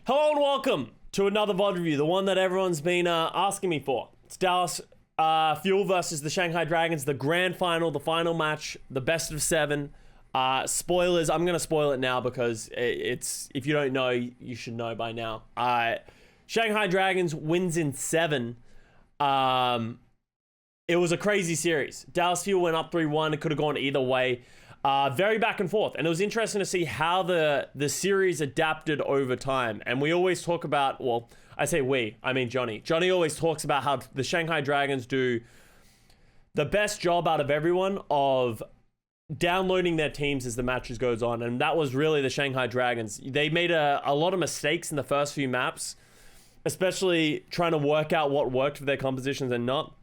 Hello and welcome to another VOD review, the one that everyone's been asking me for. It's Dallas Fuel versus the Shanghai Dragons, the grand final, the final match, the best of 7. Spoilers, I'm going to spoil it now because it's, if you don't know, you should know by now. Shanghai Dragons wins in 7. It was a crazy series. Dallas Fuel went up 3-1. It could have gone either way. Very back and forth. And it was interesting to see how the series adapted over time. And we always talk about, well, I say we, I mean Johnny. Johnny always talks about how the Shanghai Dragons do the best job out of everyone of downloading their teams as the matches goes on. And that was really the Shanghai Dragons. They made a lot of mistakes in the first few maps, especially trying to work out what worked for their compositions and not.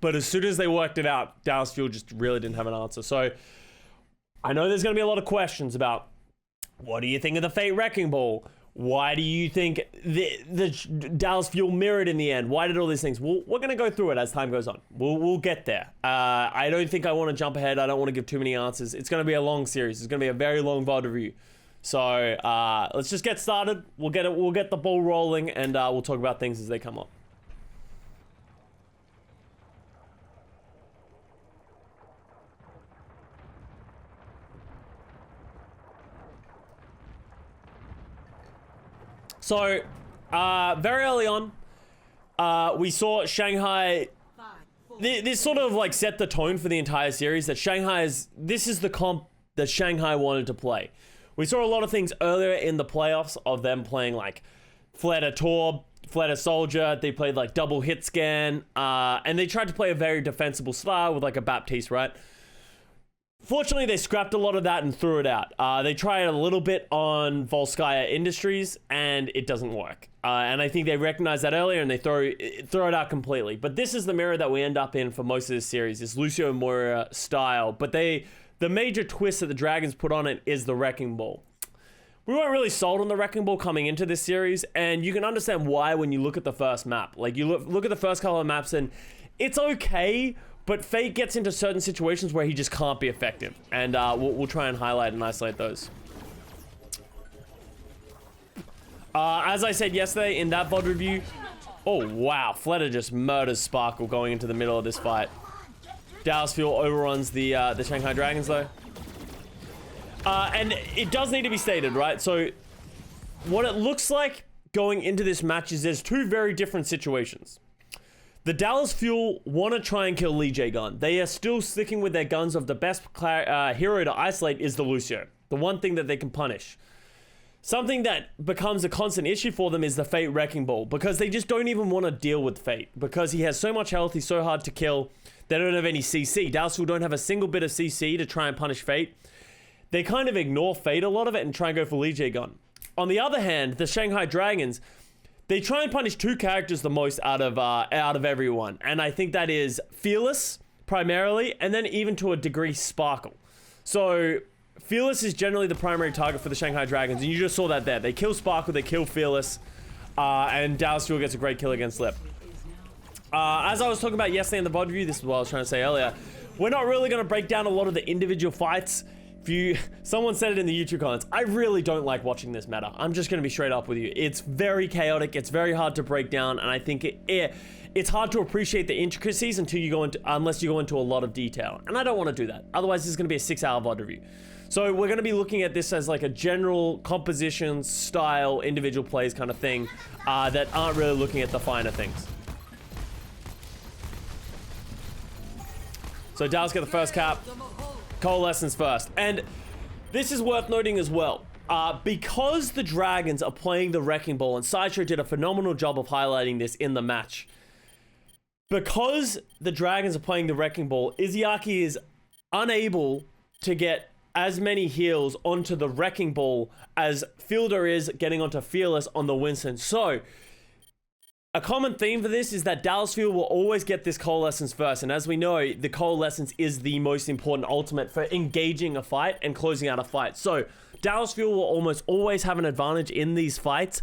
But as soon as they worked it out, Dallas Fuel just really didn't have an answer. So I know there's going to be a lot of questions about what do you think of the Fate Wrecking Ball? Why do you think the Dallas Fuel mirrored in the end? Why did all these things? We're going to go through it as time goes on. We'll get there. I don't think I want to jump ahead. I don't want to give too many answers. It's going to be a long series. It's going to be a very long VOD review. So let's just get started. We'll get the ball rolling, and we'll talk about things as they come up. So, very early on, we saw Shanghai. This sort of like set the tone for the entire series that this is the comp that Shanghai wanted to play. We saw a lot of things earlier in the playoffs of them playing like Fleta Torb, Fleta Soldier. They played like double hit scan, and they tried to play a very defensible style with like a Baptiste, right? Fortunately, they scrapped a lot of that and threw it out. They tried a little bit on Volskaya Industries, and it doesn't work. And I think they recognized that earlier, and they throw it out completely. But this is the mirror that we end up in for most of this series, this Lucio Moira style. But the major twist that the Dragons put on it is the Wrecking Ball. We weren't really sold on the Wrecking Ball coming into this series, and you can understand why when you look at the first map. Like, you look at the first couple of maps, and it's okay, but Fate gets into certain situations where he just can't be effective. And we'll try and highlight and isolate those. As I said yesterday in that VOD review, oh wow, Fleta just murders Sparkle going into the middle of this fight. Dallas Fuel overruns the Shanghai Dragons though. And it does need to be stated, right? So what it looks like going into this match is there's two very different situations. The Dallas Fuel want to try and kill Lee J Gun. They are still sticking with their guns of the best hero to isolate is the Lucio. The one thing that they can punish. Something that becomes a constant issue for them is the Fate Wrecking Ball, because they just don't even want to deal with Fate. Because he has so much health, he's so hard to kill. They don't have any CC. Dallas Fuel don't have a single bit of CC to try and punish Fate. They kind of ignore Fate a lot of it and try and go for Lee J Gun. On the other hand, the Shanghai Dragons, they try and punish two characters the most out of everyone. And I think that is Fearless, primarily, and then even to a degree, Sparkle. So, Fearless is generally the primary target for the Shanghai Dragons, and you just saw that there. They kill Sparkle, they kill Fearless, and Dallas Fuel gets a great kill against Lip. As I was talking about yesterday in the VOD review, this is what I was trying to say earlier, we're not really going to break down a lot of the individual fights. Someone said it in the YouTube comments, I really don't like watching this meta. I'm just going to be straight up with you. It's very chaotic. It's very hard to break down. And I think it's hard to appreciate the intricacies unless you go into a lot of detail. And I don't want to do that. Otherwise, this is going to be a 6-hour VOD review. So we're going to be looking at this as like a general composition, style, individual plays kind of thing that aren't really looking at the finer things. So Dallas get the first cap. Coalescence first. And this is worth noting as well. Because the Dragons are playing the Wrecking Ball, and Sideshow did a phenomenal job of highlighting this in the match. Because the Dragons are playing the Wrecking Ball, Izayaki is unable to get as many heals onto the Wrecking Ball as Fielder is getting onto Fearless on the Winston. So, a common theme for this is that Dallas Fuel will always get this Coalescence first, and as we know, the Coalescence is the most important ultimate for engaging a fight and closing out a fight. So, Dallas Fuel will almost always have an advantage in these fights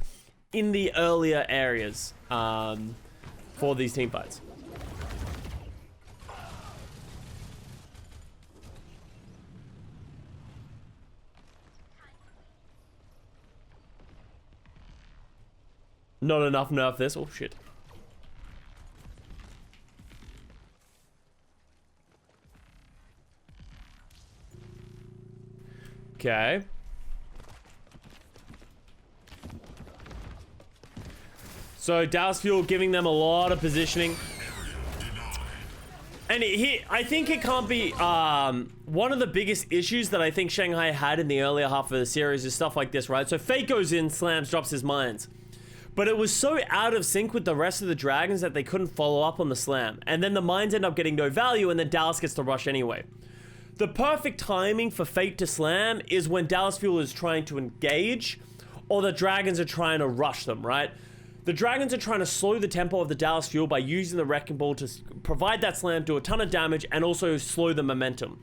in the earlier areas for these team fights. Not enough nerf this. Oh, shit. Okay. So Joust Fuel giving them a lot of positioning. And I think it can't be, one of the biggest issues that I think Shanghai had in the earlier half of the series is stuff like this, right? So Fate goes in, slams, drops his mines. But it was so out of sync with the rest of the dragons that they couldn't follow up on the slam. And then the mines end up getting no value, and then Dallas gets to rush anyway. The perfect timing for Fate to slam is when Joust Fuel is trying to engage, or the dragons are trying to rush them, right? The dragons are trying to slow the tempo of the Joust Fuel by using the Wrecking Ball to provide that slam, do a ton of damage, and also slow the momentum.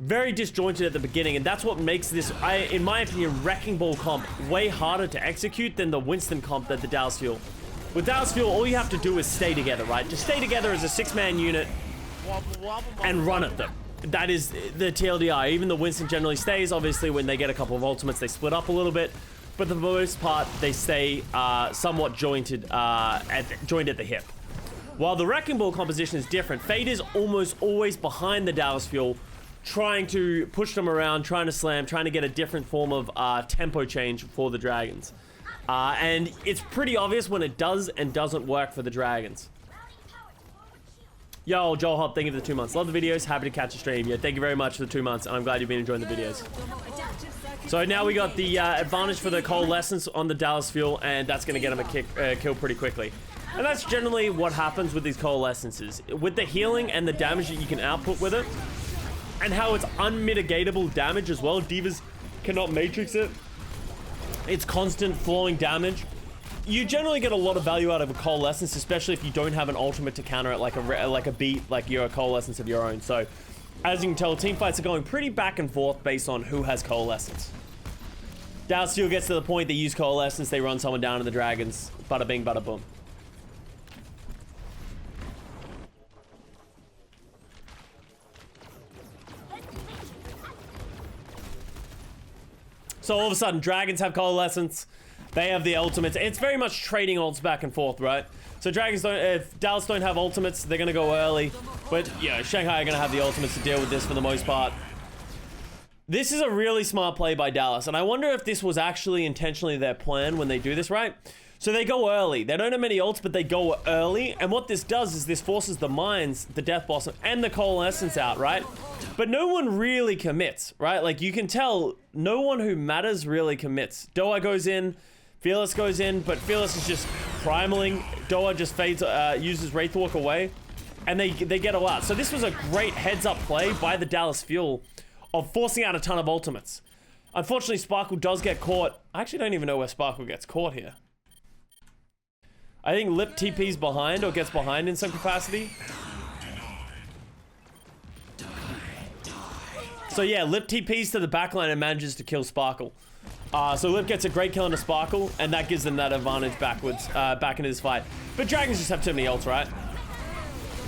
Very disjointed at the beginning, and that's what makes this, in my opinion, Wrecking Ball comp way harder to execute than the Winston comp that the Joust Fuel. With Joust Fuel, all you have to do is stay together, right? Just stay together as a 6-man unit and run at them. That is the TLDR. Even the Winston generally stays. Obviously, when they get a couple of ultimates, they split up a little bit. But for the most part, they stay somewhat joined at the hip. While the Wrecking Ball composition is different, Fate is almost always behind the Joust Fuel, trying to push them around, trying to slam, trying to get a different form of tempo change for the dragons. And it's pretty obvious when it does and doesn't work for the dragons. Yo, Joel Hop, thank you for the 2 months. Love the videos, happy to catch a stream. Yeah, thank you very much for the 2 months, and I'm glad you've been enjoying the videos. So now we got the advantage for the Coalescence on the Joust Fuel, and that's going to get him a kill pretty quickly. And that's generally what happens with these Coalescences. With the healing and the damage that you can output with it, and how it's unmitigatable damage as well. Divas cannot matrix it. It's constant flowing damage. You generally get a lot of value out of a Coalescence, especially if you don't have an ultimate to counter it like a beat, like you're a Coalescence of your own. So, as you can tell, team fights are going pretty back and forth based on who has Coalescence. Joust Fuel gets to the point, they use Coalescence, they run someone down to the dragons. Bada bing, bada boom. So all of a sudden, dragons have Coalescence. They have the ultimates. It's very much trading ults back and forth, right? So dragons don't, if Dallas don't have ultimates, they're gonna go early. But yeah, Shanghai are gonna have the ultimates to deal with this for the most part. This is a really smart play by Dallas, and I wonder if this was actually intentionally their plan when they do this, right? So they go early. They don't have many ults, but they go early. And what this does is this forces the mines, the Death Blossom, and the Coalescence out, right? But no one really commits, right? Like you can tell, no one who matters really commits. Doa goes in, Fearless goes in, but Fearless is just primaling. Doa just fades, uses Wraithwalk away, and they get a lot. So this was a great heads-up play by the Joust Fuel of forcing out a ton of ultimates. Unfortunately, Sparkle does get caught. I actually don't even know where Sparkle gets caught here. I think Lip TP's behind or gets behind in some capacity. So yeah, Lip TP's to the backline and manages to kill Sparkle. So Lip gets a great kill on the Sparkle, and that gives them that advantage backwards, back into this fight. But Dragons just have too many ults, right?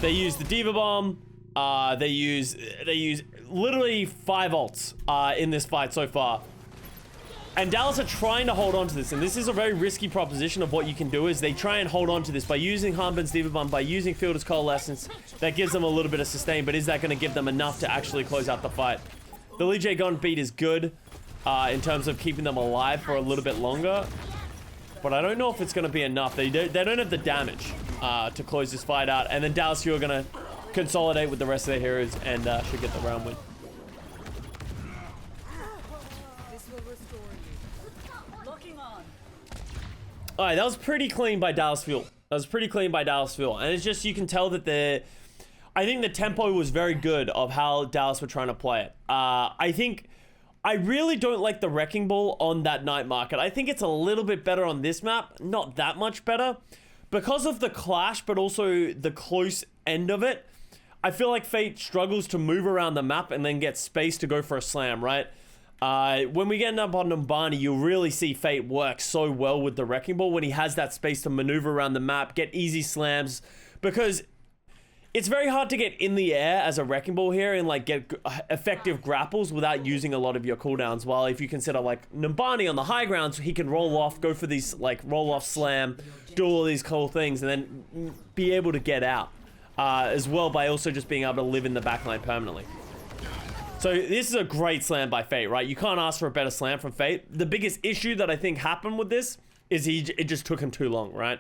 They use the Diva Bomb. They use literally 5 ults in this fight so far. And Dallas are trying to hold on to this, and this is a very risky proposition of what you can do is they try and hold on to this by using Harmbin's Diva Bomb, by using Fielder's Coalescence. That gives them a little bit of sustain, but is that going to give them enough to actually close out the fight? The Lee J Gun beat is good in terms of keeping them alive for a little bit longer, but I don't know if it's going to be enough. They don't have the damage to close this fight out, and then Dallas, you're going to consolidate with the rest of their heroes and should get the round win. Alright, that was pretty clean by Joust Fuel. That was pretty clean by Joust Fuel. And it's just, you can tell that I think the tempo was very good of how Dallas were trying to play it. I really don't like the Wrecking Ball on that night market. I think it's a little bit better on this map. Not that much better. Because of the clash, but also the close end of it, I feel like Fate struggles to move around the map and then get space to go for a slam, right? When we get up on Numbani, you'll really see Fate work so well with the Wrecking Ball when he has that space to maneuver around the map, get easy slams, because it's very hard to get in the air as a Wrecking Ball here and like get effective grapples without using a lot of your cooldowns. While if you consider like Numbani on the high grounds, he can roll off, go for these like roll off slam, do all these cool things, and then be able to get out as well by also just being able to live in the backline permanently. So this is a great slam by Fate, right? You can't ask for a better slam from Fate. The biggest issue that I think happened with this is it just took him too long, right?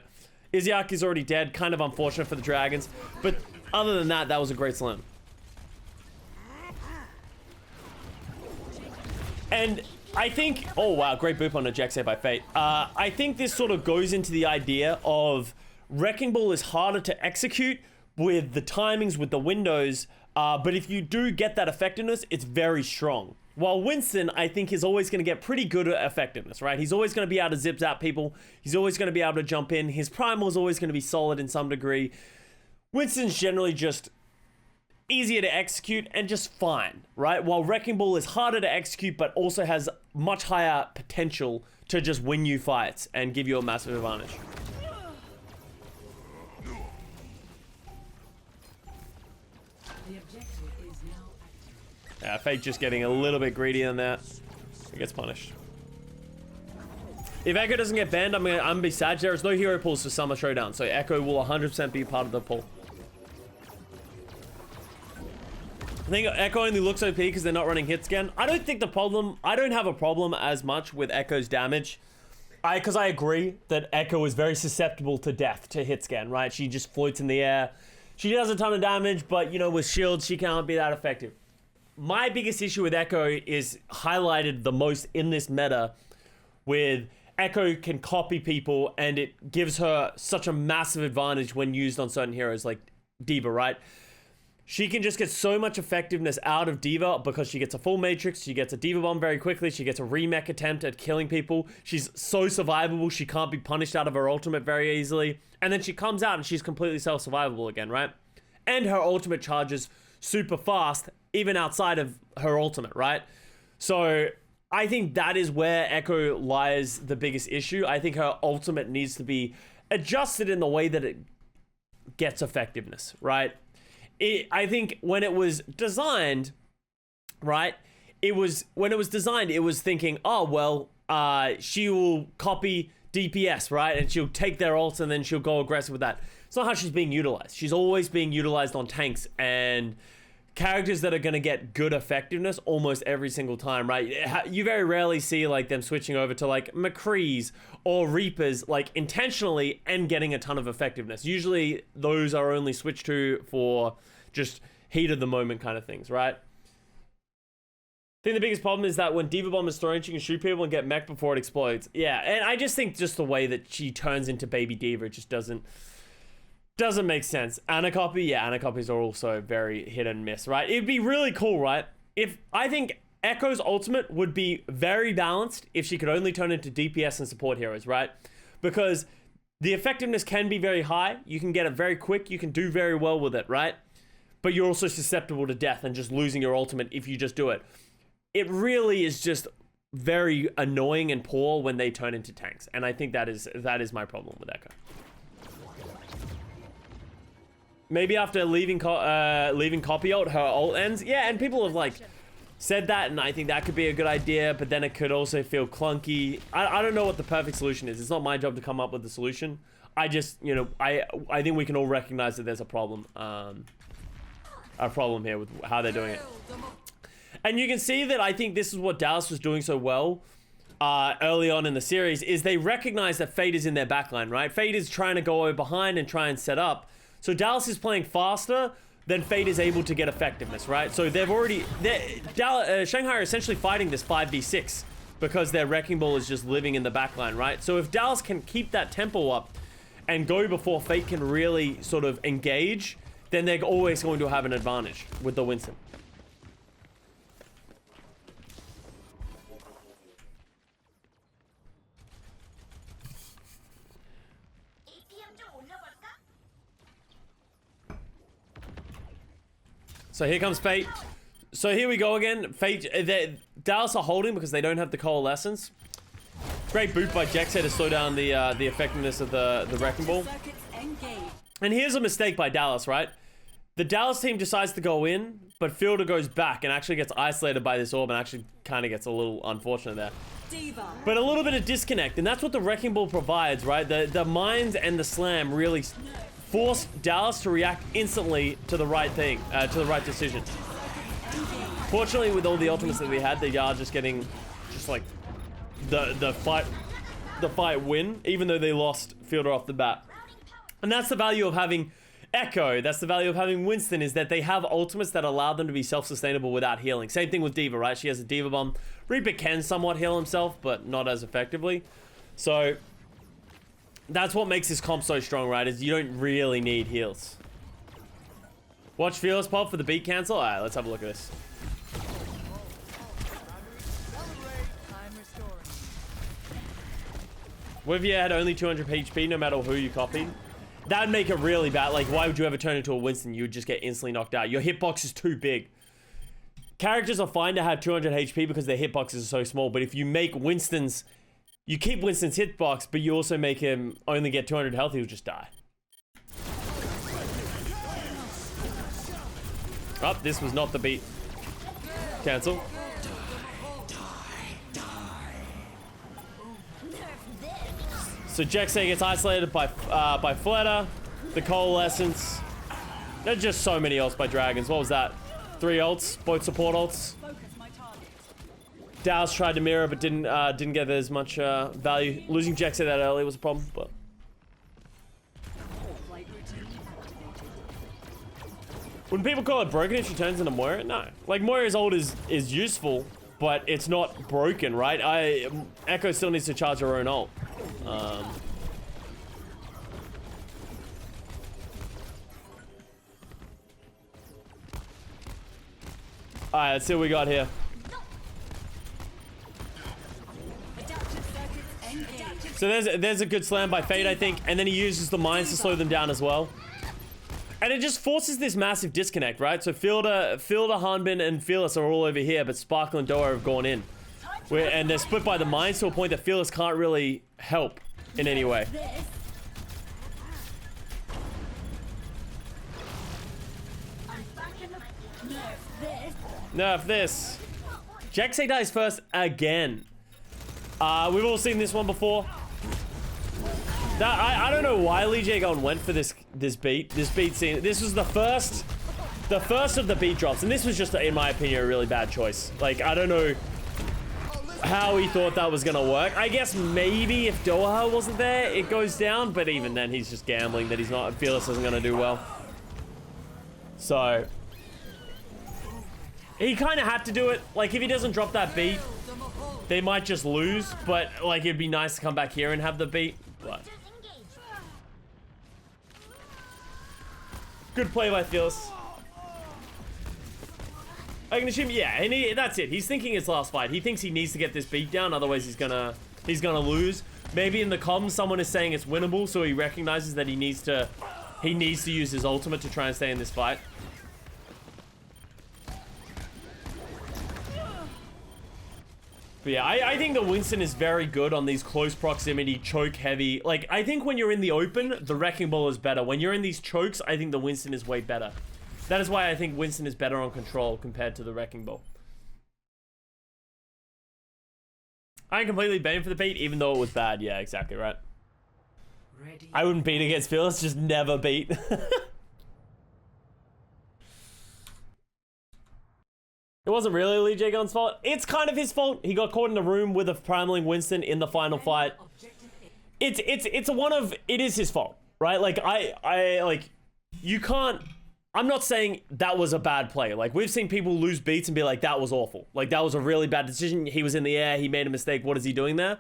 Izyaki's already dead, kind of unfortunate for the Dragons, but other than that, that was a great slam. And I think, oh wow, great boop on a Jack save by Fate. I think this sort of goes into the idea of Wrecking Ball is harder to execute with the timings, with the windows, but if you do get that effectiveness, it's very strong. While Winston, I think, is always going to get pretty good at effectiveness, right? He's always going to be able to zip zap people. He's always going to be able to jump in. His primal is always going to be solid in some degree. Winston's generally just easier to execute and just fine, right? While Wrecking Ball is harder to execute, but also has much higher potential to just win you fights and give you a massive advantage. Yeah, Fate just getting a little bit greedy on that. He gets punished. If Echo doesn't get banned, I'm gonna be sad. There is no hero pulls for Summer Showdown, so Echo will 100% be part of the pull. I think Echo only looks OP because they're not running hit scan. I don't have a problem as much with Echo's damage. Because I agree that Echo is very susceptible to death, to hit scan, right? She just floats in the air. She does a ton of damage, but, you know, with shields, she can't be that effective. My biggest issue with Echo is highlighted the most in this meta with Echo can copy people and it gives her such a massive advantage when used on certain heroes like D.Va, right? She can just get so much effectiveness out of D.Va because she gets a full matrix, she gets a D.Va bomb very quickly, she gets a remech attempt at killing people, she's so survivable, she can't be punished out of her ultimate very easily, and then she comes out and she's completely self-survivable again, right? And her ultimate charges super fast, even outside of her ultimate, right? So I think that is where Echo lies the biggest issue. I think her ultimate needs to be adjusted in the way that it gets effectiveness, right? I think when it was designed, right? It was thinking, oh, well, she will copy DPS, right? And she'll take their ults and then she'll go aggressive with that. It's not how she's being utilized. She's always being utilized on tanks and characters that are going to get good effectiveness almost every single time, right? You very rarely see like them switching over to like McCree's or Reapers like intentionally and getting a ton of effectiveness. Usually those are only switched to for just heat of the moment kind of things, right? I think the biggest problem is that when D.Va Bomb is thrown, she can shoot people and get mech before it explodes. Yeah, and I just think just the way that she turns into Baby D.Va just doesn't make sense. Anacopy, yeah, Anacopies are also very hit and miss, right? It'd be really cool, right? I think Echo's ultimate would be very balanced if she could only turn into DPS and support heroes, right? Because the effectiveness can be very high. You can get it very quick. You can do very well with it, right? But you're also susceptible to death and just losing your ultimate if you just do it. It really is just very annoying and poor when they turn into tanks. And I think that is my problem with Echo. Maybe after leaving copy ult, her ult ends. Yeah, and people have like said that, and I think that could be a good idea, but then it could also feel clunky. I don't know what the perfect solution is. It's not my job to come up with the solution. I just, you know, I think we can all recognize that there's a problem here with how they're doing it. And you can see that I think this is what Dallas was doing so well early on in the series, is they recognize that Fate is in their backline, right? Fate is trying to go over behind and try and set up. So Dallas is playing faster than Fate is able to get effectiveness, right? So Shanghai are essentially fighting this 5v6 because their Wrecking Ball is just living in the backline, right? So if Dallas can keep that tempo up and go before Fate can really sort of engage, then they're always going to have an advantage with the Winston. So here comes Fate. So here we go again. Fate, Dallas are holding because they don't have the coalescence. Great boot by Jexer to slow down the effectiveness of the Wrecking Ball. And here's a mistake by Dallas, right? The Dallas team decides to go in, but Fielder goes back and actually gets isolated by this orb and actually kind of gets a little unfortunate there. Diva. But a little bit of disconnect, and that's what the Wrecking Ball provides, right? The mines and the slam really force Dallas to react instantly to the right thing, to the right decision. Fortunately, with all the ultimates that we had, they are just getting just like the fight win, even though they lost Fielder off the bat. And that's the value of having Echo. That's the value of having Winston, is that they have ultimates that allow them to be self-sustainable without healing. Same thing with Diva, right? She has a Diva bomb. Reaper can somewhat heal himself, but not as effectively. So that's what makes this comp so strong, right? Is you don't really need heals. Watch Fearless pop for the beat cancel. All right, let's have a look at this. What if you had only 200 HP no matter who you copied? That'd make it really bad. Like, why would you ever turn into a Winston? You would just get instantly knocked out. Your hitbox is too big. Characters are fine to have 200 HP because their hitboxes are so small, but if you make Winston's... You keep Winston's hitbox, but you also make him only get 200 health, he'll just die. Oh, this was not the beat. Cancel. So Jexay gets isolated by Fleta. The Coalescence. There's just so many ults by Dragons. What was that? 3 ults, both support ults. Dallas tried to mirror, but didn't get as much value. Losing Jexay that early was a problem, but... Wouldn't people call it broken if she turns into Moira? No. Like, Moira's ult is useful, but it's not broken, right? Echo still needs to charge her own ult. Alright, let's see what we got here. So there's a good slam by Fade, I think, and then he uses the mines to slow them down as well. And it just forces this massive disconnect, right? So Fielder, Hanbin, and Fearless are all over here, but Sparkle and Doa have gone in. And they're split by the mines to a point that Fearless can't really help in any way. Nerf this. Jexay dies first again. We've all seen this one before. I don't know why Lee Jae Gon went for this beat scene. This was the first of the beat drops, and this was just, in my opinion, a really bad choice. Like, I don't know how he thought that was gonna work. I guess maybe if Doha wasn't there, it goes down, but even then, he's just gambling that he's not. Fearless isn't gonna do well. So he kind of had to do it. Like, if he doesn't drop that beat, they might just lose. But like, it'd be nice to come back here and have the beat. But good play by Fearless. I can assume, yeah, and that's it. He's thinking it's last fight. He thinks he needs to get this beat down, otherwise he's gonna lose. Maybe in the comms someone is saying it's winnable, so he recognizes that he needs to use his ultimate to try and stay in this fight. But yeah, I think that Winston is very good on these close proximity, choke heavy. Like, I think when you're in the open, the Wrecking Ball is better. When you're in these chokes, I think the Winston is way better. That is why I think Winston is better on control compared to the Wrecking Ball. I ain't completely banned for the beat, even though it was bad. Yeah, exactly right. I wouldn't beat against Fearless, just never beat. It wasn't really Lee Jae Gon's fault. It's kind of his fault. He got caught in a room with a primaling Winston in the final fight. It is his fault, right? Like, you can't... I'm not saying that was a bad play. Like, we've seen people lose beats and be like, that was awful. Like, that was a really bad decision. He was in the air. He made a mistake. What is he doing there?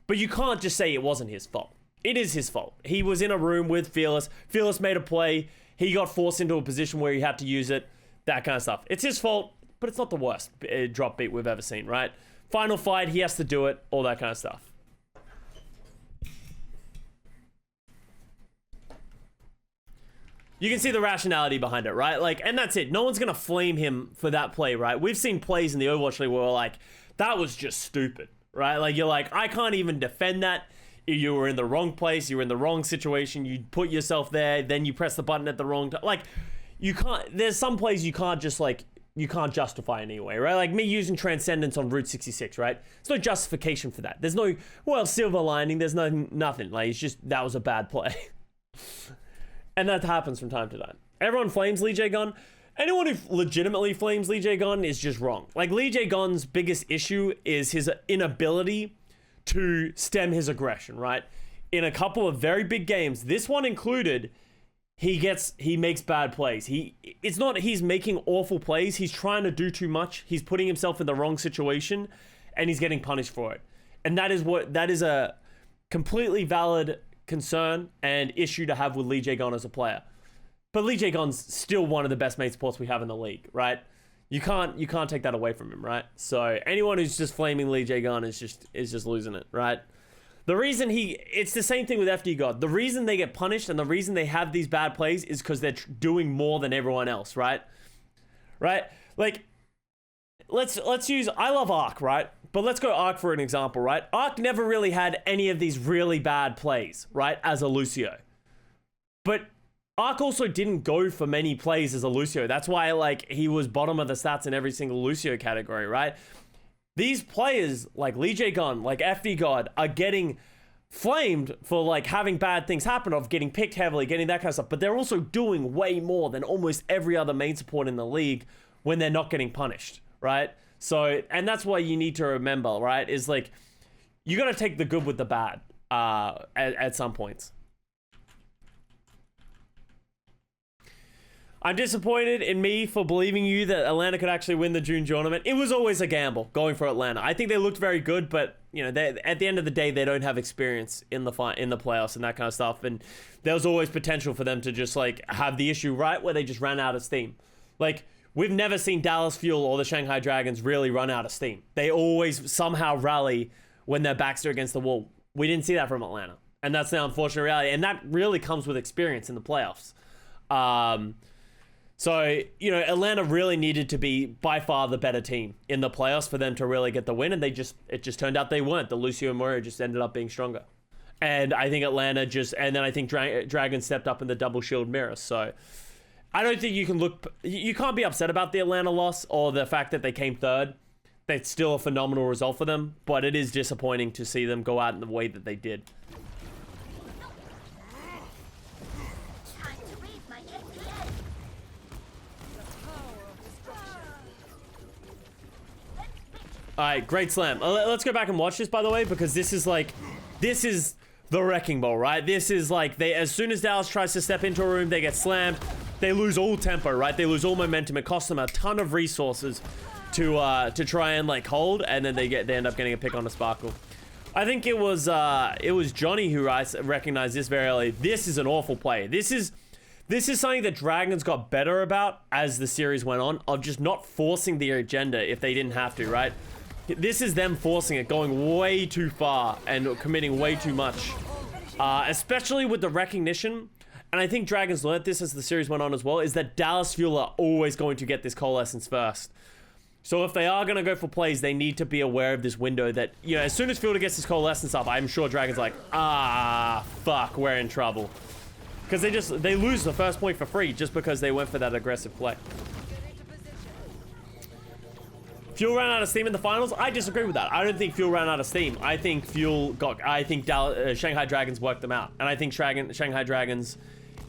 But you can't just say it wasn't his fault. It is his fault. He was in a room with Fearless. Fearless made a play. He got forced into a position where he had to use it. That kind of stuff. It's his fault, but it's not the worst drop beat we've ever seen, right? Final fight, he has to do it. All that kind of stuff. You can see the rationality behind it, right? Like, and that's it. No one's gonna flame him for that play, right? We've seen plays in the Overwatch League where we're like, that was just stupid, right? Like, you're like, I can't even defend that. You were in the wrong place. You were in the wrong situation. You put yourself there. Then you press the button at the wrong time. Like, you can't, there's some plays you can't just like, you can't justify anyway, right? Like me using Transcendence on Route 66, right? There's no justification for that. There's no, well, silver lining, there's nothing. Like, it's just, that was a bad play. And that happens from time to time. Everyone flames Lee Jae-gun. Anyone who legitimately flames Lee Jae-gun is just wrong. Like, Lee Jae-gun's biggest issue is his inability to stem his aggression, right? In a couple of very big games, this one included, he makes bad plays. It's not he's making awful plays. He's trying to do too much. He's putting himself in the wrong situation, and he's getting punished for it. And that is a completely valid concern and issue to have with Lee Jae-gun as a player. But Lee Jae-gun's still one of the best main supports we have in the league, right? You can't take that away from him, right? So anyone who's just flaming Lee Jae-gun is just losing it, right? The reason it's the same thing with FD God. The reason they get punished and the reason they have these bad plays is because they're doing more than everyone else, right? Right? Like, let's use, I love Ark, right? But let's go Ark for an example, right? Ark never really had any of these really bad plays, right? As a Lucio. But Ark also didn't go for many plays as a Lucio. That's why, like, he was bottom of the stats in every single Lucio category, right? These players, like Lee Jae-gun, like FD God, are getting flamed for, like, having bad things happen, of getting picked heavily, getting that kind of stuff. But they're also doing way more than almost every other main support in the league when they're not getting punished, right? So, and that's why you need to remember, right? Is, like, you got to take the good with the bad at some points. I'm disappointed in me for believing you that Atlanta could actually win the June tournament. It was always a gamble going for Atlanta. I think they looked very good, but you know, at the end of the day, they don't have experience in the playoffs and that kind of stuff. And there was always potential for them to just like have the issue right where they just ran out of steam. Like, we've never seen Dallas Fuel or the Shanghai Dragons really run out of steam. They always somehow rally when their backs are against the wall. We didn't see that from Atlanta, and that's the unfortunate reality. And that really comes with experience in the playoffs. So, you know, Atlanta really needed to be by far the better team in the playoffs for them to really get the win, and it just turned out they weren't. The Lucio and Moria just ended up being stronger. And I think Atlanta and then I think Dragon stepped up in the double shield mirror. So I don't think you can't be upset about the Atlanta loss or the fact that they came third. That's still a phenomenal result for them, but it is disappointing to see them go out in the way that they did. All right, great slam. Let's go back and watch this, by the way, because this is the wrecking ball, right? This is like, as soon as Dallas tries to step into a room, they get slammed. They lose all tempo, right? They lose all momentum. It costs them a ton of resources to try and like hold, and then they end up getting a pick on the Sparkle. I think it was Johnny who recognized this very early. This is an awful play. This is something that Dragons got better about as the series went on, of just not forcing the agenda if they didn't have to, right? This is them forcing it, going way too far and committing way too much, especially with the recognition. And I think Dragons learned this as the series went on as well, is that Dallas Fuel are always going to get this coalescence first. So if they are going to go for plays, they need to be aware of this window that, you know, as soon as Fielder gets his coalescence up, I'm sure Dragon's like, fuck, we're in trouble. Because they lose the first point for free just because they went for that aggressive play. Fuel ran out of steam in the finals. I disagree with that. I don't think Fuel ran out of steam. I think Shanghai Dragons worked them out. And I think Shanghai Dragons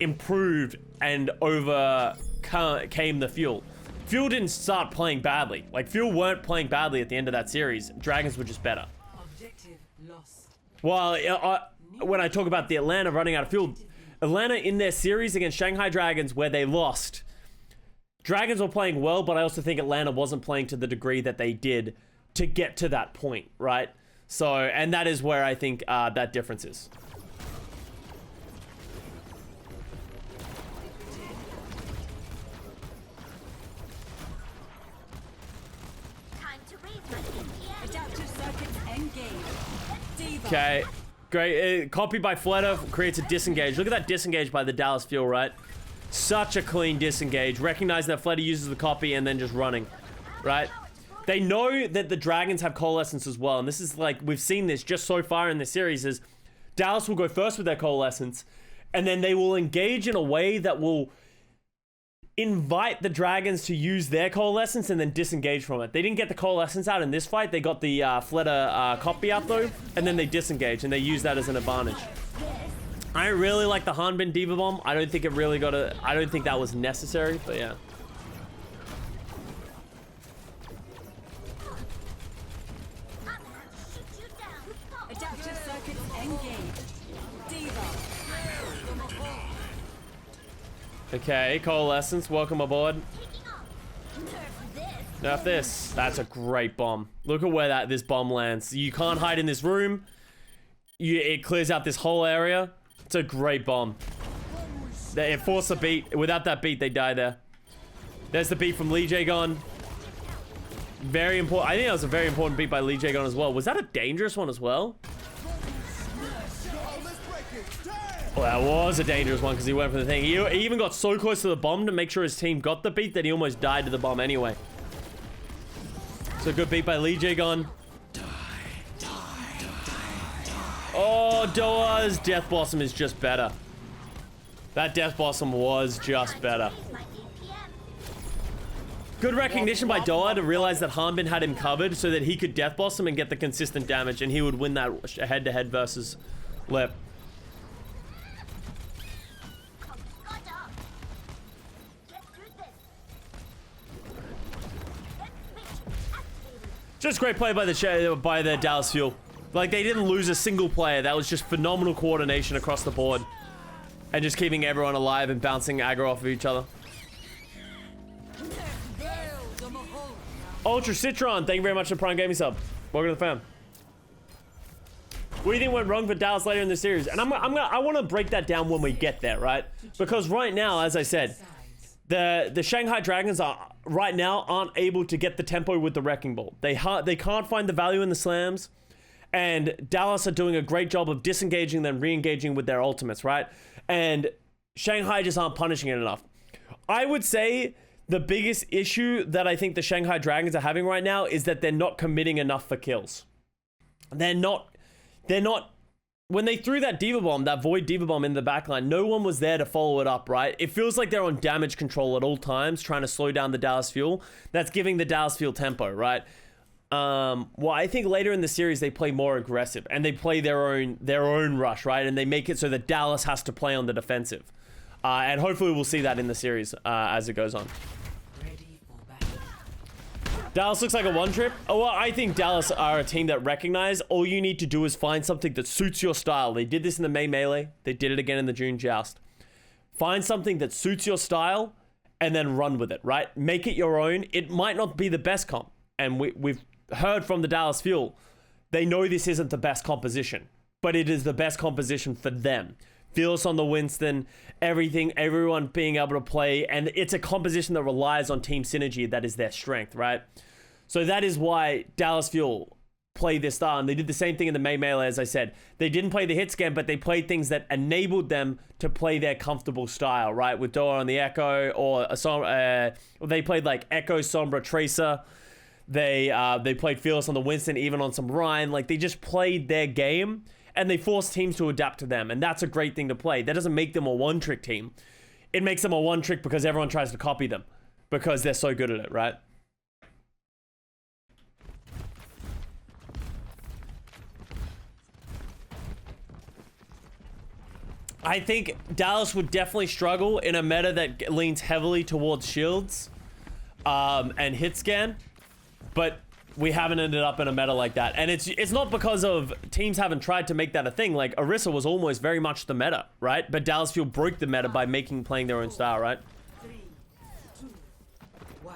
improved and overcame the Fuel. Fuel didn't start playing badly. Like, Fuel weren't playing badly at the end of that series. Dragons were just better. Objective lost. Well, when I talk about the Atlanta running out of Fuel, Atlanta in their series against Shanghai Dragons where they lost, Dragons were playing well, but I also think Atlanta wasn't playing to the degree that they did to get to that point, right? So, and that is where I think that difference is. Okay, great. Copy by Fleta creates a disengage. Look at that disengage by the Dallas Fuel, right? Such a clean disengage. Recognizing that Fleta uses the copy and then just running, right? They know that the Dragons have coalescence as well. And this is like, we've seen this just so far in the series, is Dallas will go first with their coalescence, and then they will engage in a way that will invite the dragons to use their coalescence and then disengage from it. They didn't get the coalescence out in this fight. They got the Fleta copy out though, and then they disengage and they use that as an advantage. I really like the Hanbin Diva Bomb. I don't think it really got a... I don't think that was necessary, but yeah. Adaptive circuits engaged. Diva. Okay, Coalescence, welcome aboard. Nerf this. That's a great bomb. Look at where this bomb lands. You can't hide in this room. It clears out this whole area. It's a great bomb. It forced a beat. Without that beat, they die there. There's the beat from Lee Jae-gon. Very important. I think that was a very important beat by Lee Jae-gon as well. Was that a dangerous one as well? Well, that was a dangerous one because he went for the thing. He even got so close to the bomb to make sure his team got the beat that he almost died to the bomb anyway. So good beat by Lee Jae-gon. Oh, Doa's Death Blossom is just better. That Death Blossom was just better. Good recognition by Doa to realize that Hanbin had him covered so that he could Death Blossom and get the consistent damage and he would win that head-to-head versus Lip. Just great play by the Dallas Fuel. Like, they didn't lose a single player. That was just phenomenal coordination across the board. And just keeping everyone alive and bouncing aggro off of each other. Ultra Citron, thank you very much for Prime Gaming sub. Welcome to the fam. What do you think went wrong for Dallas later in the series? And I want to break that down when we get there, right? Because right now, as I said, the Shanghai Dragons right now aren't able to get the tempo with the Wrecking Ball. They can't find the value in the slams. And Dallas are doing a great job of disengaging them, re-engaging with their ultimates, right? And Shanghai just aren't punishing it enough. I would say the biggest issue that I think the Shanghai Dragons are having right now is that they're not committing enough for kills. They're not, when they threw that Diva Bomb, that Void Diva Bomb in the backline, no one was there to follow it up, right? It feels like they're on damage control at all times, trying to slow down the Dallas Fuel. That's giving the Dallas Fuel tempo, right? Well, I think later in the series they play more aggressive and they play their own rush, right? And they make it so that Dallas has to play on the defensive. And hopefully we'll see that in the series as it goes on. Dallas looks like a one-trip. Oh, well, I think Dallas are a team that recognize all you need to do is find something that suits your style. They did this in the May Melee. They did it again in the June Joust. Find something that suits your style and then run with it, right? Make it your own. It might not be the best comp. And we've heard from the Dallas Fuel, they know this isn't the best composition, but it is the best composition for them. Fearless on the Winston, everyone being able to play, and it's a composition that relies on team synergy that is their strength, right? So that is why Dallas Fuel play this style, and they did the same thing in the May Melee, as I said. They didn't play the hit scan, but they played things that enabled them to play their comfortable style, right? With Doa on the Echo, or they played like Echo, Sombra, Tracer. They played Fearless on the Winston, even on some Ryan. Like, they just played their game, and they forced teams to adapt to them, and that's a great thing to play. That doesn't make them a one-trick team. It makes them a one-trick because everyone tries to copy them, because they're so good at it, right? I think Dallas would definitely struggle in a meta that leans heavily towards shields and hit scan. But we haven't ended up in a meta like that. And it's not because of teams haven't tried to make that a thing. Like, Orisa was almost very much the meta, right? But Dallas Fuel broke the meta by playing their own style, right? 3, 2, 1.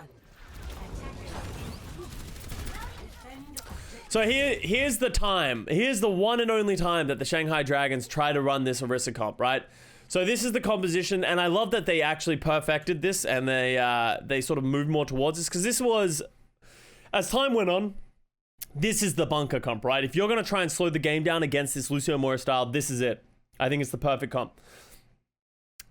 So here's the time. Here's the one and only time that the Shanghai Dragons try to run this Orisa comp, right? So this is the composition, and I love that they actually perfected this, and they sort of moved more towards this, because this was... As time went on, this is the bunker comp, right? If you're going to try and slow the game down against this Lucio Moira style, this is it. I think it's the perfect comp.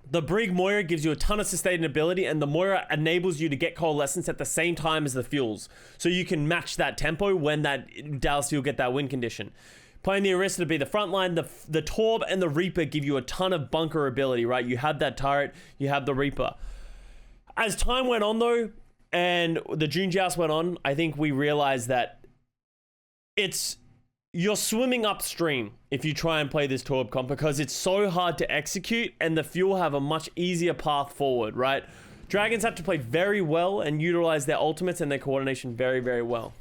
The Brig Moira gives you a ton of sustainability, and the Moira enables you to get Coalescence at the same time as the Fuels. So you can match that tempo when that Dallas Fuel get that win condition. Playing the Orisa to be the front line, the Torb and the Reaper give you a ton of bunker ability, right? You have that turret, you have the Reaper. As time went on though, and the June Joust went on, I think we realized that you're swimming upstream if you try and play this Torb comp because it's so hard to execute and the Fuel have a much easier path forward, right? Dragons have to play very well and utilize their ultimates and their coordination very, very well.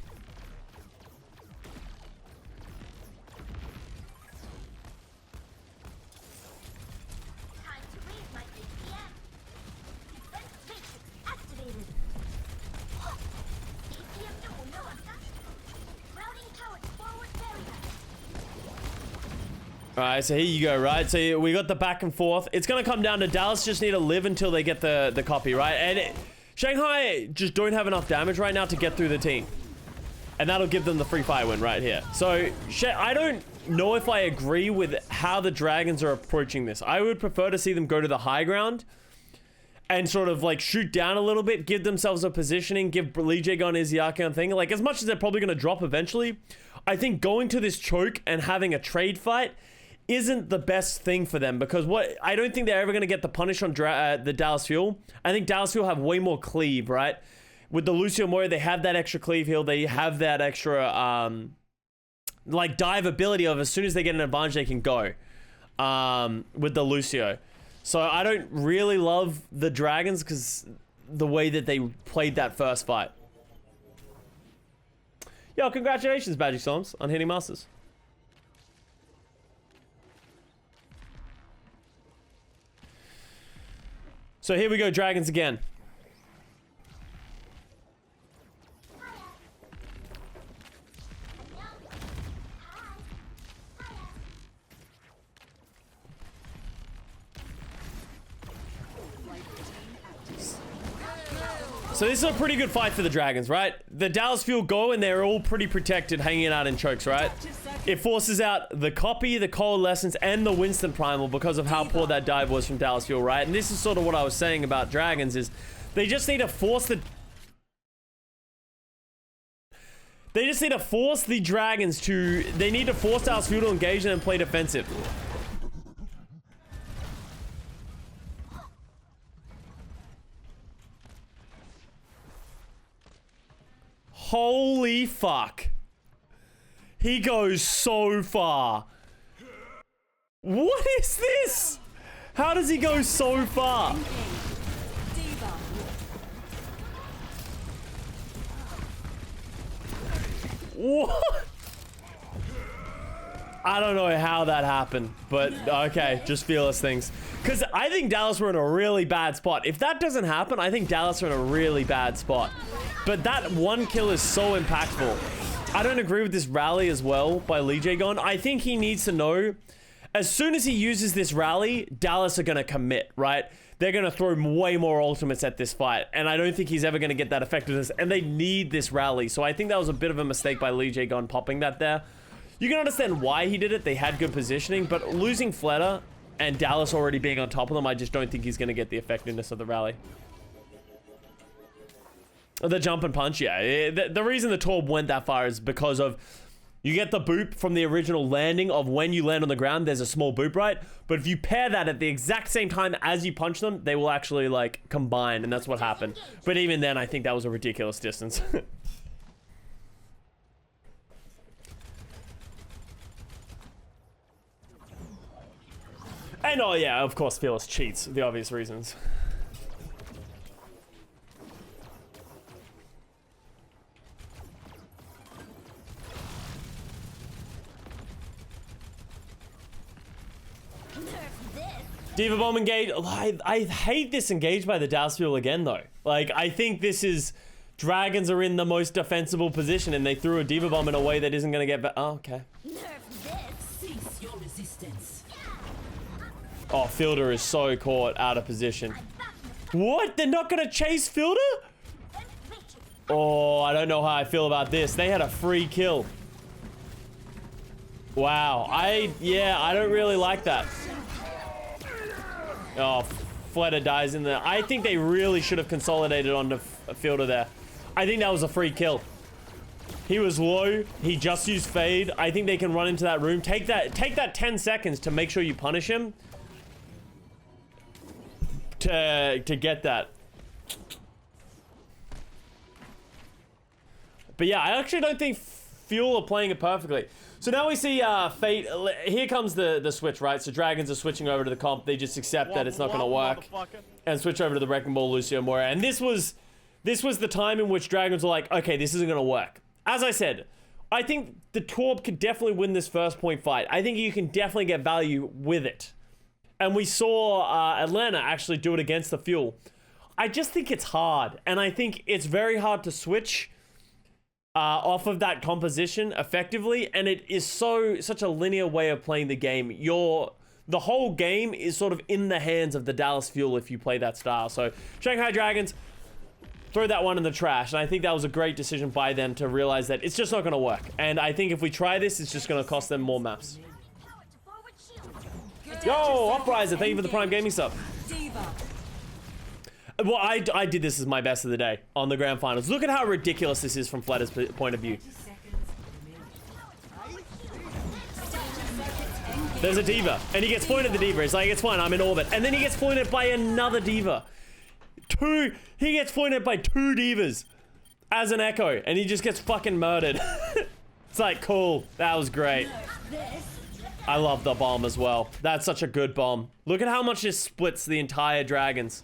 Alright, so here you go, right? So we got the back and forth. It's going to come down to Dallas just need to live until they get the copy, right? And Shanghai just don't have enough damage right now to get through the team. And that'll give them the free fire win right here. So I don't know if I agree with how the Dragons are approaching this. I would prefer to see them go to the high ground and sort of like shoot down a little bit, give themselves a positioning, give Lee Jae-gon Izayaki on thing. Like as much as they're probably going to drop eventually, I think going to this choke and having a trade fight isn't the best thing for them because I don't think they're ever going to get the punish on the Dallas Fuel. I think Dallas Fuel have way more cleave, right? With the Lucio Moira, they have that extra cleave heal. They have that extra, like, dive ability of as soon as they get an advantage, they can go with the Lucio. So I don't really love the Dragons because the way that they played that first fight. Yo, congratulations, Magic Storms, on hitting Masters. So here we go, Dragons again. So this is a pretty good fight for the Dragons, right? The Dallas Fuel go and they're all pretty protected hanging out in chokes, right? It forces out the copy, the coalescence, and the Winston Primal because of how poor that dive was from Dallas Fuel, right? And this is sort of what I was saying about Dragons is they just need to force the... They just need to force the Dragons to... They need to force Dallas Fuel to engage and play defensive. Holy fuck. He goes so far. What is this? How does he go so far? What? I don't know how that happened, but okay, just fearless things. Because I think Dallas were in a really bad spot. If that doesn't happen, I think Dallas are in a really bad spot. But that one kill is so impactful. I don't agree with this rally as well by Lee Jae-gon. I think he needs to know, as soon as he uses this rally, Dallas are going to commit, right? They're going to throw way more ultimates at this fight. And I don't think he's ever going to get that effectiveness. And they need this rally. So I think that was a bit of a mistake by Lee Jae-gon popping that there. You can understand why he did it. They had good positioning. But losing Fleta and Dallas already being on top of them, I just don't think he's going to get the effectiveness of the rally. The jump and punch, yeah. The reason the Torb went that far is because of you get the boop from the original landing of when you land on the ground, there's a small boop, right? But if you pair that at the exact same time as you punch them, they will actually, like, combine, and that's what happened. But even then, I think that was a ridiculous distance. And, oh yeah, of course, Fearless cheats, the obvious reasons. Diva Bomb engage. I hate this engage by the Dallas Fuel again, though. Like, I think this is... Dragons are in the most defensible position, and they threw a Diva Bomb in a way that isn't going to get back. Oh, okay. Cease your resistance. Oh, Fielder is so caught out of position. What? They're not going to chase Fielder? Oh, I don't know how I feel about this. They had a free kill. Wow. Yeah, I don't really like that. Oh, Fleta dies in there. I think they really should have consolidated onto Fielder there. I think that was a free kill. He was low. He just used Fade. I think they can run into that room. Take that 10 seconds to make sure you punish him. To get that. But yeah, I actually don't think Fuel are playing it perfectly. So now we see Fate. Here comes the switch, right? So Dragons are switching over to the comp. They just accept that it's not going to work and switch over to the Wrecking Ball Lucio Moira. And this was the time in which Dragons were like, okay, this isn't going to work. As I said, I think the Torb could definitely win this first point fight. I think you can definitely get value with it. And we saw Atlanta actually do it against the Fuel. I just think it's hard. And I think it's very hard to switch off of that composition effectively, and it is such a linear way of playing the game. The whole game is sort of in the hands of the Dallas Fuel if you play that style. So Shanghai Dragons, throw that one in the trash, and I think that was a great decision by them to realize that it's just not going to work. And I think if we try this, it's just going to cost them more maps. Yo, Upriser, thank you for the Prime Gaming sub. Well, I did this as my best of the day on the grand finals. Look at how ridiculous this is from Fletter's point of view. There's a D.Va, and he gets pointed at the D.Va. He's like, it's fine, I'm in orbit. And then he gets pointed by another D.Va. He gets pointed by 2 D.Vas as an Echo, and he just gets fucking murdered. It's like, cool, that was great. I love the bomb as well. That's such a good bomb. Look at how much this splits the entire Dragons.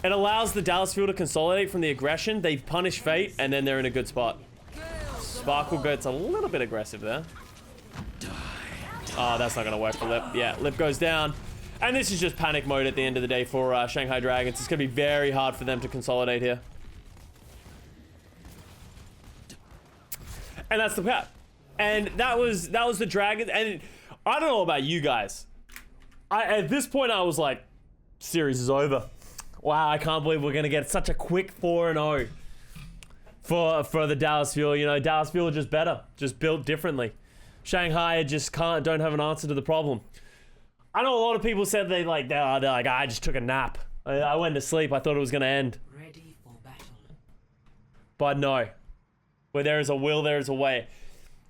It allows the Dallas Fuel to consolidate from the aggression. They punish Fate, and then they're in a good spot. Sparkle gets a little bit aggressive there. Oh, that's not going to work for Lip. Yeah, Lip goes down. And this is just panic mode at the end of the day for Shanghai Dragons. It's going to be very hard for them to consolidate here. And that's the pat. And that was the Dragons. And I don't know about you guys. At this point, I was like, series is over. Wow, I can't believe we're going to get such a quick 4-0 for the Dallas Fuel. You know, Dallas Fuel are just better, just built differently. Shanghai just don't have an answer to the problem. I know a lot of people said they're like, I just took a nap. I went to sleep. I thought it was going to end. Ready for battle. But no. Where there is a will, there is a way.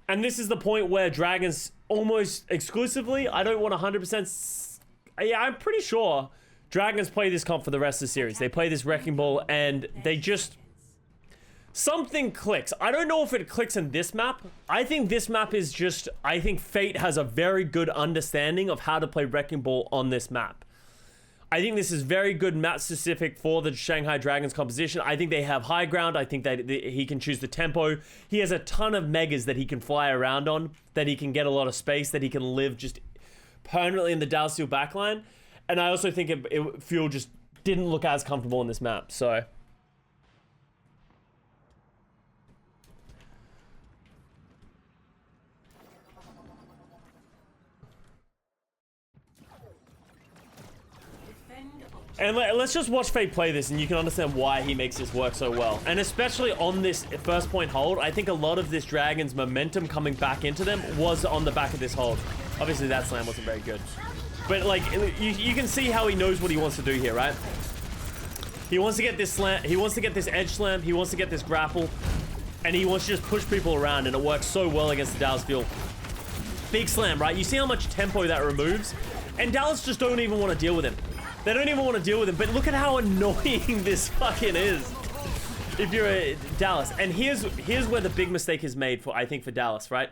And this is the point where Dragons almost exclusively, I don't want 100%. Yeah, I'm pretty sure Dragons play this comp for the rest of the series. They play this Wrecking Ball, and they just... Something clicks. I don't know if it clicks in this map. I think this map is just... I think Fate has a very good understanding of how to play Wrecking Ball on this map. I think this is very good map specific for the Shanghai Dragons composition. I think they have high ground. I think that he can choose the tempo. He has a ton of megas that he can fly around on, that he can get a lot of space, that he can live just permanently in the Dallas Fuel backline. And I also think Fuel just didn't look as comfortable in this map, so... And let's just watch Fate play this, and you can understand why he makes this work so well. And especially on this first point hold, I think a lot of this Dragon's momentum coming back into them was on the back of this hold. Obviously, that slam wasn't very good. But, like, you can see how he knows what he wants to do here, right? He wants to get this slam. He wants to get this edge slam. He wants to get this grapple. And he wants to just push people around, and it works so well against the Dallas Fuel. Big slam, right? You see how much tempo that removes? And Dallas just don't even want to deal with him. They don't even want to deal with him, but look at how annoying this fucking is. If you're a Dallas. And here's where the big mistake is made for, I think, for Dallas, right?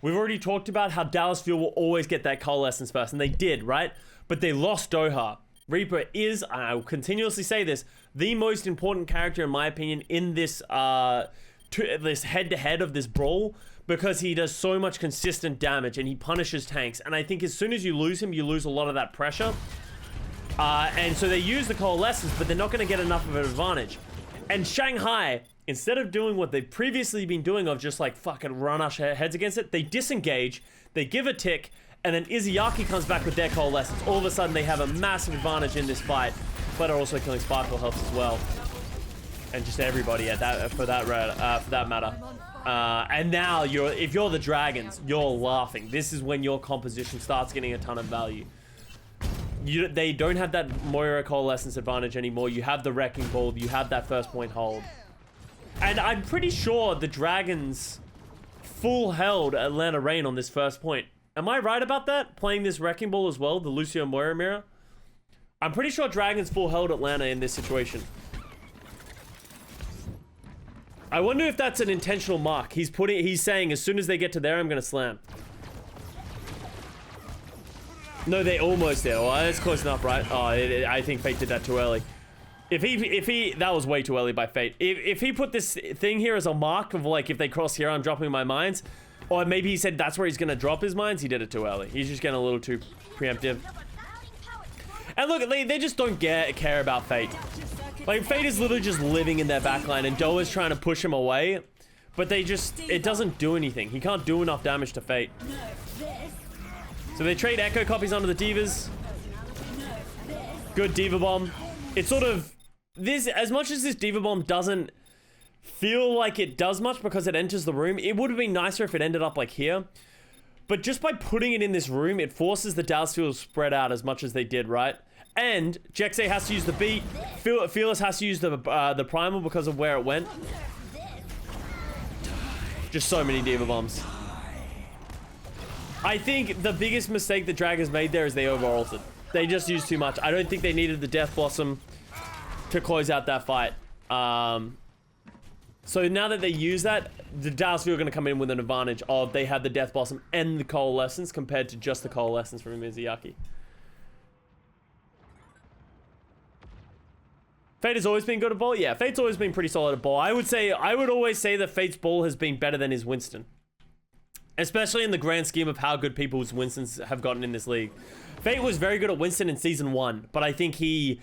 We've already talked about how Dallas Fuel will always get that coalescence first, and they did, right? But they lost Doha. Reaper is, and I will continuously say this, the most important character, in my opinion, in this this head-to-head of this brawl, because he does so much consistent damage, and he punishes tanks. And I think as soon as you lose him, you lose a lot of that pressure. And so they use the coalescence, but they're not going to get enough of an advantage. And Shanghai, instead of doing what they've previously been doing of just like fucking run our heads against it, they disengage, they give a tick, and then Izayaki comes back with their coalescence. All of a sudden, they have a massive advantage in this fight. But also killing Sparkle helps as well. And just everybody at that for that matter. And now if you're the Dragons, you're laughing. This is when your composition starts getting a ton of value. They don't have that Moira coalescence advantage anymore. You have the Wrecking Ball. You have that first point hold. And I'm pretty sure the Dragons full held Atlanta Reign on this first point. Am I right about that? Playing this Wrecking Ball as well, the Lucio Moira mirror? I'm pretty sure Dragons full held Atlanta in this situation. I wonder if that's an intentional mark. He's saying as soon as they get to there, I'm gonna slam. No, they're almost there. Oh, that's close enough, right? Oh, I think Fate did that too early. If he, that was way too early by Fate. If he put this thing here as a mark of like, if they cross here, I'm dropping my mines. Or maybe he said that's where he's gonna drop his mines. He did it too early. He's just getting a little too preemptive. And look, they just don't care about Fate. Like, Fate is literally just living in their backline, and Doa's trying to push him away. But it doesn't do anything. He can't do enough damage to Fate. So they trade Echo copies onto the Divas. Good Diva Bomb. It's sort of... as much as this Diva Bomb doesn't feel like it does much because it enters the room, it would have been nicer if it ended up like here. But just by putting it in this room, it forces the Dallas Fuel to spread out as much as they did, right? And Jexay has to use the beat. Fearless has to use the primal because of where it went. Just so many Diva Bombs. I think the biggest mistake the Drag has made there is they over-ulted. They just used too much. I don't think they needed the Death Blossom to close out that fight. So now that they use that, the Dallas Fuel are going to come in with an advantage of they had the Death Blossom and the Coalescence compared to just the Coalescence from Mizuyaki. Fate has always been good at ball? Yeah, Fate's always been pretty solid at ball. I would always say that Fate's ball has been better than his Winston. Especially in the grand scheme of how good people's Winstons have gotten in this league. Fate was very good at Winston in Season 1, but I think he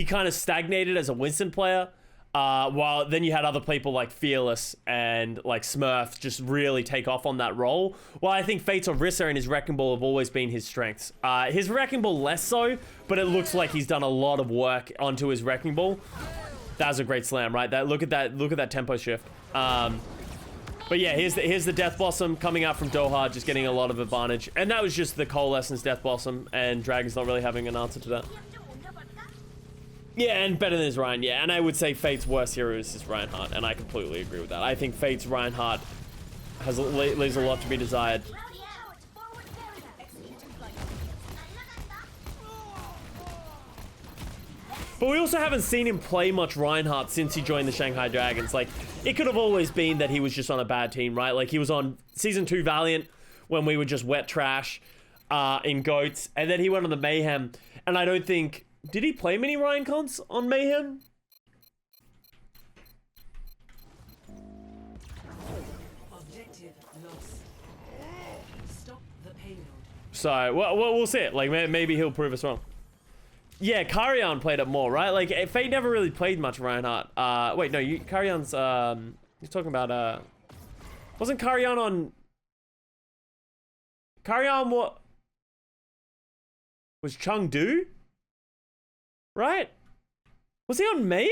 kind of stagnated as a Winston player. While then you had other people like Fearless and like Smurf just really take off on that role. While I think Fate's Orisa and his Wrecking Ball have always been his strengths. His Wrecking Ball less so, but it looks like he's done a lot of work onto his Wrecking Ball. That was a great slam, right? Look at that tempo shift. But yeah, here's the Death Blossom coming out from Doha, just getting a lot of advantage. And that was just the Coalescence Death Blossom, and Dragon's not really having an answer to that. Yeah, and better than his Ryan, yeah. And I would say Fate's worst hero is his Reinhardt, and I completely agree with that. I think Fate's Reinhardt leaves a lot to be desired. But we also haven't seen him play much Reinhardt since he joined the Shanghai Dragons. Like, it could have always been that he was just on a bad team, right? Like, he was on Season 2 Valiant when we were just wet trash in Goats. And then he went on the Mayhem. And I don't think... Did he play many Ryan cons on Mayhem? Objective lost. Stop the payload. So, well, we'll see it. Like, maybe he'll prove us wrong. Yeah, Karyan played it more, right? Like, Fate never really played much Reinhardt. Wait, no, Karyan's, you're talking about, wasn't Karyan on... Karyan what? Was Chengdu? Right? Was he on Mayhem?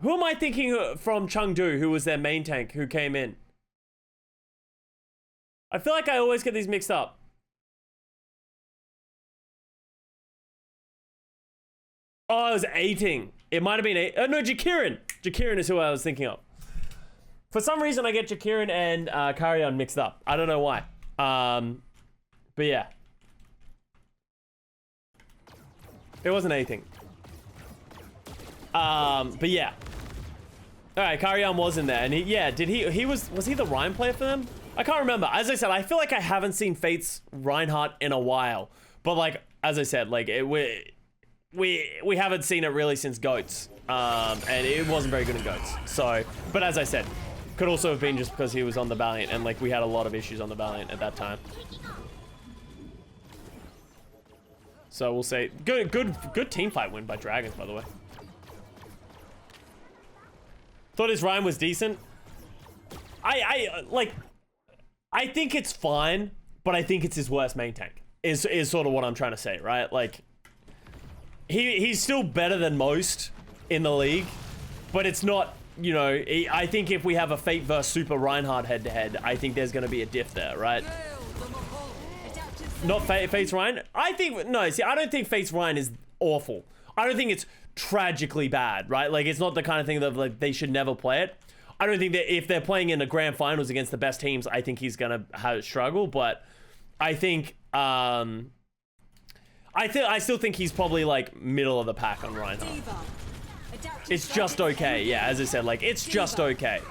Who am I thinking from Chengdu, who was their main tank, who came in? I feel like I always get these mixed up. Oh, it was Ating. It might have been no, Jakirin. Jakirin is who I was thinking of. For some reason, I get Jakirin and Karyan mixed up. I don't know why. But yeah. It wasn't anything. But yeah. Alright, Karyan was in there. And was he the Ryan player for them? I can't remember. As I said, I feel like I haven't seen Fate's Reinhardt in a while. But like, as I said, like, we haven't seen it really since Goats. And it wasn't very good in Goats. So, but as I said, could also have been just because he was on the Valiant. And like, we had a lot of issues on the Valiant at that time. So we'll say good team fight win by Dragons, by the way. Thought his Ryan was decent. I think it's fine, but I think it's his worst main tank. Is sort of what I'm trying to say, right? Like he's still better than most in the league, but it's not, you know, I think if we have a Fate versus Super Reinhardt head to head, I think there's going to be a diff there, right? Not Fate's Ryan? I don't think Fate's Ryan is awful. I don't think it's tragically bad, right? Like, it's not the kind of thing that like they should never play it. I don't think that if they're playing in the grand finals against the best teams, I think he's gonna have struggle. But I think I still think he's probably like middle of the pack on Reinhardt. Adaptive It's just okay. Yeah, as I said, like, it's just okay.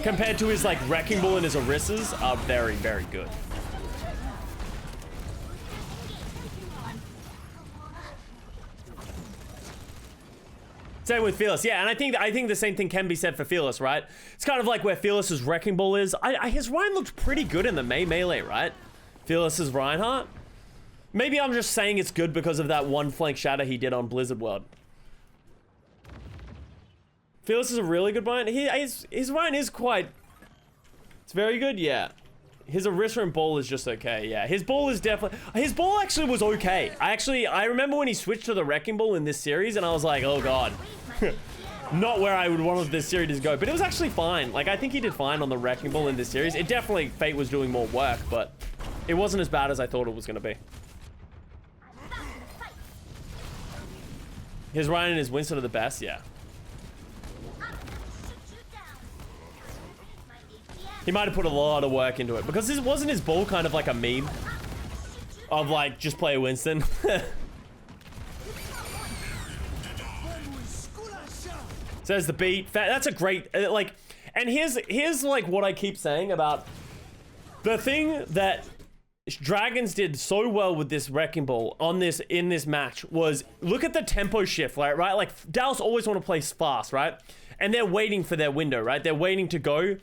Compared to his, like, Wrecking Ball and his Orisas are very, very good. Same with Fearless, yeah, and I think the same thing can be said for Fearless, right? It's kind of like where Fearless's Wrecking Ball is. His Ryan looked pretty good in the melee, right? Fearless's Reinhardt. Maybe I'm just saying it's good because of that one flank shatter he did on Blizzard World. Fearless is a really good Ryan. His Ryan is quite... It's very good, yeah. His Orisa and Ball is just okay, yeah. His Ball is definitely... His Ball actually was okay. I remember when he switched to the Wrecking Ball in this series, and I was like, oh god. Not where I would want this series to go, but it was actually fine. Like, I think he did fine on the Wrecking Ball in this series. It definitely, Fate was doing more work, but it wasn't as bad as I thought it was going to be. His Ryan and his Winston are the best, yeah. He might have put a lot of work into it because wasn't his ball kind of like a meme of like just play Winston. Says the beat. That's a great like. And here's like what I keep saying about the thing that Dragons did so well with this Wrecking Ball in this match was look at the tempo shift, right? Like Dallas always want to play fast, right? And they're waiting for their window, right? They're waiting to go.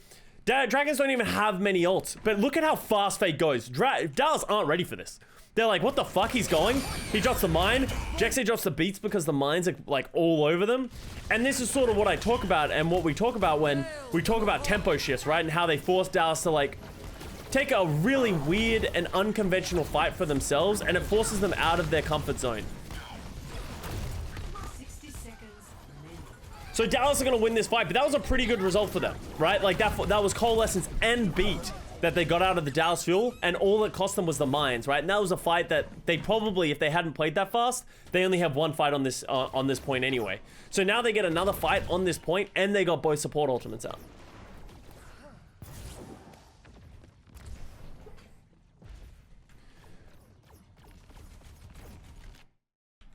Dragons don't even have many ults, but look at how fast Fate goes. Dallas aren't ready for this. They're like, what the fuck? He's going. He drops the mine. Jexay drops the beats because the mines are like all over them. And this is sort of what I talk about and what we talk about when we talk about tempo shifts, right? And how they force Dallas to like take a really weird and unconventional fight for themselves, and it forces them out of their comfort zone. 60 seconds. So Dallas are going to win this fight, but that was a pretty good result for them, right? Like that was Coalescence and beat that they got out of the Dallas Fuel, and all it cost them was the mines, right? And that was a fight that they probably, if they hadn't played that fast, they only have one fight on this point anyway. So now they get another fight on this point, and they got both support ultimates out.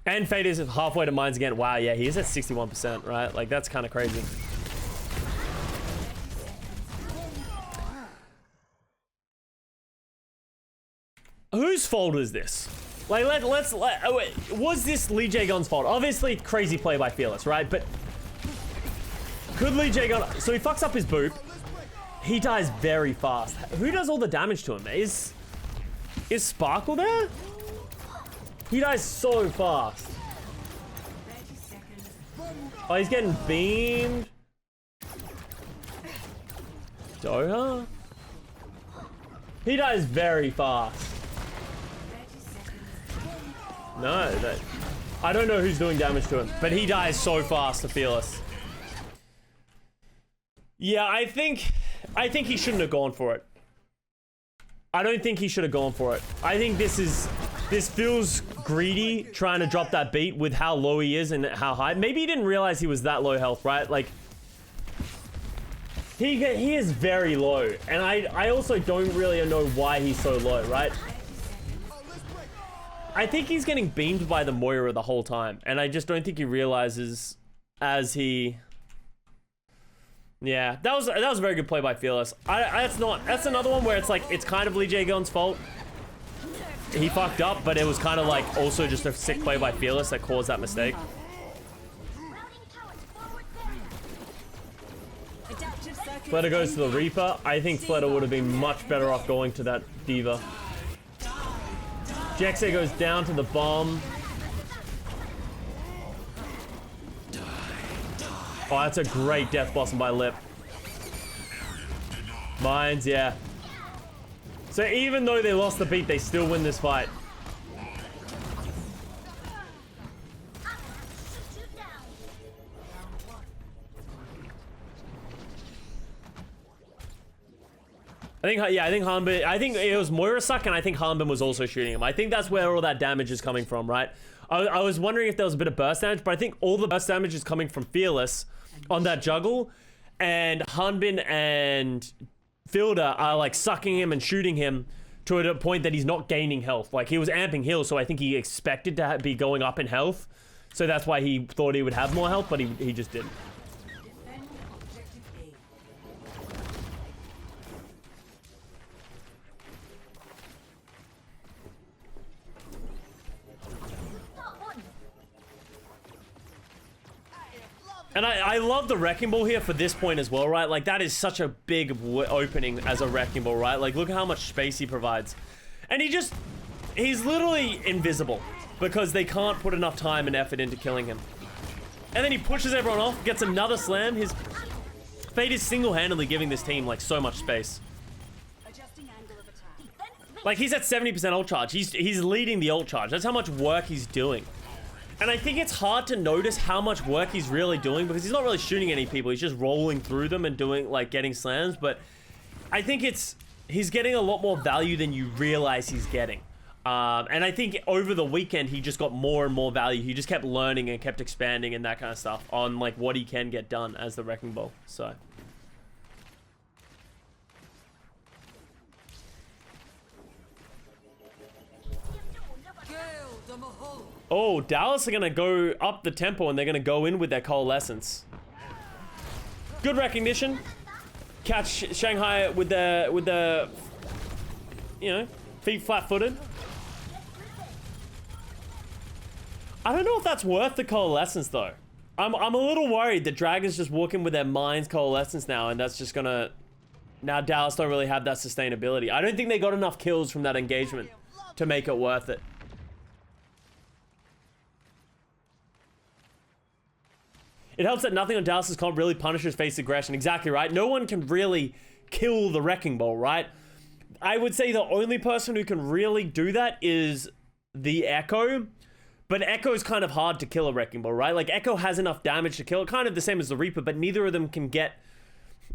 And Fate is halfway to mines again. Wow, yeah, he is at 61%, right? Like, that's kind of crazy. Whose fault is this? Like, was this Lee Jae Gun's fault? Obviously, crazy play by Fearless, right? But could Lee Jae Gun... So he fucks up his boop. He dies very fast. Who does all the damage to him? Is Sparkle there? He dies so fast. Oh, he's getting beamed. Doha? He dies very fast. No, I don't know who's doing damage to him, but he dies so fast to Fearless. Yeah, I think he shouldn't have gone for it. I don't think he should have gone for it. I think this feels greedy, trying to drop that beat with how low he is and how high. Maybe he didn't realize he was that low health, right? Like, he is very low. And I also don't really know why he's so low, right? I think he's getting beamed by the Moira the whole time. And I just don't think he realizes as he... Yeah, that was a very good play by Fearless. That's another one where it's like, it's kind of Lee Jae Gun's fault. He fucked up, but it was kind of like also just a sick play by Fearless that caused that mistake. Flutter goes to the Reaper. I think Flutter would have been much better off going to that Diva. Jexay goes down to the bomb. Oh, that's a great death blossom by Lip. Mines, yeah. So even though they lost the beat, they still win this fight. I think Hanbin, I think it was Moira suck, and I think Hanbin was also shooting him. I think that's where all that damage is coming from, right? I was wondering if there was a bit of burst damage, but I think all the burst damage is coming from Fearless on that juggle, and Hanbin and Fielder are like sucking him and shooting him to a point that he's not gaining health. Like, he was amping heal, so I think he expected to be going up in health. So that's why he thought he would have more health, but he just didn't. Defend objective A. And I love the Wrecking Ball here for this point as well, right? Like, that is such a big opening as a Wrecking Ball, right? Like, look at how much space he provides. And he's literally invisible because they can't put enough time and effort into killing him. And then he pushes everyone off, gets another slam. His Fate is single-handedly giving this team, like, so much space. Like, he's at 70% ult charge. He's leading the ult charge. That's how much work he's doing. And I think it's hard to notice how much work he's really doing because he's not really shooting any people. He's just rolling through them and doing, like, getting slams. But I think he's getting a lot more value than you realize he's getting. And I think over the weekend, he just got more and more value. He just kept learning and kept expanding and that kind of stuff on, like, what he can get done as the Wrecking Ball. So... Oh, Dallas are going to go up the tempo and they're going to go in with their Coalescence. Good recognition. Catch Shanghai with the you know, feet flat-footed. I don't know if that's worth the Coalescence though. I'm a little worried that Dragon's just walking with their Mind's Coalescence now and that's just going to... Now Dallas don't really have that sustainability. I don't think they got enough kills from that engagement to make it worth it. It helps that nothing on Dallas's comp really punishes face aggression. Exactly right. No one can really kill the Wrecking Ball, right? I would say the only person who can really do that is the Echo. But Echo is kind of hard to kill a Wrecking Ball, right? Like, Echo has enough damage to kill it. Kind of the same as the Reaper, but neither of them can get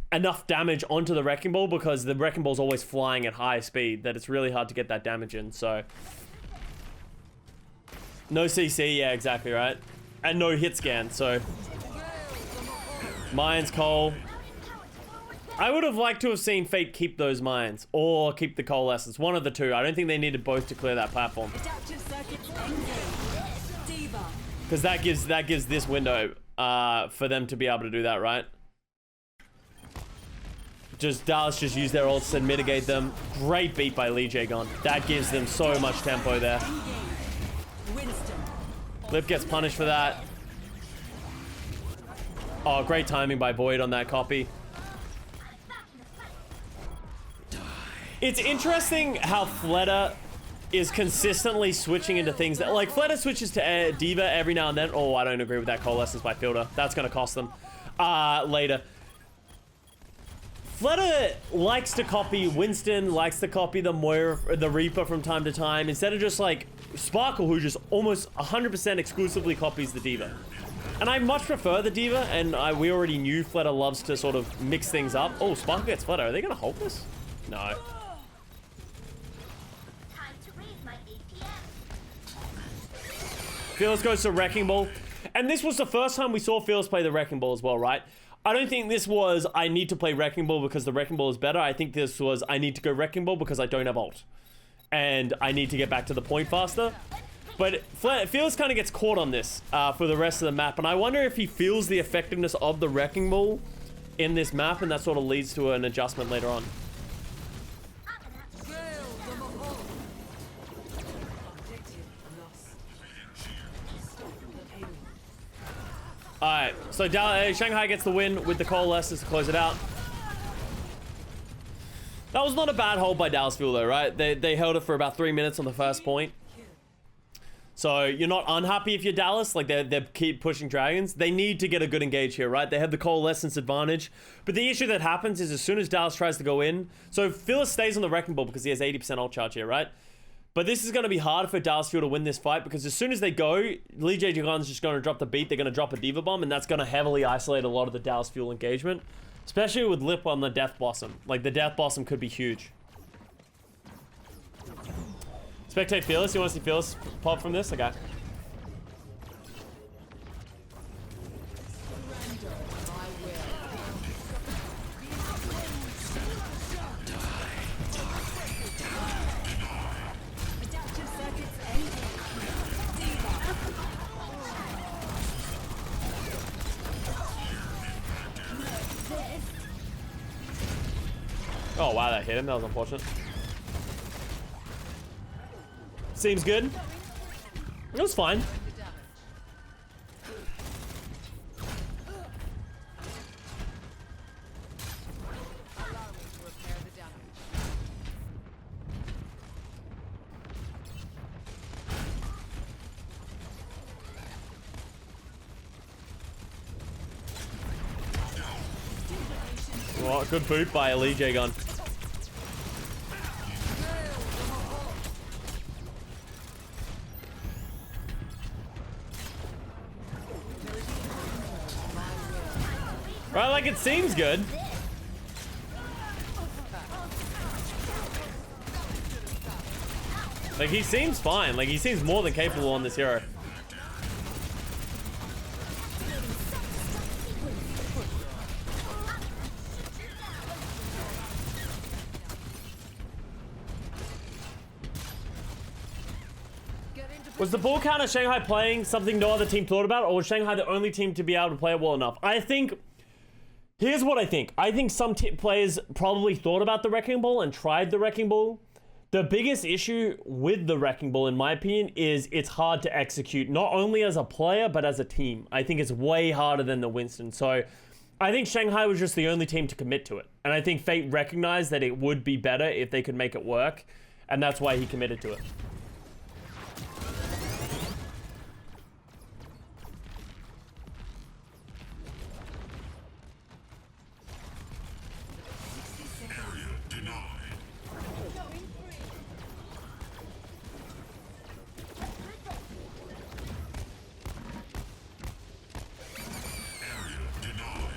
enough damage onto the Wrecking Ball because the Wrecking Ball's always flying at high speed that it's really hard to get that damage in, so... No CC, yeah, exactly, right? And no hit scan, so... Mines, Cole. I would have liked to have seen Fate keep those mines or keep the Coalescence. One of the two. I don't think they needed both to clear that platform. Because that gives this window for them to be able to do that, right? Just Dallas just use their ults and mitigate them. Great beat by Lee Jae-gon. That gives them so much tempo there. Lip gets punished for that. Oh, great timing by Void on that copy. It's interesting how Fleta is consistently switching into things that... Like, Fleta switches to Diva every now and then. Oh, I don't agree with that Coalescence by Fielder. That's going to cost them later. Fleta likes to copy Winston, likes to copy the Moira, the Reaper from time to time, instead of just, like, Sparkle, who just almost 100% exclusively copies the Diva. And I much prefer the Diva, and we already knew Fleta loves to sort of mix things up. Oh, Sparkle gets Fleta. Are they going to hold this? No. Time to raise my APM. Fearless goes to Wrecking Ball. And this was the first time we saw Fearless play the Wrecking Ball as well, right? I don't think this was, I need to play Wrecking Ball because the Wrecking Ball is better. I think this was, I need to go Wrecking Ball because I don't have ult. And I need to get back to the point faster. But Fearless kind of gets caught on this for the rest of the map. And I wonder if he feels the effectiveness of the Wrecking Ball in this map. And that sort of leads to an adjustment later on. Alright, so Shanghai gets the win with the Coalescence to close it out. That was not a bad hold by Dallas Fuel though, right? They held it for about 3 minutes on the first point. So you're not unhappy if you're Dallas, like they keep pushing Dragons. They need to get a good engage here, right? They have the Coalescence advantage. But the issue that happens is as soon as Dallas tries to go in, so Phyllis stays on the Wrecking Ball because he has 80% ult charge here, right? But this is going to be hard for Dallas Fuel to win this fight because as soon as they go, Lee Jae-gon's just going to drop the beat. They're going to drop a Diva Bomb, and that's going to heavily isolate a lot of the Dallas Fuel engagement, especially with Lip on the Death Blossom. Like, the Death Blossom could be huge. Spectate Fearless. You want to see Fearless pop from this? Okay. Oh, wow, that hit him. That was unfortunate. Seems good. It was fine. Oh, good boot by a LJ gun. Right, like it seems good. Like he seems fine. Like he seems more than capable on this hero. Was the ball count of Shanghai playing something no other team thought about, or was Shanghai the only team to be able to play it well enough? I think, here's what I think. I think some players probably thought about the Wrecking Ball and tried the Wrecking Ball. The biggest issue with the Wrecking Ball, in my opinion, is it's hard to execute, not only as a player, but as a team. I think it's way harder than the Winston. So I think Shanghai was just the only team to commit to it. And I think Fate recognized that it would be better if they could make it work. And that's why he committed to it.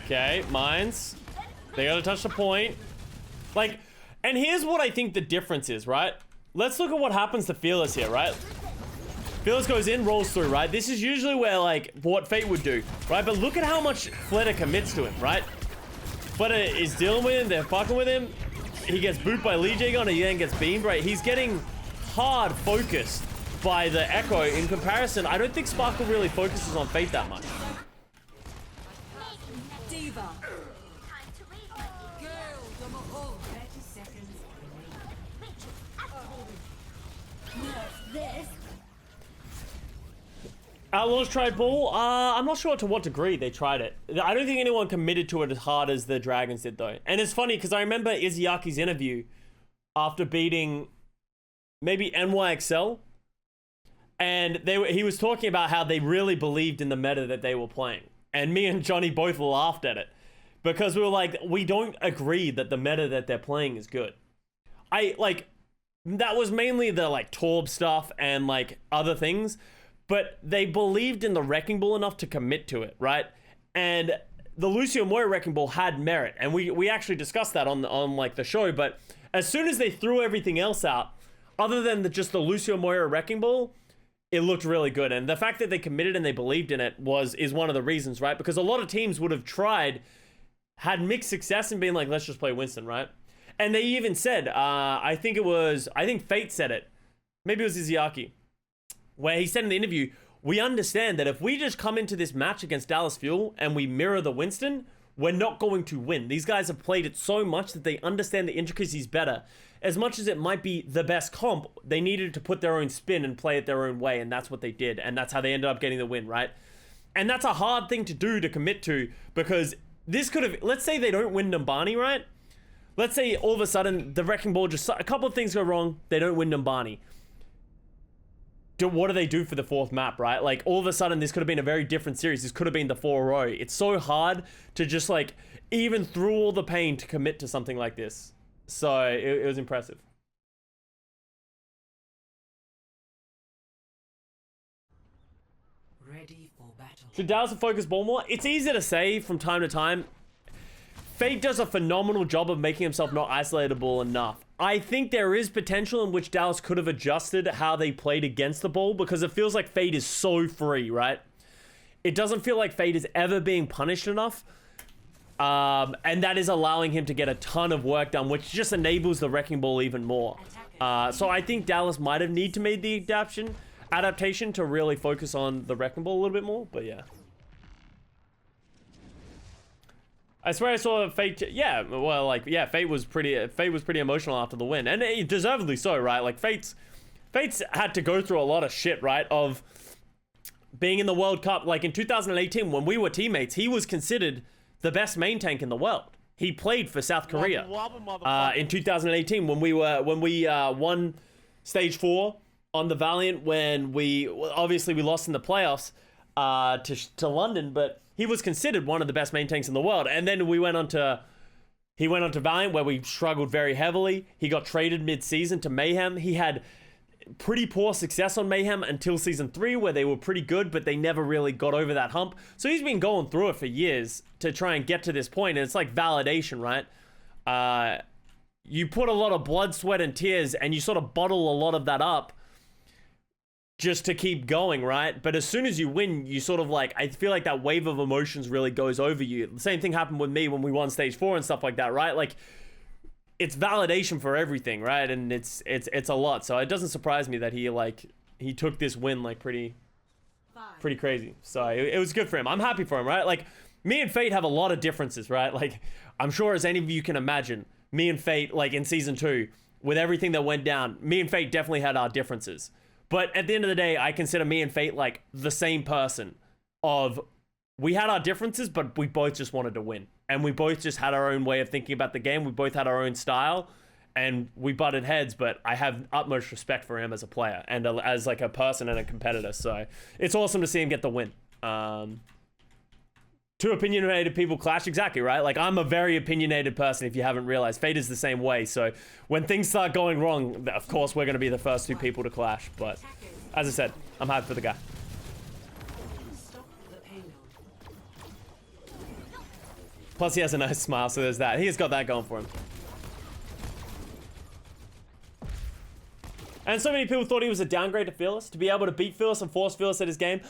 Okay, mines. They gotta touch the point. Like, and here's what I think the difference is, right? Let's look at what happens to Fearless here, right? Fearless goes in, rolls through, right? This is usually where, like, what Fate would do, right? But look at how much Fleta commits to him, right? Fleta is dealing with him, they're fucking with him. He gets booted by Lee Jae-gun, and he then gets beamed, right? He's getting hard focused by the Echo. In comparison, I don't think Sparkle really focuses on Fate that much. Outlaws tried ball. I'm not sure to what degree they tried it. I don't think anyone committed to it as hard as the Dragons did, though. And it's funny because I remember Izyaki's interview after beating maybe NYXL, and he was talking about how they really believed in the meta that they were playing. And me and Johnny both laughed at it because we were like, we don't agree that the meta that they're playing is good. That was mainly the like Torb stuff and like other things. But they believed in the Wrecking Ball enough to commit to it, right? And the Lucio Moira Wrecking Ball had merit, and we actually discussed that on like the show. But as soon as they threw everything else out, other than just the Lucio Moira Wrecking Ball, it looked really good. And the fact that they committed and they believed in it is one of the reasons, right? Because a lot of teams would have had mixed success and been like, let's just play Winston, right? And they even said, I think Fate said it. Maybe it was Izzyaki, where he said in the interview, we understand that if we just come into this match against Dallas Fuel and we mirror the Winston, we're not going to win. These guys have played it so much that they understand the intricacies better. As much as it might be the best comp, they needed to put their own spin and play it their own way, and that's what they did, and that's how they ended up getting the win, right? And that's a hard thing to do, to commit to, because this could have, let's say they don't win Numbani, right? Let's say all of a sudden the Wrecking Ball a couple of things go wrong, they don't win Numbani. What do they do for the fourth map, right? Like, all of a sudden, this could have been a very different series. This could have been the 4-0. It's so hard to just, like, even through all the pain to commit to something like this. So, it was impressive. Ready for battle. Should Dallas have focused ball more? It's easy to say from time to time. Fate does a phenomenal job of making himself not isolatable enough. I think there is potential in which Dallas could have adjusted how they played against the ball, because it feels like Fate is so free, right? It doesn't feel like Fate is ever being punished enough. And that is allowing him to get a ton of work done, which just enables the Wrecking Ball even more. So I think Dallas might have need to make the adaptation to really focus on the Wrecking Ball a little bit more, but yeah. I swear I saw Fate. Yeah, well, like, yeah, Fate was pretty emotional after the win, and deservedly so, right? Like, Fate's had to go through a lot of shit, right? Of being in the World Cup, like in 2018 when we were teammates, he was considered the best main tank in the world. He played for South Korea in 2018 when we won stage 4 on the Valiant, when we lost in the playoffs to London, but he was considered one of the best main tanks in the world. And then he went on to Valiant, where we struggled very heavily. He got traded mid-season to Mayhem. He had pretty poor success on Mayhem until season 3, where they were pretty good, but they never really got over that hump. So he's been going through it for years to try and get to this point, and it's like validation, right? You put a lot of blood, sweat, and tears, and you sort of bottle a lot of that up just to keep going, right? But as soon as you win, you sort of like, I feel like that wave of emotions really goes over you. The same thing happened with me when we won stage 4 and stuff like that, right? Like, it's validation for everything, right? And it's a lot. So it doesn't surprise me that he took this win like pretty crazy. So it was good for him. I'm happy for him, right? Like, me and Fate have a lot of differences, right? Like, I'm sure, as any of you can imagine, me and Fate, like in season 2, with everything that went down, me and Fate definitely had our differences. But at the end of the day, I consider me and Fate like the same person. We had our differences, but we both just wanted to win. And we both just had our own way of thinking about the game. We both had our own style, and we butted heads, but I have utmost respect for him as a player and as like a person and a competitor. So it's awesome to see him get the win. Two opinionated people clash, exactly, right? Like, I'm a very opinionated person, if you haven't realized. Fate is the same way. So when things start going wrong, of course, we're going to be the first 2 people to clash. But as I said, I'm happy for the guy. Plus, he has a nice smile, so there's that. He has got that going for him. And so many people thought he was a downgrade to Fearless, to be able to beat Fearless and force Fearless at his game.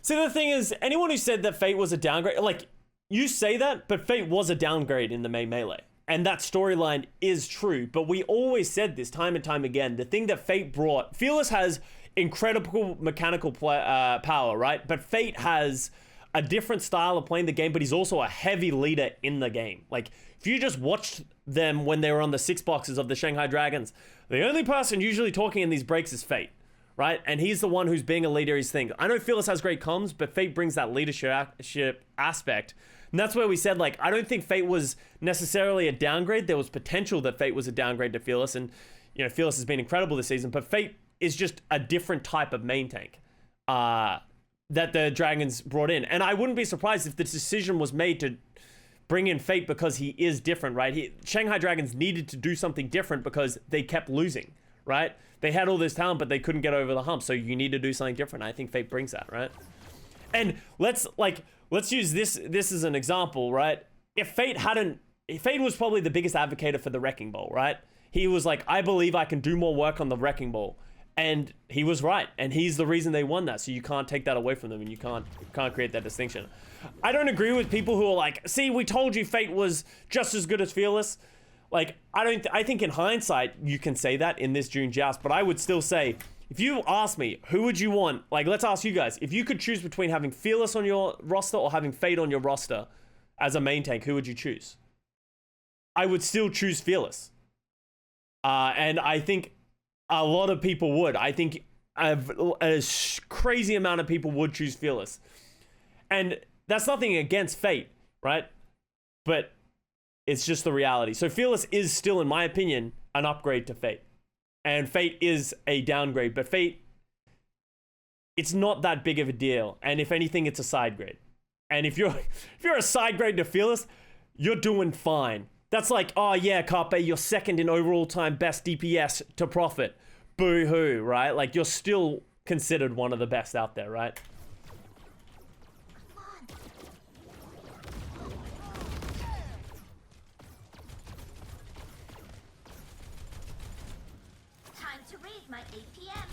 See, the thing is, anyone who said that Fate was a downgrade, like, you say that, but Fate was a downgrade in the main melee. And that storyline is true, but we always said this time and time again. The thing that Fate brought, Fearless has incredible mechanical power, right? But Fate has a different style of playing the game, but he's also a heavy leader in the game. Like, if you just watched them when they were on the 6 boxes of the Shanghai Dragons, the only person usually talking in these breaks is Fate, right? And he's the one who's being a leader, his thing. I know Fearless has great comms, but Fate brings that leadership aspect. And that's where we said, like, I don't think Fate was necessarily a downgrade. There was potential that Fate was a downgrade to Fearless. And, you know, Fearless has been incredible this season, but Fate is just a different type of main tank that the Dragons brought in. And I wouldn't be surprised if the decision was made to bring in Fate because he is different, right? Shanghai Dragons needed to do something different because they kept losing, right? They had all this talent, but they couldn't get over the hump. So you need to do something different. I think Fate brings that, right? And let's use this as an example, right? If Fate was probably the biggest advocate for the Wrecking Ball, right? He was like, I believe I can do more work on the Wrecking Ball. And he was right. And he's the reason they won that. So you can't take that away from them, and you can't create that distinction. I don't agree with people who are like, see, we told you Fate was just as good as Fearless. Like, I think in hindsight, you can say that in this June Joust, but I would still say, if you ask me, who would you want? Like, let's ask you guys. If you could choose between having Fearless on your roster or having Fate on your roster as a main tank, who would you choose? I would still choose Fearless. And I think a lot of people would. I think a crazy amount of people would choose Fearless. And that's nothing against Fate, right? But it's just the reality. So Fearless is still, in my opinion, an upgrade to Fate. And Fate is a downgrade. But Fate, it's not that big of a deal. And if anything, it's a side grade. And if you're a side grade to Fearless, you're doing fine. That's like, oh yeah, Carpe, you're second in overall time best DPS to Prophet. Boo-hoo, right? Like, you're still considered one of the best out there, right? Time to read my APM.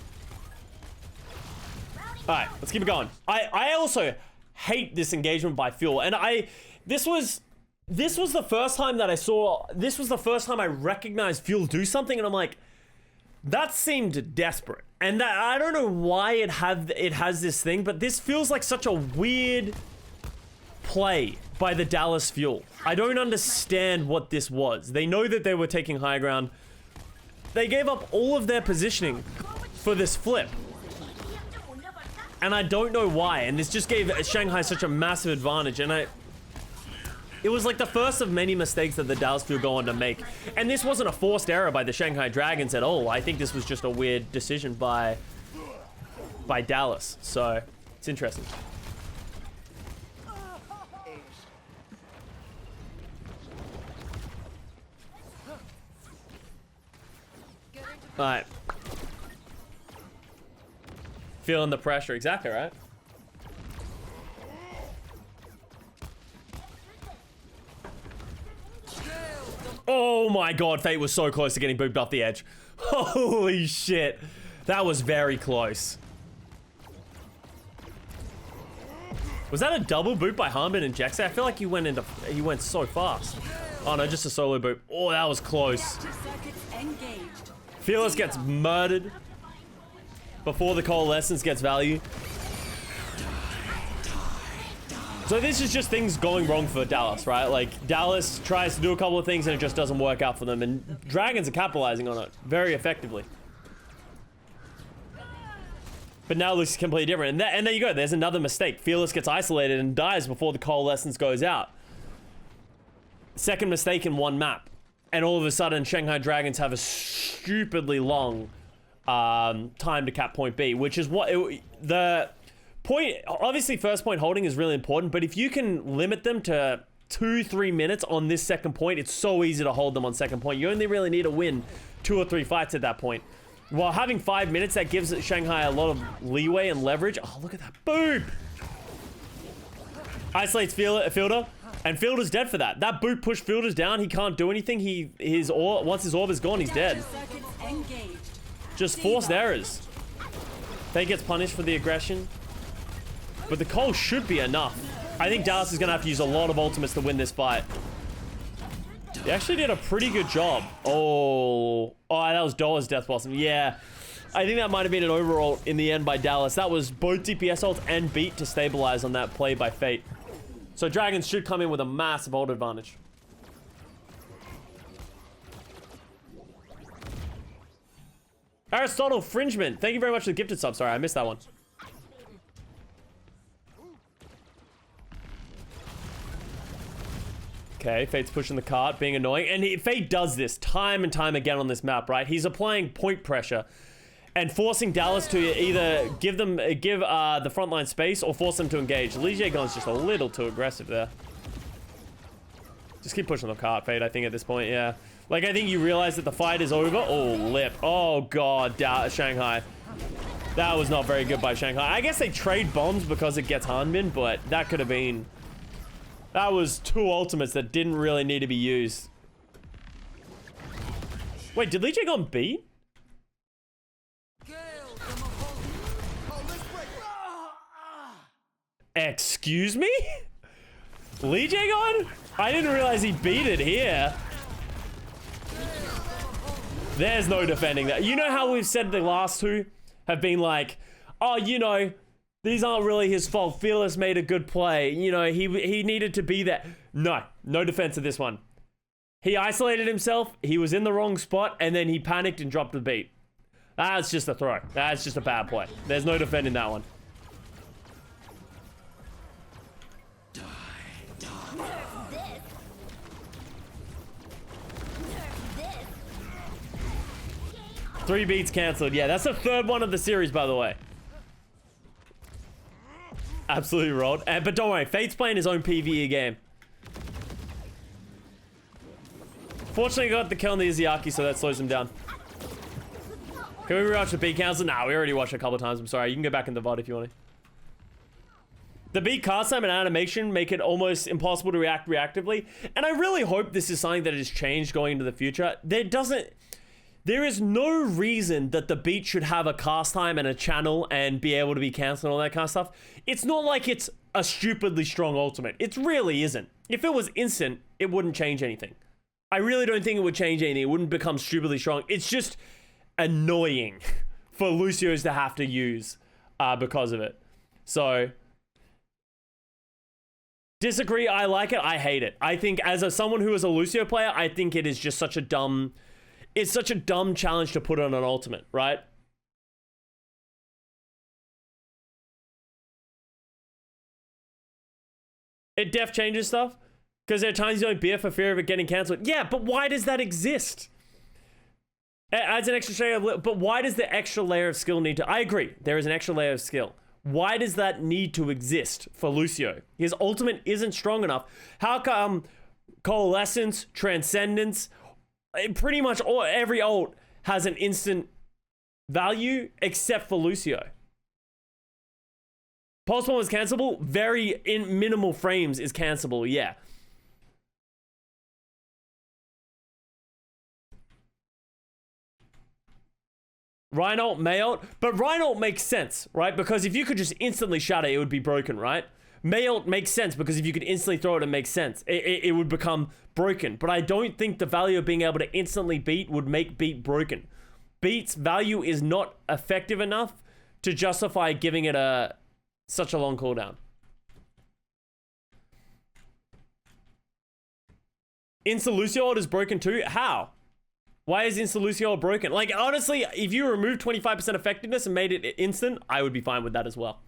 All right, let's keep it going. I also hate this engagement by Fuel, and this was the first time that this was the first time I recognized Fuel do something, and I'm like, that seemed desperate. And that, I don't know why it has this thing, but this feels like such a weird play by the Dallas Fuel. I don't understand what this was. They know that they were taking high ground. They gave up all of their positioning for this flip. And I don't know why. And this just gave Shanghai such a massive advantage. And it was like the first of many mistakes that the Dallas Fuel go on to make. And this wasn't a forced error by the Shanghai Dragons at all. I think this was just a weird decision by Dallas. So, it's interesting. Alright. Feeling the pressure. Exactly, right? Oh my god, Fate was so close to getting booped off the edge. Holy shit. That was very close. Was that a double boop by Harmon and Jaxi? I feel like he went so fast. Oh no, just a solo boop. Oh, that was close. Fearless gets murdered before the Coalescence gets value. So this is just things going wrong for Dallas, right? Like, Dallas tries to do a couple of things and it just doesn't work out for them. And Dragons are capitalizing on it very effectively. But now it looks completely different. And there you go. There's another mistake. Fearless gets isolated and dies before the Coalescence goes out. Second mistake in one map. And all of a sudden, Shanghai Dragons have a stupidly long time to cap point B, which is what the point. Obviously, first point holding is really important, but if you can limit them to 2-3 minutes on this second point, it's so easy to hold them on second point. You only really need to win 2 or 3 fights at that point. While having 5 minutes, that gives Shanghai a lot of leeway and leverage. Oh, look at that. Boop! Isolates Fielder. And Fielder's dead for that. That boot pushed Fielder's down. He can't do anything. Once his orb is gone, he's dead. Just forced errors. Fate gets punished for the aggression. But the Cole should be enough. I think Dallas is going to have to use a lot of ultimates to win this fight. He actually did a pretty good job. Oh, that was Dollar's Death Blossom. Yeah. I think that might have been an overall in the end by Dallas. That was both DPS ults and beat to stabilize on that play by Fate. So Dragons should come in with a massive ult advantage. Aristotle Fringement, thank you very much for the gifted sub. Sorry, I missed that one. Okay, Fate's pushing the cart, being annoying. And Fate does this time and time again on this map, right? He's applying point pressure and forcing Dallas to either give the frontline space or force them to engage. Li Jaegon's just a little too aggressive there. Just keep pushing the cart, Fate, I think, at this point, yeah. Like, I think you realize that the fight is over. Oh, lip. Oh, God, Shanghai. That was not very good by Shanghai. I guess they trade bombs because it gets Hanbin, but that could have been... That was 2 ultimates that didn't really need to be used. Wait, did Li Jaegon beat? Excuse me? Li Jaegon? I didn't realize he beat it here. There's no defending that. You know how we've said the last 2 have been like, oh, you know, these aren't really his fault. Fearless made a good play. You know, he needed to be there. No defense of this one. He isolated himself. He was in the wrong spot, and then he panicked and dropped the beat. That's just a throw. That's just a bad play. There's no defending that one. Three beats cancelled. Yeah, that's the 3rd one of the series, by the way. Absolutely rolled. But don't worry, Fate's playing his own PvE game. Fortunately, got the kill on the Izayaki, so that slows him down. Can we rewatch the beat cancel? Nah, we already watched it a couple of times. I'm sorry. You can go back in the VOD if you want to. The beat cast time and animation make it almost impossible to react reactively. And I really hope this is something that has changed going into the future. There is no reason that the beat should have a cast time and a channel and be able to be cancelled and all that kind of stuff. It's not like it's a stupidly strong ultimate. It really isn't. If it was instant, it wouldn't change anything. I really don't think it would change anything. It wouldn't become stupidly strong. It's just annoying for Lucio's to have to use because of it. So Disagree, I like it, I hate it. I think as someone who is a Lucio player, I think it is just such a dumb... It's such a dumb challenge to put on an ultimate, right? It def changes stuff. Because there are times you don't beer for fear of it getting cancelled. Yeah, but why does that exist? It adds an extra layer of... But why does the extra layer of skill need to... I agree, there is an extra layer of skill. Why does that need to exist for Lucio? His ultimate isn't strong enough. How come Coalescence, Transcendence, pretty much every ult has an instant value except for Lucio? Pulse Bomb is cancelable. Very in minimal frames is cancelable, yeah. Reinhold, Mayult, but Reinhold makes sense, right? Because if you could just instantly shatter, it would be broken, right? Mayult makes sense because if you could instantly throw it, it makes sense. It would become broken. But I don't think the value of being able to instantly beat would make beat broken. Beat's value is not effective enough to justify giving it such a long cooldown. Insta Lucio ult is broken too? How? Why is Insta Lucio ult broken? Like, honestly, if you remove 25% effectiveness and made it instant, I would be fine with that as well.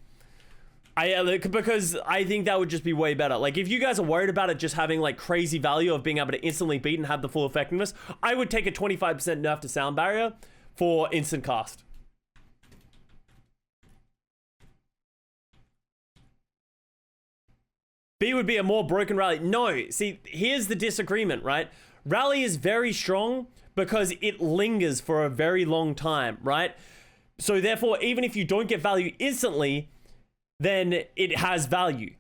Because I think that would just be way better. Like, if you guys are worried about it just having, like, crazy value of being able to instantly beat and have the full effectiveness, I would take a 25% nerf to sound barrier for instant cast. B would be a more broken rally. No, see, here's the disagreement, right? Rally is very strong because it lingers for a very long time, right? So therefore, even if you don't get value instantly, then it has value.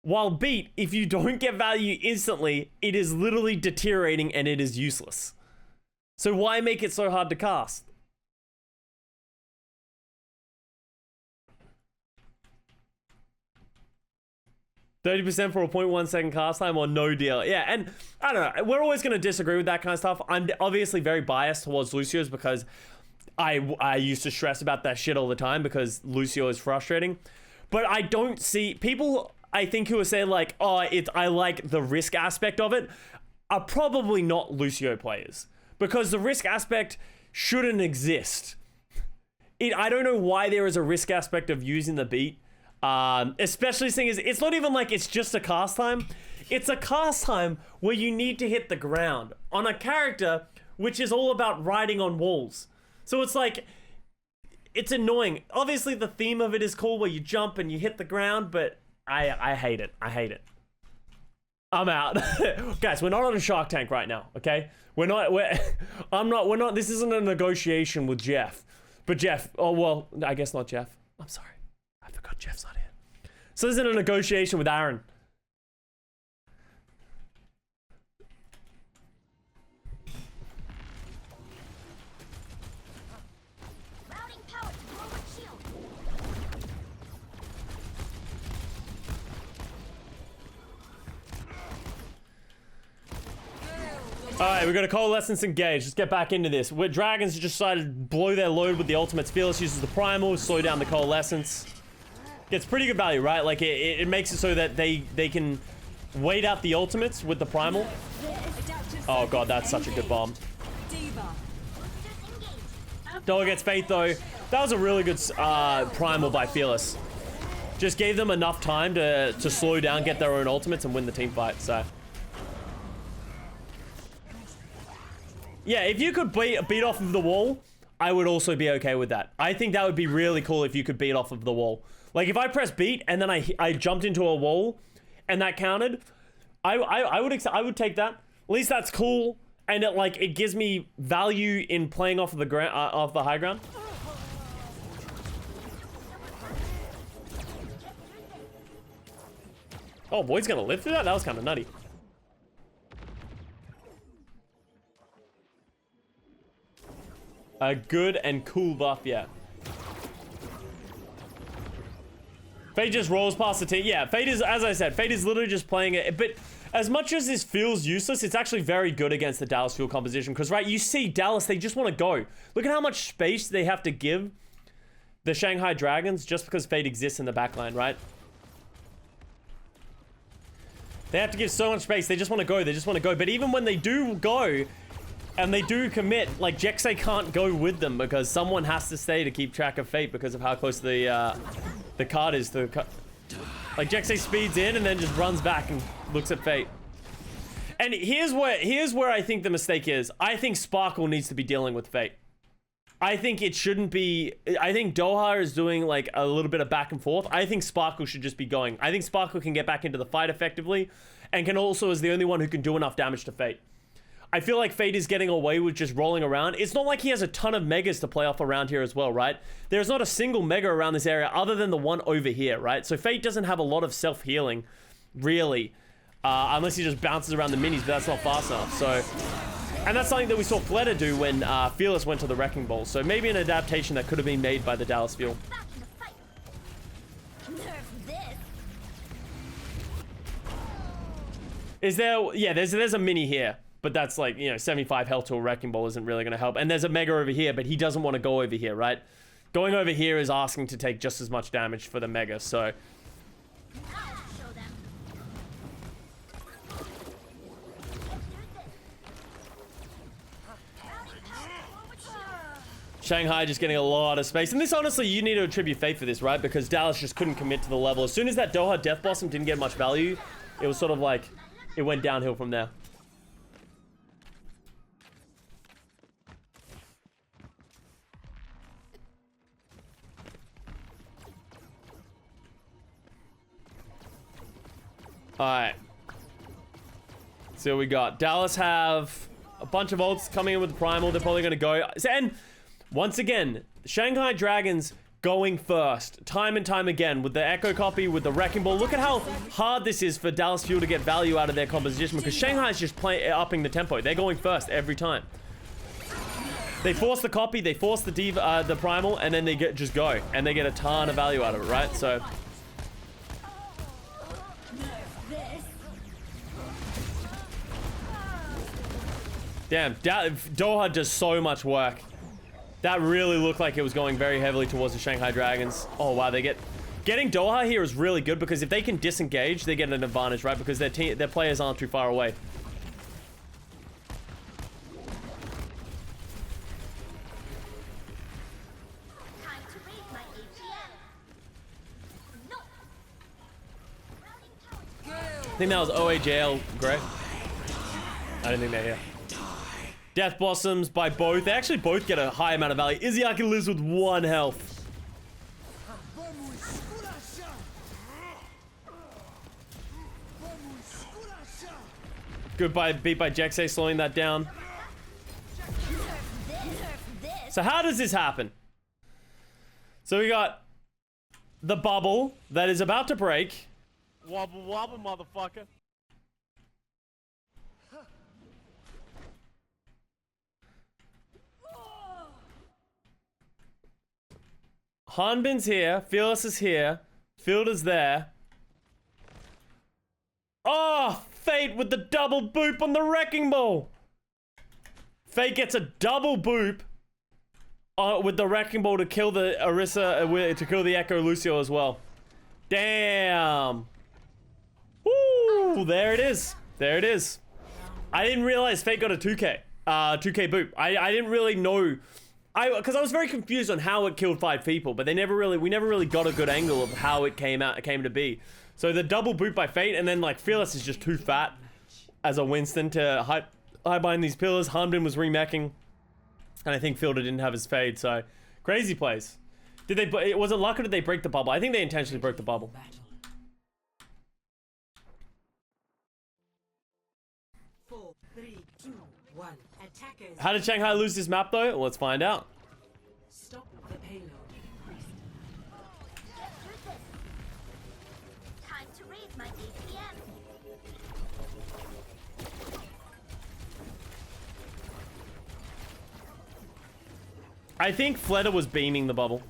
While beat, if you don't get value instantly, it is literally deteriorating and it is useless. So why make it so hard to cast? $30% for a 0.1 second cast time or no deal. Yeah, and I don't know. We're always going to disagree with that kind of stuff. I'm obviously very biased towards Lucio's because I used to stress about that shit all the time because Lucio is frustrating. But I don't see... People, I think, who are saying like, oh, I like the risk aspect of it, are probably not Lucio players. Because the risk aspect shouldn't exist. I don't know why there is a risk aspect of using the beat. Especially seeing as it's not even like it's just a cast time. It's a cast time where you need to hit the ground on a character which is all about riding on walls. So it's like, it's annoying. Obviously the theme of it is cool where you jump and you hit the ground, but I hate it. I hate it. I'm out. Guys, we're not on a Shark Tank right now, okay? We're not, this isn't a negotiation with Jeff. But Jeff, oh well, I guess not Jeff. I'm sorry. I forgot Jeff's not here. So this isn't a negotiation with Aaron. Routing power to forward shield. Alright, we've got a Coalescence engage. Let's get back into this. Where Dragons just decided to blow their load with the ultimates. Fearless uses the Primal, slow down the Coalescence. Gets pretty good value, right? Like, it makes it so that they can wait out the ultimates with the Primal. Oh god, that's such a good bomb. Dog gets Fate though. That was a really good Primal by Fearless. Just gave them enough time to slow down, get their own ultimates, and win the team fight, so... Yeah, if you could beat off of the wall, I would also be okay with that. I think that would be really cool if you could beat off of the wall. Like, if I press beat and then I jumped into a wall and that counted, I would take that. At least that's cool, and it gives me value in playing off of the ground, off the high ground. Oh, Void's gonna live through that? That was kind of nutty. A good and cool buff, yeah. Fate just rolls past the team. Yeah, Fate is, as I said, Fate is literally just playing it. But as much as this feels useless, it's actually very good against the Dallas field composition. Because, right, you see Dallas, they just want to go. Look at how much space they have to give the Shanghai Dragons just because Fate exists in the backline, right? They have to give so much space. They just want to go. They just want to go. But even when they do go, and they do commit, like, Jexay can't go with them because someone has to stay to keep track of Fate because of how close the card is to the like, Jexay speeds in and then just runs back and looks at Fate. And here's where I think the mistake is. I think Sparkle needs to be dealing with Fate. I think it shouldn't be. I think Doha is doing like a little bit of back and forth. I think Sparkle should just be going. I think Sparkle can get back into the fight effectively and can also is the only one who can do enough damage to Fate. I feel like Fate is getting away with just rolling around. It's not like he has a ton of megas to play off around here as well, right? There's not a single mega around this area other than the one over here, right? So Fate doesn't have a lot of self-healing, really. Unless he just bounces around the minis, but that's not fast enough. So, and that's something that we saw Fleta do when Fearless went to the Wrecking Ball. So maybe an adaptation that could have been made by the Dallas Fuel. Back in the fight. Nerf this. Is there? Yeah, there's a mini here, but that's like, you know, 75 health to a Wrecking Ball isn't really going to help. And there's a mega over here, but he doesn't want to go over here, right? Going over here is asking to take just as much damage for the mega. So. I'll show them. Shanghai just getting a lot of space. And this, honestly, you need to attribute Fate for this, right? Because Dallas just couldn't commit to the level. As soon as that Doha Death Blossom didn't get much value, it was sort of like, it went downhill from there. Alright. So we got Dallas have a bunch of ults coming in with the Primal. They're probably going to go. And once again, Shanghai Dragons going first. Time and time again with the Echo Copy, with the Wrecking Ball. Look at how hard this is for Dallas Fuel to get value out of their composition because Shanghai is just upping the tempo. They're going first every time. They force the Copy, they force the Diva, the Primal, and then they just go. And they get a ton of value out of it, right? So... Damn, Doha does so much work. That really looked like it was going very heavily towards the Shanghai Dragons. Oh, wow, getting Doha here is really good because if they can disengage, they get an advantage, right? Because their players aren't too far away. Time to raise my APM. No. I think that was OAJL, Gray. I didn't think they're here. Death Blossoms by both. They actually both get a high amount of value. Izzyaki lives with 1 health. Good beat by Jexay, slowing that down. So how does this happen? So we got the bubble that is about to break. Wobble wobble, motherfucker. Hanbin's here. Fearless is here. Fielder's there. Oh, Fate with the double boop on the Wrecking Ball. Fate gets a double boop with the Wrecking Ball to kill the Orisa, to kill the Echo Lucio as well. Damn. Woo, there it is. There it is. I didn't realize Fate got a 2K boop. I didn't really know. Because I was very confused on how it killed 5 people, but we never really got a good angle of how it came to be. So the double boot by Fate, and then like Fearless is just too fat as a Winston to hide behind these pillars. Hanbin was remeching, and I think Fielder didn't have his fade. So crazy plays. Was it luck or did they break the bubble? I think they intentionally broke the bubble. Battle. 4, 3, 2, 1. Attackers. How did Shanghai lose this map though? Well, let's find out. Stop the payload. Get through this. Time to raise my APM. I think Fleta was beaming the bubble.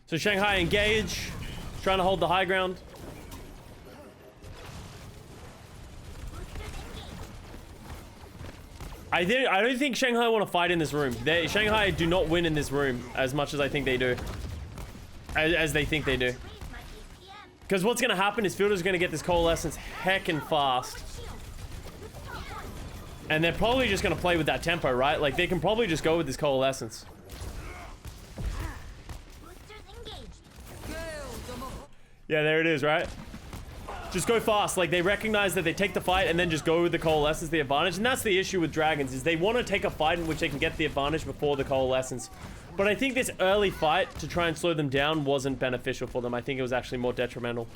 So Shanghai engage, trying to hold the high ground. I don't think Shanghai want to fight in this room. Shanghai do not win in this room as much as I think they do. As they think they do. Raise my APM. Because what's going to happen is Fielder's going to get this Coalescence heckin' fast. And they're probably just going to play with that tempo, right? Like, they can probably just go with this Coalescence. Yeah, there it is, right? Just go fast. Like, they recognize that they take the fight and then just go with the Coalescence, the advantage. And that's the issue with Dragons, is they want to take a fight in which they can get the advantage before the Coalescence. But I think this early fight to try and slow them down wasn't beneficial for them. I think it was actually more detrimental.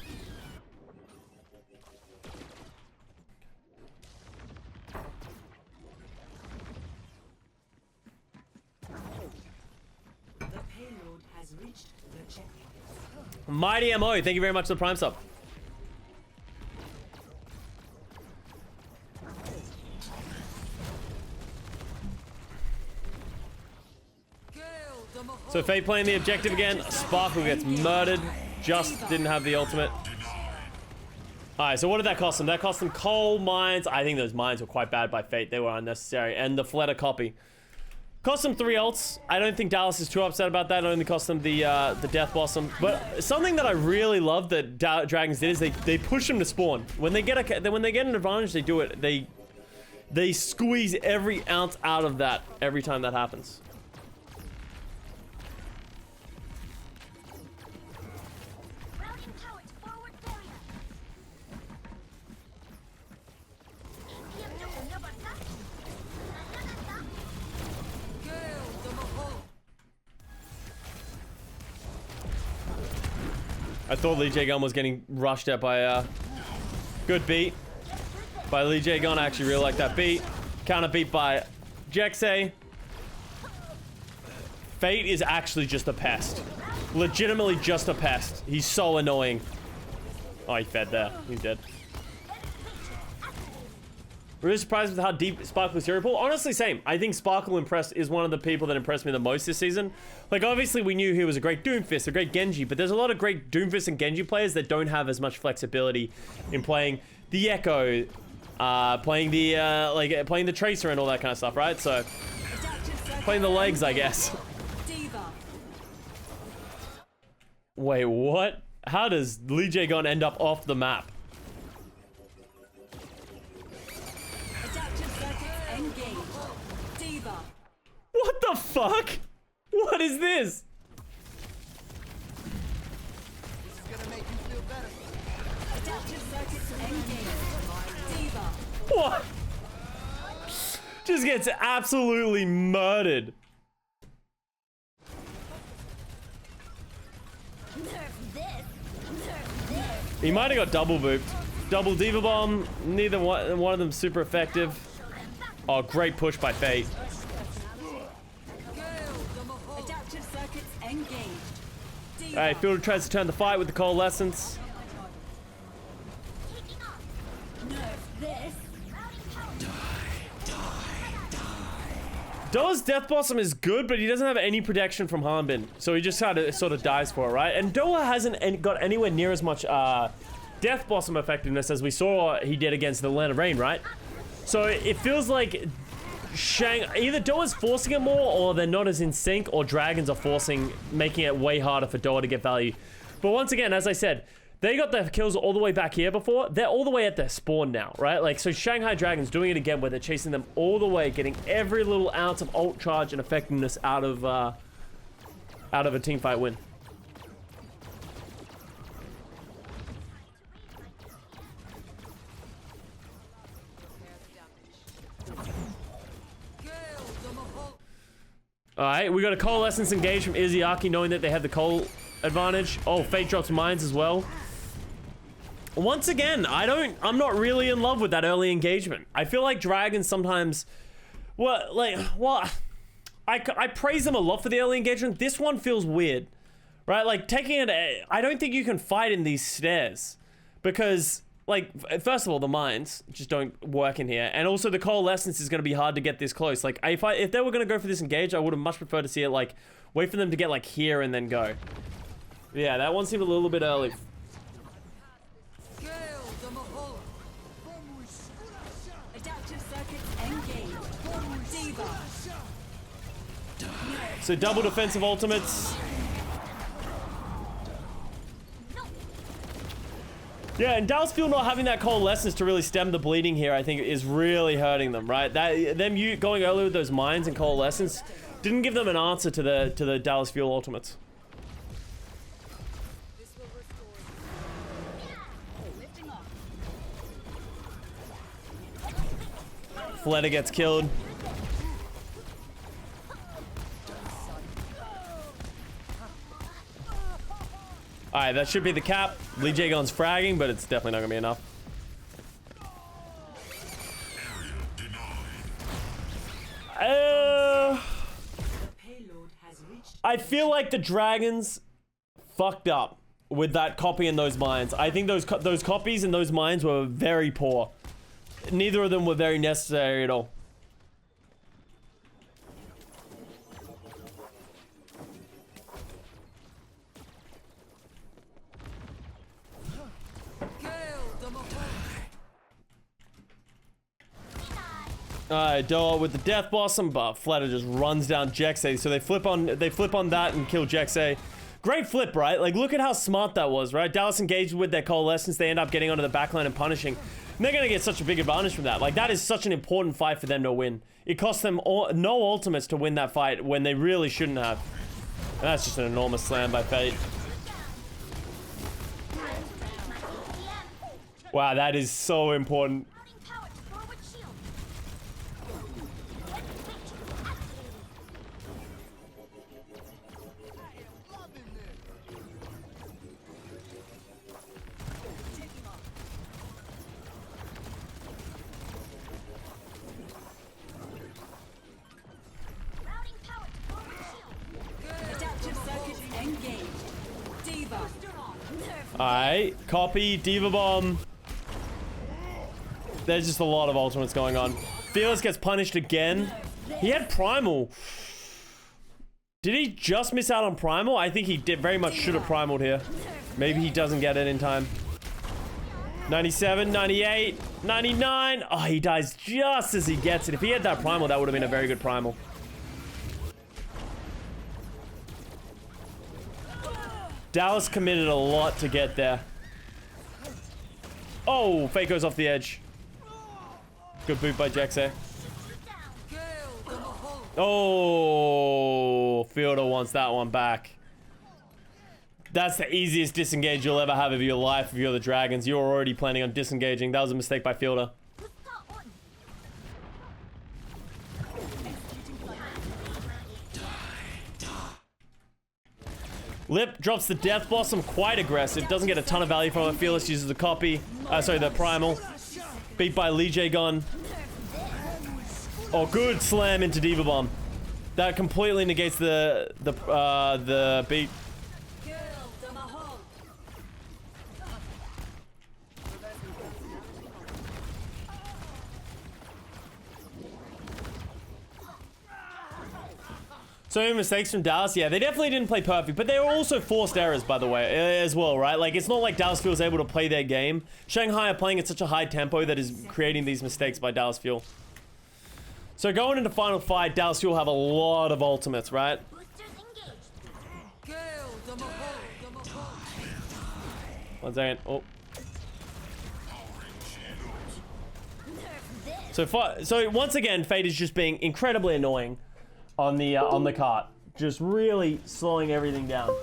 The payload has reached the checkpoint. Mighty MO, thank you very much for the Prime sub. So Fate playing the objective again. Sparkle gets murdered. Just didn't have the ultimate. Alright, so what did that cost them? That cost them coal mines. I think those mines were quite bad by Fate. They were unnecessary. And the Fleta copy. Cost them 3 ults. I don't think Dallas is too upset about that. It only cost them the Death Blossom. But something that I really love that Dragons did is they push them to spawn. When they get an advantage, they do it. They squeeze every ounce out of that every time that happens. I thought Lee J Gun was getting rushed at by good beat by Lee J Gun. I actually really like that beat. Counter beat by Jexay. Fate is actually just a pest. Legitimately just a pest. He's so annoying. Oh, he fed there. He's dead. Really surprised with how deep Sparkle is hero pool. Honestly, same. I think Sparkle is one of the people that impressed me the most this season. Like, obviously, we knew he was a great Doomfist, a great Genji, but there's a lot of great Doomfist and Genji players that don't have as much flexibility in playing the Echo, playing the Tracer and all that kind of stuff, right? So, playing the legs, I guess. Wait, what? How does Lee J Gun end up off the map? What the fuck? What is this? This is gonna make you feel better. What? Just gets absolutely murdered. He might have got double booped. Double Diva Bomb. Neither one of them super effective. Oh, great push by Fate. Alright, Fielder tries to turn the fight with the Coalescence. Doa's Death Blossom is good, but he doesn't have any protection from Hanbin. So he just sort of dies for it, right? And Doa hasn't got anywhere near as much Death Blossom effectiveness as we saw he did against the Land of Rain, right? So it feels like either Doa's forcing it more, or they're not as in sync, or Dragons are making it way harder for Doa to get value. But once again, as I said, they got their kills all the way back here before. They're all the way at their spawn now, right? Like, so Shanghai Dragons doing it again where they're chasing them all the way, getting every little ounce of ult charge and effectiveness out of a teamfight win. Alright, we got a Coalescence engage from Izayaki, knowing that they have the coal advantage. Oh, Fate drops mines as well. Once again, I'm not really in love with that early engagement. I feel like Dragons sometimes, I praise them a lot for the early engagement. This one feels weird, right? Like, taking it, I don't think you can fight in these stairs because, like, first of all, the mines just don't work in here. And also the Coalescence is going to be hard to get this close. Like, if they were going to go for this engage, I would have much preferred to see it, like, wait for them to get, like, here and then go. Yeah, that one seemed a little bit early. So double defensive ultimates. Yeah, and Dallas Fuel not having that coalescence to really stem the bleeding here, I think, is really hurting them, right? Them going early with those mines and coalescence didn't give them an answer to the Dallas Fuel ultimates. Fleta gets killed. Alright, that should be the cap. Lee Jae-gon's fragging, but it's definitely not gonna be enough. I feel like the Dragons fucked up with that copy and those mines. I think those copies and those mines were very poor. Neither of them were very necessary at all. Alright, Doa with the Death Blossom, but Fleta just runs down Jexay. So they flip on that and kill Jexay. Great flip, right? Like, look at how smart that was, right? Dallas engaged with their coalescence. They end up getting onto the backline and punishing. And they're gonna get such a big advantage from that. Like, that is such an important fight for them to win. It cost them no ultimates to win that fight when they really shouldn't have. And that's just an enormous slam by Fate. Wow, that is so important. Alright, copy, Diva Bomb. There's just a lot of ultimates going on. Fearless gets punished again. He had Primal. Did he just miss out on Primal? I think he did very much should have Primaled here. Maybe he doesn't get it in time. 97, 98, 99. Oh, he dies just as he gets it. If he had that Primal, that would have been a very good Primal. Dallas committed a lot to get there. Oh, Fate goes off the edge. Good boot by Jexay. Oh, Fielder wants that one back. That's the easiest disengage you'll ever have of your life if you're the Dragons. You're already planning on disengaging. That was a mistake by Fielder. Lip drops the Death Blossom, quite aggressive. Doesn't get a ton of value from it. Fearless uses the copy. Sorry, the Primal. Beat by Lee Jae-gon. Oh, good slam into Diva Bomb. That completely negates the beat. So many mistakes from Dallas. Yeah, they definitely didn't play perfect, but they were also forced errors, by the way, as well, right? Like, it's not like Dallas Fuel was able to play their game. Shanghai are playing at such a high tempo that is creating these mistakes by Dallas Fuel. So going into final fight, Dallas Fuel have a lot of ultimates, right? One second. Oh. So once again, Fate is just being incredibly annoying on the cart, just really slowing everything down.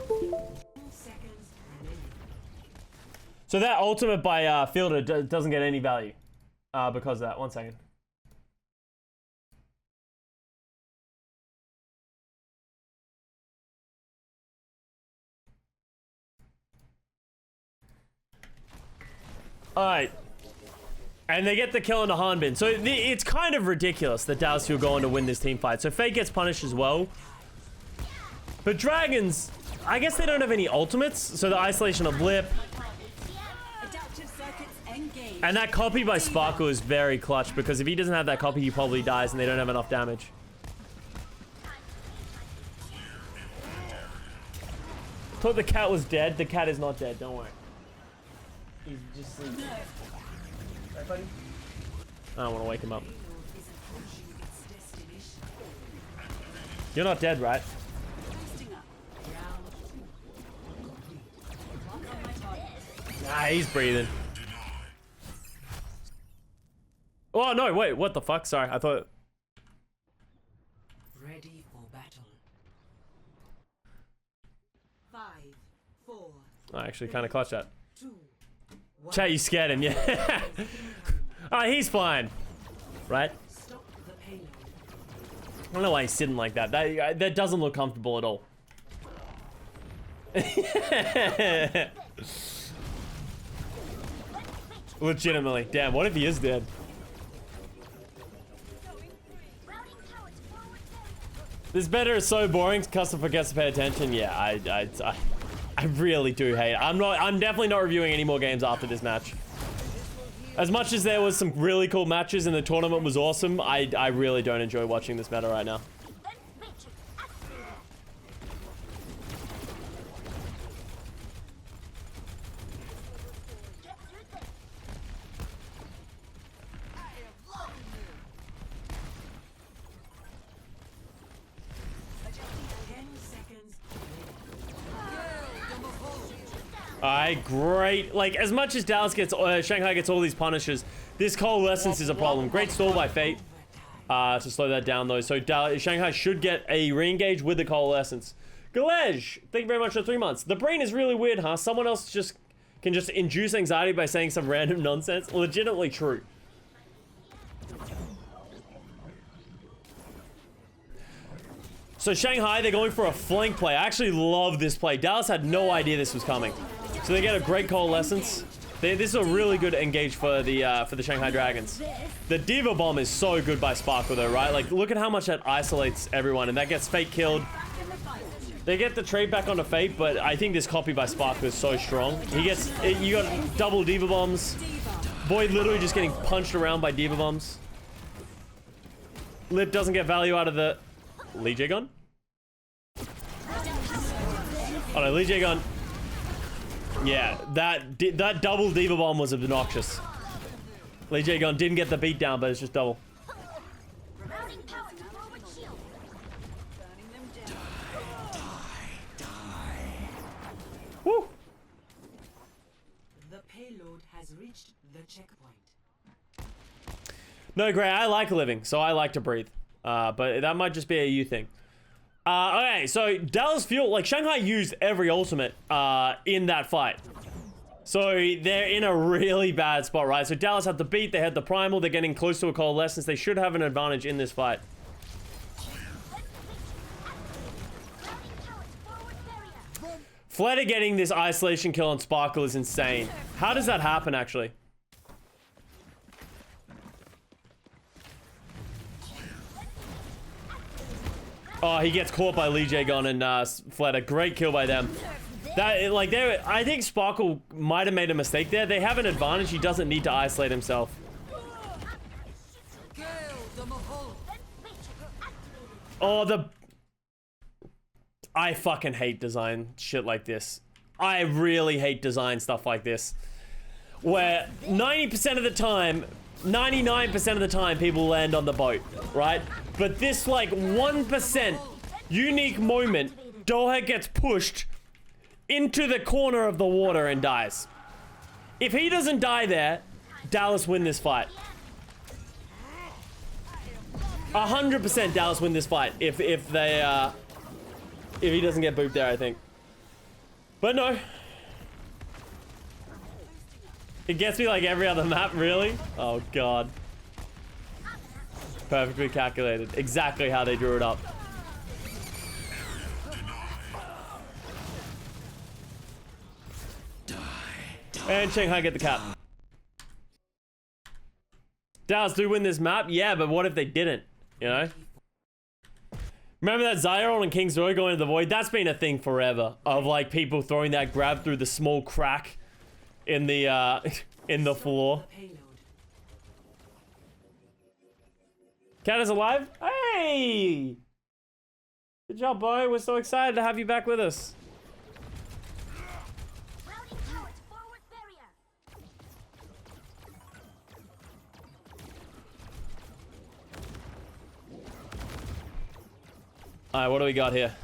So that ultimate by Fielder doesn't get any value because of that. One second. All right. And they get the kill into Hanbin. So it's kind of ridiculous that Dallas Fuel go on to win this team fight. So Fate gets punished as well. But Dragons, I guess they don't have any ultimates. So the isolation of Lip. And that copy by Sparkle is very clutch, because if he doesn't have that copy, he probably dies and they don't have enough damage. Thought the cat was dead. The cat is not dead, don't worry. He's just sleeping. Right, buddy? I don't want to wake him up. You're not dead, right? Nah, he's breathing. Oh, no, wait, what the fuck? Sorry, I thought... Ready for battle. 5, 4, I actually kind of clutched that. 2, 1. Chat, you scared him, yeah. Oh, he's fine. Right? Stop the payload. I don't know why he's sitting like that. That doesn't look comfortable at all. Legitimately. Damn, what if he is dead? This better is so boring. Custa forgets to pay attention. Yeah, I really do hate it. I'm definitely not reviewing any more games after this match. As much as there was some really cool matches and the tournament was awesome, I really don't enjoy watching this meta right now. Alright, great. Like, as much as Dallas gets, Shanghai gets all these punishes, this coalescence is a problem. Great stall by Fate to slow that down, though. So Shanghai should get a re-engage with the coalescence. Galej, thank you very much for 3 months. The brain is really weird, huh? Someone else can just induce anxiety by saying some random nonsense. Legitimately true. So Shanghai, they're going for a flank play. I actually love this play. Dallas had no idea this was coming. So they get a great coalescence. This is a really good engage for the Shanghai Dragons. The Diva Bomb is so good by Sparkle though, right? Like, look at how much that isolates everyone, and that gets Fate killed. They get the trade back onto Fate, but I think this copy by Sparkle is so strong. You got double Diva Bombs. Void literally just getting punched around by Diva Bombs. Lip doesn't get value out of the Lee J gun. Oh no, Lee J gun. Yeah, that double Diva Bomb was obnoxious. Lee J gun didn't get the beat down, but it's just double. Woo! The payload has reached the checkpoint. No, Gray, I like living, so I like to breathe. But that might just be a you thing. Okay, so Dallas Fuel, like, Shanghai used every ultimate in that fight. So they're in a really bad spot, right? So Dallas had the beat, they had the primal, they're getting close to a coalescence. They should have an advantage in this fight. Fleta getting this isolation kill on Sparkle is insane. How does that happen, actually? Oh, he gets caught by Lee J Gun and Fleta. Great kill by them. I think Sparkle might have made a mistake there. They have an advantage. He doesn't need to isolate himself. Oh, I fucking hate design shit like this. I really hate design stuff like this. Where 90% of the time, 99% of the time, people land on the boat, right? But this, like, 1% unique moment, Doha gets pushed into the corner of the water and dies. If he doesn't die there, Dallas win this fight. 100% Dallas win this fight if he doesn't get booped there, I think. But no. It gets me like every other map, really? Oh, God. Perfectly calculated. Exactly how they drew it up. And Shanghai get the cap. Dallas do win this map? Yeah, but what if they didn't? You know? Remember that Zyron and King's Row going into the void? That's been a thing forever. Of, like, people throwing that grab through the small crack in the floor. Cat is alive? Hey! Good job, boy. We're so excited to have you back with us. Alright, what do we got here?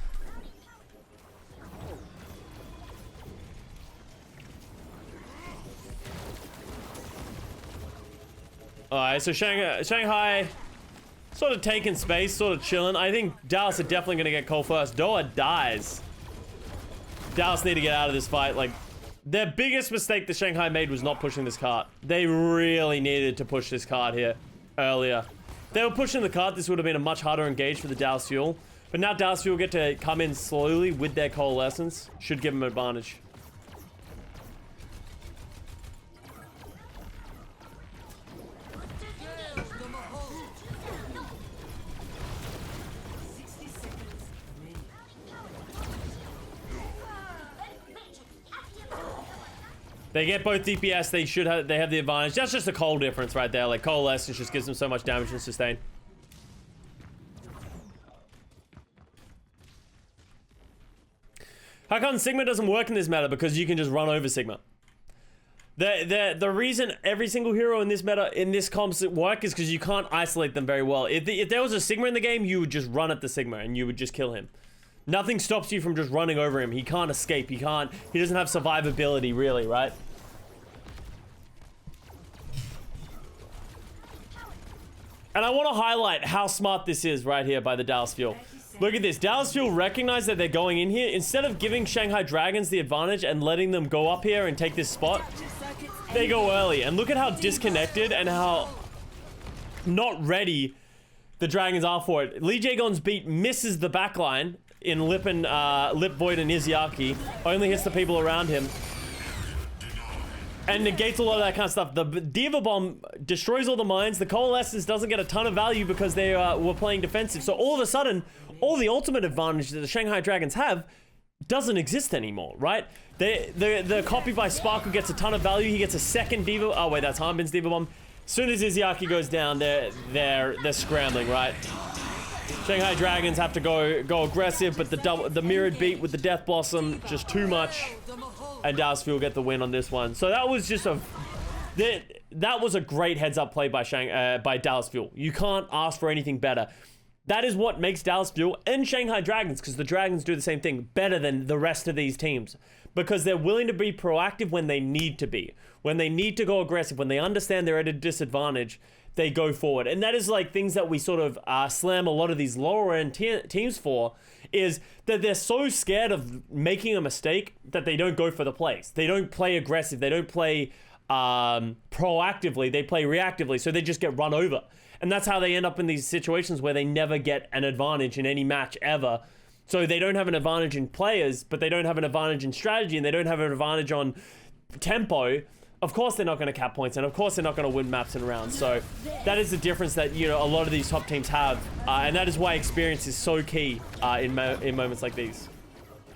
Alright, so Shanghai sort of taking space, sort of chilling. I think Dallas are definitely going to get Cole first. Doa dies. Dallas need to get out of this fight. Like, their biggest mistake that Shanghai made was not pushing this cart. They really needed to push this cart here earlier. If they were pushing the cart, this would have been a much harder engage for the Dallas Fuel. But now Dallas Fuel get to come in slowly with their coalescence. Should give them an advantage. They get both DPS, they have the advantage. That's just a coal difference right there. Like, coalescence just gives them so much damage and sustain. How come Sigma doesn't work in this meta? Because you can just run over Sigma. The reason every single hero in this meta, in this comps work is because you can't isolate them very well. If there was a Sigma in the game, you would just run at the Sigma and you would just kill him. Nothing stops you from just running over him. He can't escape. He doesn't have survivability, really, right? And I want to highlight how smart this is right here by the Dallas Fuel. Look at this. Dallas Fuel recognize that they're going in here. Instead of giving Shanghai Dragons the advantage and letting them go up here and take this spot, they go early. And look at how disconnected and how not ready the Dragons are for it. Lee Jae-gon's beat misses the backline in Lip Void and Izayaki. Only hits the people around him. And negates a lot of that kind of stuff. The Diva Bomb destroys all the mines. The Coalescence doesn't get a ton of value because they were playing defensive. So all of a sudden, all the ultimate advantage that the Shanghai Dragons have doesn't exist anymore, right? The copy by Sparkle gets a ton of value. He gets a second Diva... Oh, wait, that's Harbin's Diva Bomb. As soon as Izayaki goes down, they're scrambling, right? Shanghai Dragons have to go aggressive, but the mirrored beat with the Death Blossom, just too much. And Dallas Fuel get the win on this one. So that was just that was a great heads-up play by Dallas Fuel. You can't ask for anything better. That is what makes Dallas Fuel and Shanghai Dragons, because the Dragons do the same thing, better than the rest of these teams. Because they're willing to be proactive when they need to be. When they need to go aggressive, when they understand they're at a disadvantage, they go forward. And that is like things that we sort of slam a lot of these lower end teams for, is that they're so scared of making a mistake that they don't go for the plays. They don't play aggressive. They don't play proactively. They play reactively. So they just get run over. And that's how they end up in these situations where they never get an advantage in any match ever. So they don't have an advantage in players, but they don't have an advantage in strategy, and they don't have an advantage on tempo. Of course they're not going to cap points, and of course they're not going to win maps and rounds. So that is the difference that, you know, a lot of these top teams have, and that is why experience is so key in moments like these.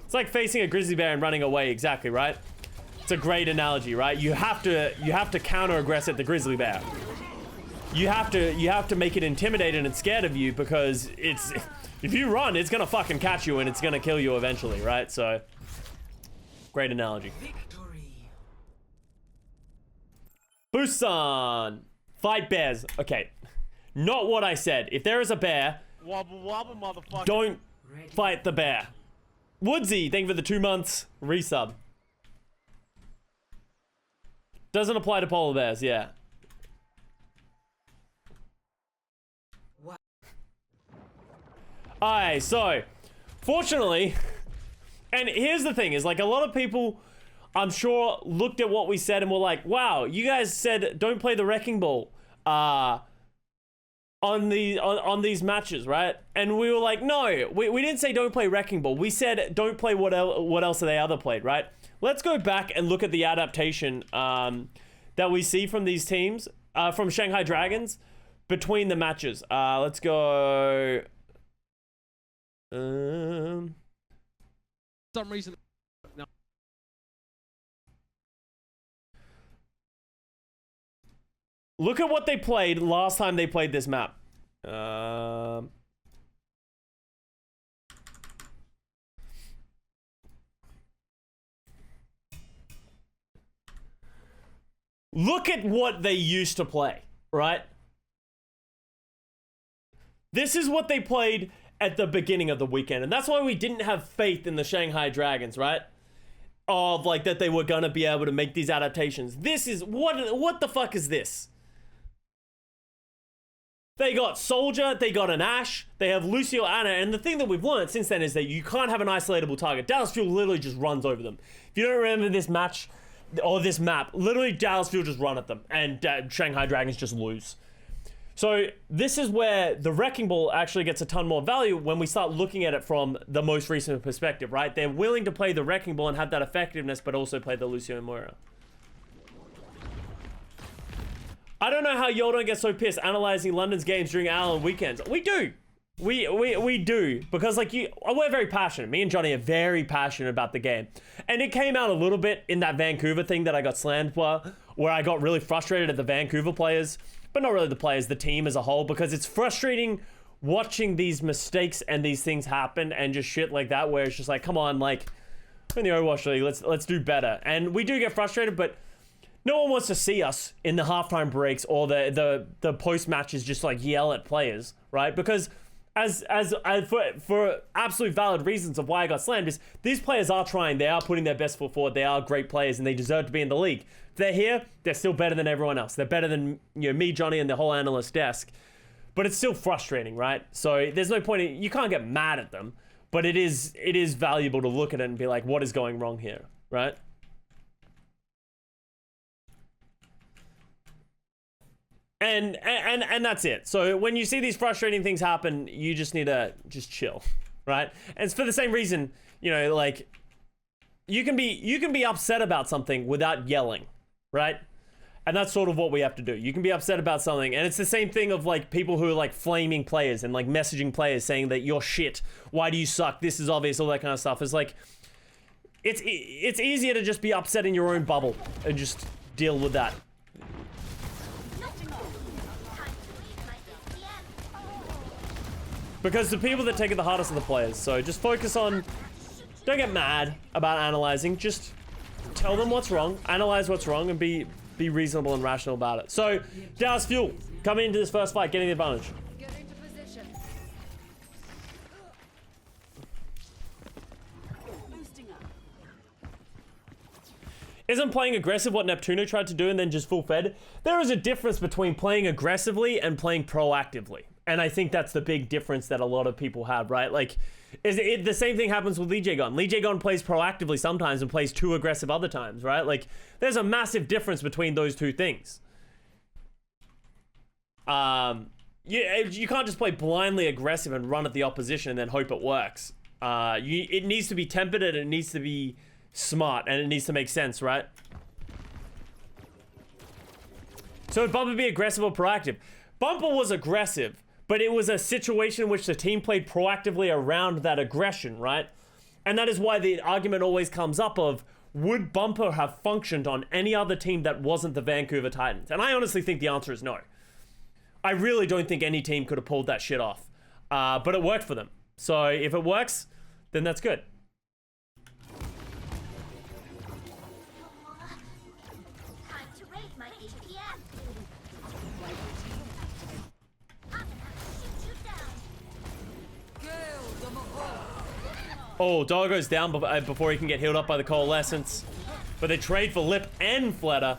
It's like facing a grizzly bear and running away, exactly, right? It's a great analogy, right? You have to counter aggress at the grizzly bear. You have to make it intimidated and scared of you, because if you run, it's gonna fucking catch you and it's gonna kill you eventually, right? So great analogy. Busan! Fight bears. Okay. Not what I said. If there is a bear, Wobble wobble, motherfucker. don't fight the bear. Woodsy, thank you for the 2 months resub. Doesn't apply to polar bears, yeah. Alright, so fortunately, and here's the thing, is like a lot of people, I'm sure, looked at what we said and were like, wow, you guys said don't play the Wrecking Ball on these matches, right? And we were like, no, we didn't say don't play Wrecking Ball. We said don't play what else they other played, right? Let's go back and look at the adaptation that we see from these teams, from Shanghai Dragons, between the matches. Let's go... some reason. No. Look at what they played last time they played this map. Look at what they used to play, right? This is what they played at the beginning of the weekend, and that's why we didn't have faith in the Shanghai Dragons, right? Of like that they were gonna be able to make these adaptations. This is what the fuck is this? They got Soldier, they got an Ashe, they have Lucio, Ana, and the thing that we've learned since then is that you can't have an isolatable target. Dallas Fuel literally just runs over them. If you don't remember this match, or this map, literally Dallas Fuel just run at them, and Shanghai Dragons just lose. So this is where the Wrecking Ball actually gets a ton more value when we start looking at it from the most recent perspective, right? They're willing to play the Wrecking Ball and have that effectiveness, but also play the Lucio and Moira. I don't know how y'all don't get so pissed analyzing London's games during our weekends. We do. We do. Because like we're very passionate. Me and Johnny are very passionate about the game. And it came out a little bit in that Vancouver thing that I got slammed for, where I got really frustrated at the Vancouver players, but not really the players, the team as a whole, because it's frustrating watching these mistakes and these things happen and just shit like that, where it's just like, come on, like, in the Overwatch League, let's do better. And we do get frustrated, but no one wants to see us in the halftime breaks or the post matches just like yell at players, right? Because for absolute valid reasons of why I got slammed is these players are trying, they are putting their best foot forward, they are great players, and they deserve to be in the league. If they're here, they're still better than everyone else. They're better than me, Johnny, and the whole analyst desk. But it's still frustrating, right? So there's no point you can't get mad at them, but it is valuable to look at it and be like, what is going wrong here, right? And that's it. So when you see these frustrating things happen, you just need to just chill, right? And it's for the same reason, like you can be upset about something without yelling, right? And that's sort of what we have to do. You can be upset about something, and it's the same thing of like people who are like flaming players and like messaging players saying that you're shit. Why do you suck? This is obvious. All that kind of stuff. It's like it's easier to just be upset in your own bubble and just deal with that. Because the people that take it the hardest are the players. So just focus on, don't get mad about analyzing. Just tell them what's wrong, analyze what's wrong, and be reasonable and rational about it. So Dallas Fuel coming into this first fight, getting the advantage. Get into position. Boosting up. Isn't playing aggressive what Neptuno tried to do and then just full fed? There is a difference between playing aggressively and playing proactively. And I think that's the big difference that a lot of people have, right? Like, the same thing happens with Lee Jae-gon. Lee Jae-gon plays proactively sometimes and plays too aggressive other times, right? Like, there's a massive difference between those two things. You can't just play blindly aggressive and run at the opposition and then hope it works. It needs to be tempered and it needs to be smart and it needs to make sense, right? So would Bumper be aggressive or proactive? Bumper was aggressive, but it was a situation in which the team played proactively around that aggression, right? And that is why the argument always comes up of, would Bumper have functioned on any other team that wasn't the Vancouver Titans? And I honestly think the answer is no. I really don't think any team could have pulled that shit off. But it worked for them. So if it works, then that's good. Time to raid my APM. Shoot you down. Oh, Dog goes down before he can get healed up by the Coalescence. But they trade for Lip and Fletter.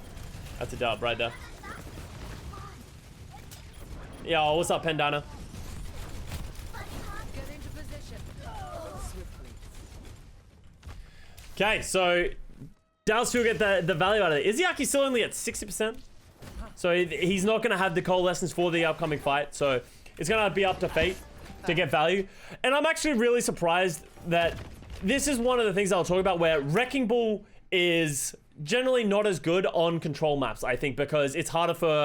That's a dub right there. Yo, what's up, Pendana? Get into position. Okay, so Dallas will get the value out of it. Izyaki's still only at 60%. So he's not going to have the Coalescence for the upcoming fight. So it's going to be up to Fate to get value. And I'm actually really surprised that this is one of the things I'll talk about where Wrecking Ball is generally not as good on control maps, I think, because it's harder for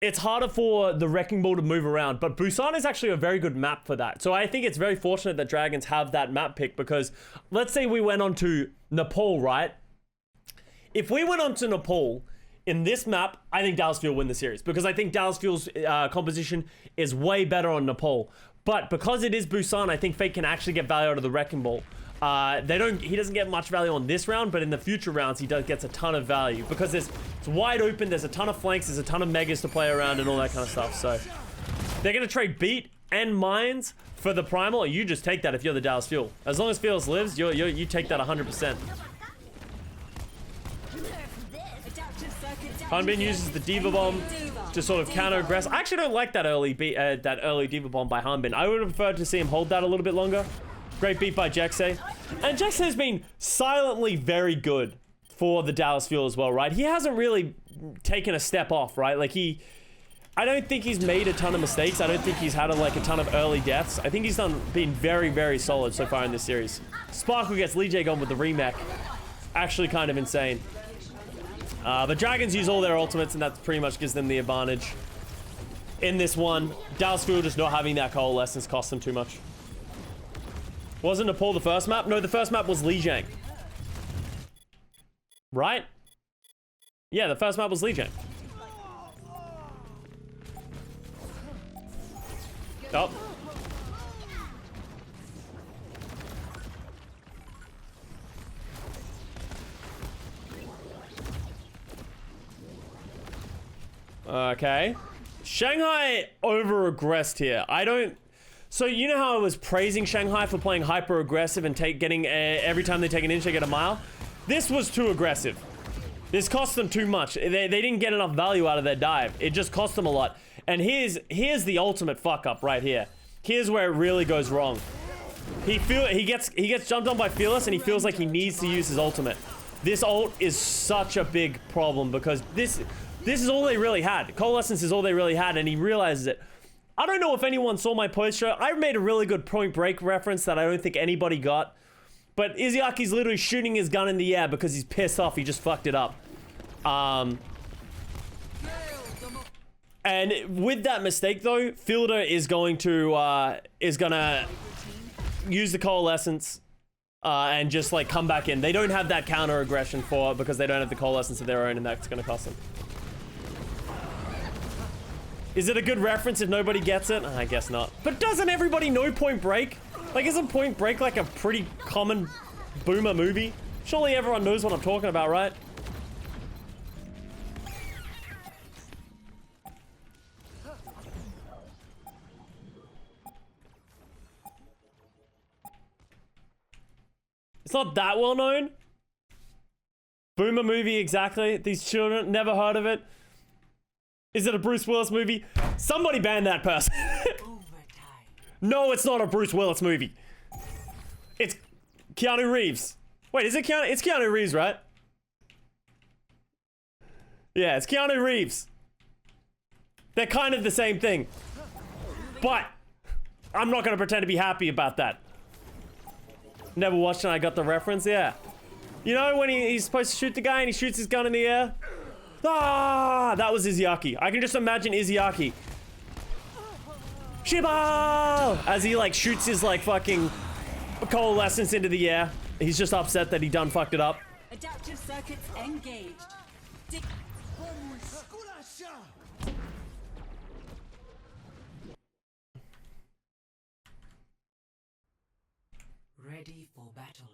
the Wrecking Ball to move around, but Busan is actually a very good map for that. So I think it's very fortunate that Dragons have that map pick, because let's say we went on to Nepal, right? If we went on to Nepal in this map, I think Dallas Fuel win the series, because I think Dallas Fuel's composition is way better on Nepal. But because it is Busan, I think Fate can actually get value out of the Wrecking Ball. He doesn't get much value on this round, but in the future rounds, he gets a ton of value because it's wide open. There's a ton of flanks. There's a ton of megas to play around and all that kind of stuff. So they're going to trade Beat and Mines for the Primal. You just take that if you're the Dallas Fuel. As long as Fearless lives, you take that 100%. Hanbin uses the Diva Bomb. to sort of counter aggress. I actually don't like that early Diva Bomb by Hanbin. I would have preferred to see him hold that a little bit longer. Great beat by Jexay. And Jexay has been silently very good for the Dallas Fuel as well, right? He hasn't really taken a step off, right? Like I don't think he's made a ton of mistakes. I don't think he's had a ton of early deaths. I think he's been very, very solid so far in this series. Sparkle gets Lee Jae gone with the remake. Actually kind of insane. But Dragons use all their ultimates, and that pretty much gives them the advantage in this one. Dallas Fuel just not having that coalescence cost them too much. Wasn't Nepal the first map? No, the first map was Lijiang. Right? Yeah, the first map was Lijiang. Oh. Okay. Shanghai over-aggressed here. So you know how I was praising Shanghai for playing hyper-aggressive and getting every time they take an inch, they get a mile? This was too aggressive. This cost them too much. They didn't get enough value out of their dive. It just cost them a lot. And here's the ultimate fuck up right here. Here's where it really goes wrong. He gets jumped on by Fearless, and he feels like he needs to use his ultimate. This ult is such a big problem because this is all they really had. Coalescence is all they really had, and he realizes it. I don't know if anyone saw my post-show. I made a really good Point Break reference that I don't think anybody got. But Izyaki's literally shooting his gun in the air because he's pissed off. He just fucked it up. And with that mistake, though, Fielder is gonna use the Coalescence and just, like, come back in. They don't have that counter-aggression for it because they don't have the Coalescence of their own, and that's gonna cost them. Is it a good reference if nobody gets it? I guess not. But doesn't everybody know Point Break? Like, isn't Point Break like a pretty common boomer movie? Surely everyone knows what I'm talking about, right? It's not that well known. Boomer movie, exactly. These children, never heard of it. Is it a Bruce Willis movie? Somebody ban that person. No, it's not a Bruce Willis movie. It's Keanu Reeves. Wait, is it Keanu? It's Keanu Reeves, right? Yeah, it's Keanu Reeves. They're kind of the same thing. But I'm not going to pretend to be happy about that. Never watched and I got the reference, yeah. You know when he's supposed to shoot the guy and he shoots his gun in the air? Ah, that was Izzyaki. I can just imagine Izzyaki. Shiba! As he like shoots his like fucking coalescence into the air. He's just upset that he done fucked it up. Adaptive circuits engaged. Ready for battle.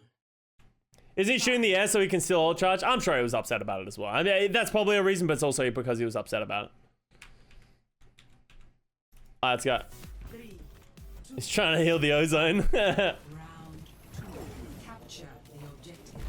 Is he shooting the air so he can still ult charge? I'm sure he was upset about it as well. I mean, that's probably a reason, but it's also because he was upset about it. Alright, let's go. He's trying to heal the ozone. Round 2. Capture the objective.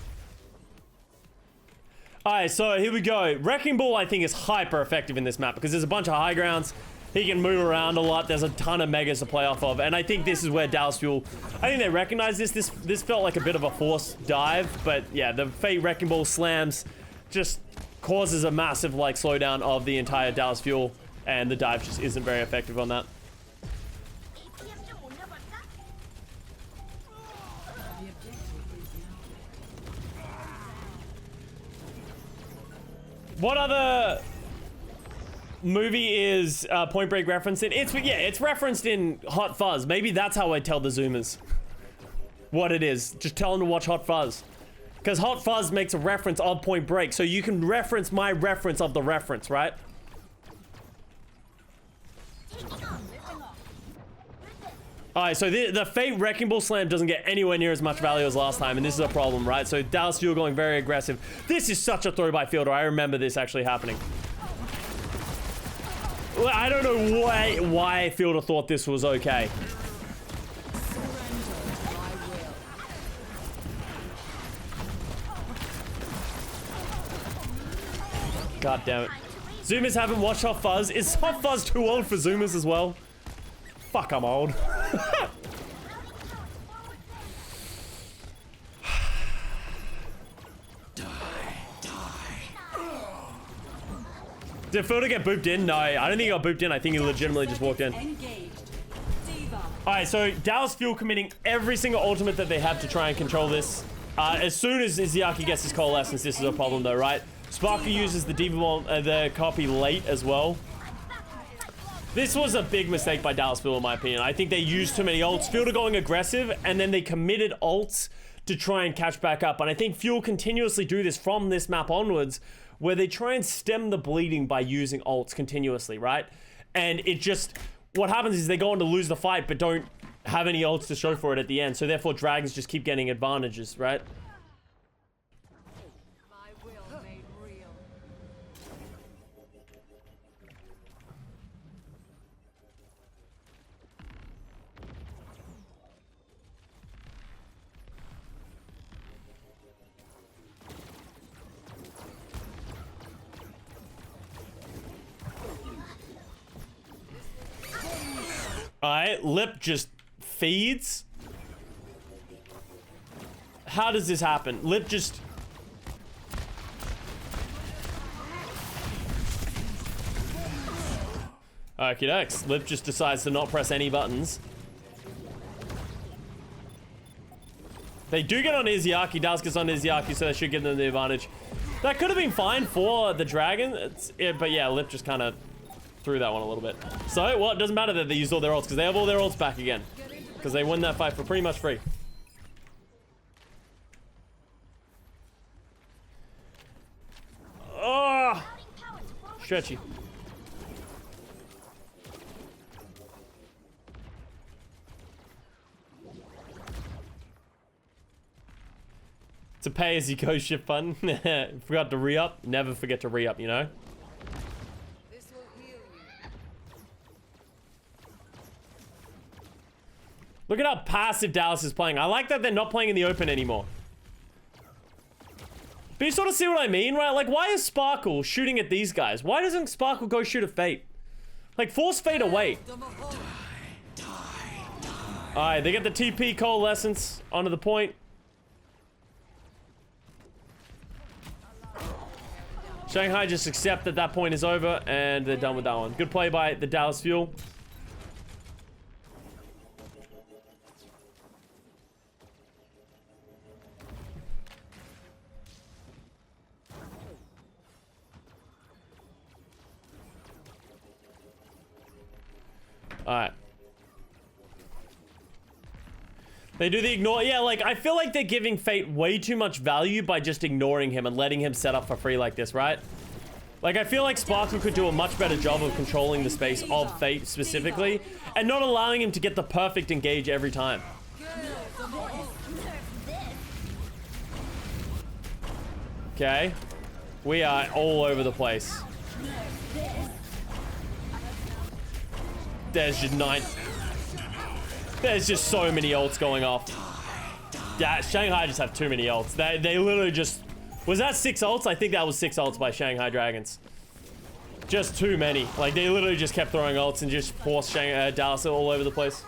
Alright, so here we go. Wrecking Ball, I think, is hyper effective in this map because there's a bunch of high grounds. He can move around a lot. There's a ton of megas to play off of. And I think this is where Dallas Fuel, I think they recognize this. This felt like a bit of a forced dive. But yeah, the Fate Wrecking Ball slams just causes a massive like slowdown of the entire Dallas Fuel. And the dive just isn't very effective on that. What other movie is Point Break referenced in? It's referenced in Hot Fuzz. Maybe that's how I tell the Zoomers what it is. Just tell them to watch Hot Fuzz. Because Hot Fuzz makes a reference of Point Break. So you can reference my reference of the reference, right? Alright, so the Fate Wrecking Ball Slam doesn't get anywhere near as much value as last time, and this is a problem, right? So Dallas Fuel going very aggressive. This is such a throw by Fielder. I remember this actually happening. I don't know why Fielder thought this was okay. God damn it. Zoomers haven't watched Hot Fuzz. Is Hot Fuzz too old for Zoomers as well? Fuck, I'm old. Did Filter get booped in? No, I don't think he got booped in. I think he legitimately just walked in. Engaged. Diva. Alright, so Dallas Fuel committing every single ultimate that they have to try and control this. As soon as Izayaki gets his coalescence, this is a problem though, right? Sparky uses the Diva Bomb, the copy late as well. This was a big mistake by Dallas Fuel in my opinion. I think they used too many ults. Fuel going aggressive, and then they committed ults to try and catch back up. And I think Fuel continuously do this from this map onwards, where they try and stem the bleeding by using ults continuously, right? And it just, what happens is they go on to lose the fight, but don't have any ults to show for it at the end. So therefore, Dragons just keep getting advantages, right? My will made real. Alright, Lip just feeds. How does this happen? Lip just... Okie dokes. Lip just decides to not press any buttons. They do get on Izayaki. Dallas gets on Izayaki, so that should give them the advantage. That could have been fine for the Dragon. But yeah, Lip just kind of threw that one a little bit. So, well, it doesn't matter that they used all their ults, because they have all their ults back again. Because they win that fight for pretty much free. Oh! Stretchy. It's a pay-as-you-go shift button. Forgot to re-up. Never forget to re-up, you know? This will heal you. Look at how passive Dallas is playing. I like that they're not playing in the open anymore. But you sort of see what I mean, right? Like, why is Sparkle shooting at these guys? Why doesn't Sparkle go shoot at Fate? Like, force Fate away. Alright, they get the TP coalescence onto the point. Shanghai just accept that that point is over, and they're done with that one. Good play by the Dallas Fuel. Alright. They do the ignore. Yeah, like, I feel like they're giving Fate way too much value by just ignoring him and letting him set up for free like this, right? Like, I feel like Sparkle could do a much better job of controlling the space of Fate specifically, and not allowing him to get the perfect engage every time. Okay. We are all over the place. There's just There's just so many ults going off. Yeah, Shanghai just have too many ults. They literally just... Was that 6 ults? I think that was 6 ults by Shanghai Dragons. Just too many. Like, they literally just kept throwing ults and just forced Dallas all over the place.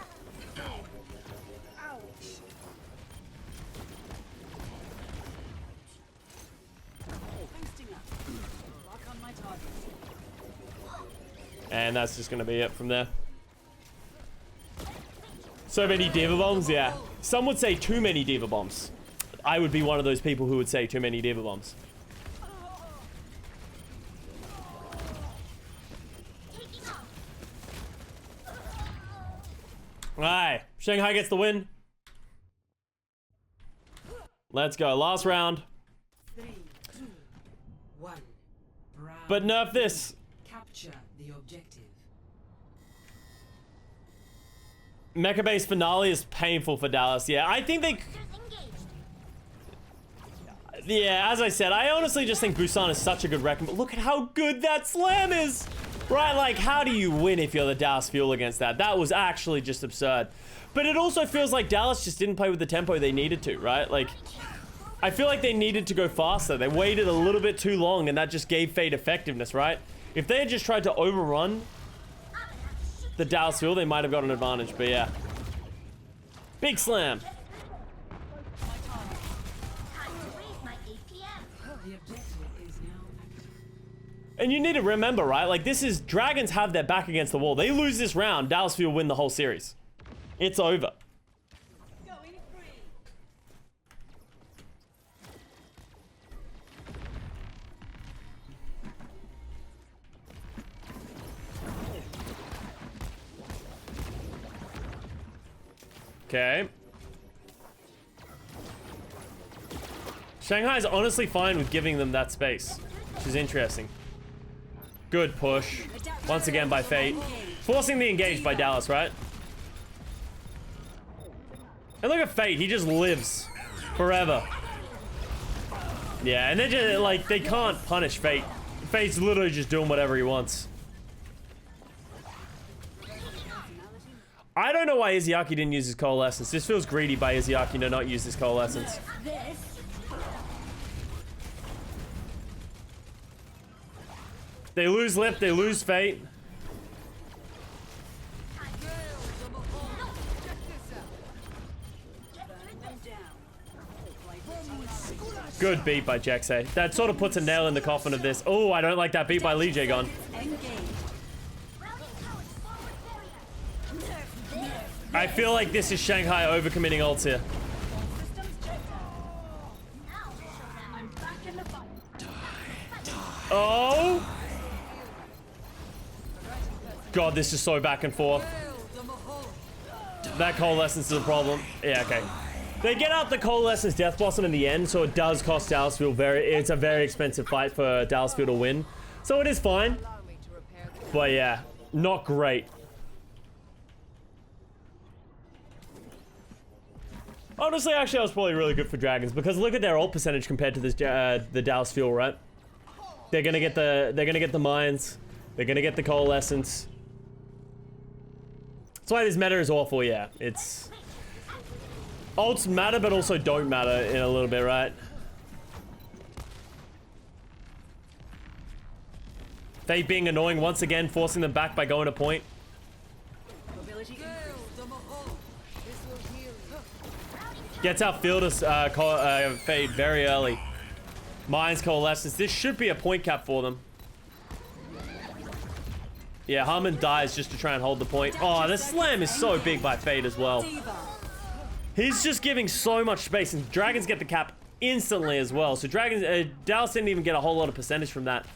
And that's just going to be it from there. So many Diva Bombs, yeah. Some would say too many Diva Bombs. I would be one of those people who would say too many Diva Bombs. Alright, Shanghai gets the win. Let's go, last round. 3, 2, 1. But nerf this. Capture the objective. Mecha base finale is painful for Dallas. Yeah, I think they... Yeah, as I said, I honestly just think Busan is such a good reckon. But look at how good that slam is. Right, like, how do you win if you're the Dallas Fuel against that? That was actually just absurd. But it also feels like Dallas just didn't play with the tempo they needed to, right? Like, I feel like they needed to go faster. They waited a little bit too long, and that just gave Fate effectiveness, right? If they had just tried to overrun the Dallas Fuel, they might have got an advantage, but yeah. Big slam. Time to raise my APM. The objective is now active. And you need to remember, right? Like, this is... Dragons have their back against the wall. They lose this round, Dallas Fuel win the whole series. It's over. Going free. Okay. Shanghai's honestly fine with giving them that space, which is interesting. Good push. Once again by Fate. Forcing the engage by Dallas, right? And look at Fate, he just lives forever. Yeah, and they're just like, they can't punish Fate. Fate's literally just doing whatever he wants. I don't know why Izayaki didn't use his Coalescence. This feels greedy by Izayaki to not use his Coalescence. They lose Lip, they lose Fate. Good beat by Jexay. That sort of puts a nail in the coffin of this. Oh, I don't like that beat by Lee Jae-gon. I feel like this is Shanghai overcommitting ults here. Oh! God, this is so back and forth. That Coalescence is a problem. Yeah, okay. They get out the Coalescence Death Blossom in the end, so it does cost Dallasfield it's a very expensive fight for Dallasfield to win. So it is fine. But yeah, not great. Honestly, actually, I was probably really good for Dragons because look at their ult percentage compared to this the Dallas Fuel, right? They're gonna get the mines. They're gonna get the Coalescence. That's why this meta is awful. Yeah, it's ults matter, but also don't matter in a little bit, right? Fate being annoying once again, forcing them back by going to point. Gets out Fielders Fade very early. Mines Coalescence. This should be a point cap for them. Yeah, Harmon dies just to try and hold the point. Oh, the slam is so big by Fade as well. He's just giving so much space, and Dragons get the cap instantly as well. So Dragons, Dallas didn't even get a whole lot of percentage from that.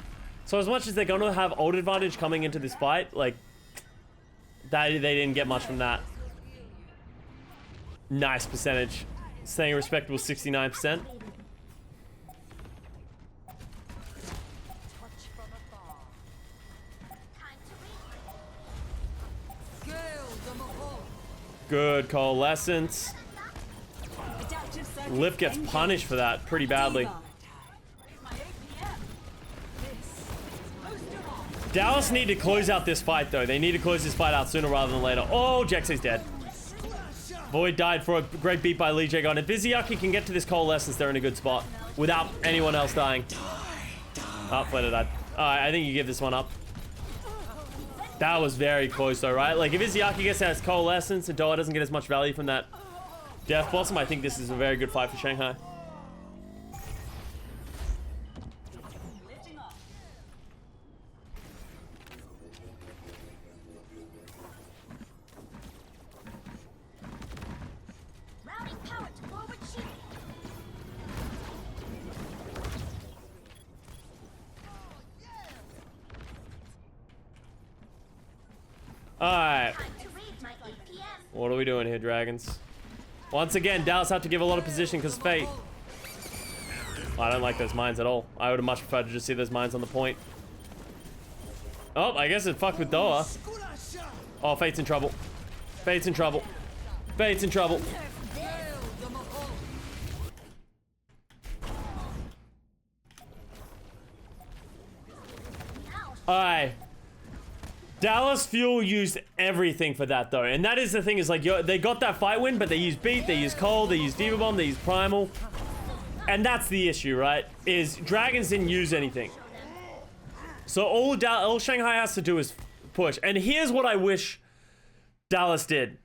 So as much as they're going to have ult advantage coming into this fight, like, they didn't get much from that. Nice percentage. Staying respectable 69%. Good Coalescence. Lip gets punished for that pretty badly. Dallas need to close out this fight though. They need to close this fight out sooner rather than later. Oh, Jexay's dead. Void died for a great beat by Lee Jae-gon. If Izayaki can get to this Coalescence, they're in a good spot without anyone else dying. Oh, Flatter died. Alright, I think you give this one up. That was very close though, right? Like, if Izayaki gets that Coalescence and Doa doesn't get as much value from that Death Blossom, I think this is a very good fight for Shanghai. Alright. What are we doing here, Dragons? Once again, Dallas have to give a lot of position because Fate. I don't like those mines at all. I would have much preferred to just see those mines on the point. Oh, I guess it fucked with Doa. Oh, Fate's in trouble. Fate's in trouble. Fate's in trouble. Alright. Dallas Fuel used everything for that though, and that is the thing, is like, they got that fight win, but they used Beat, they used Cold, they used Diva Bomb, they used Primal, and that's the issue, right? Is Dragons didn't use anything. So all Shanghai has to do is push. And here's what I wish Dallas did.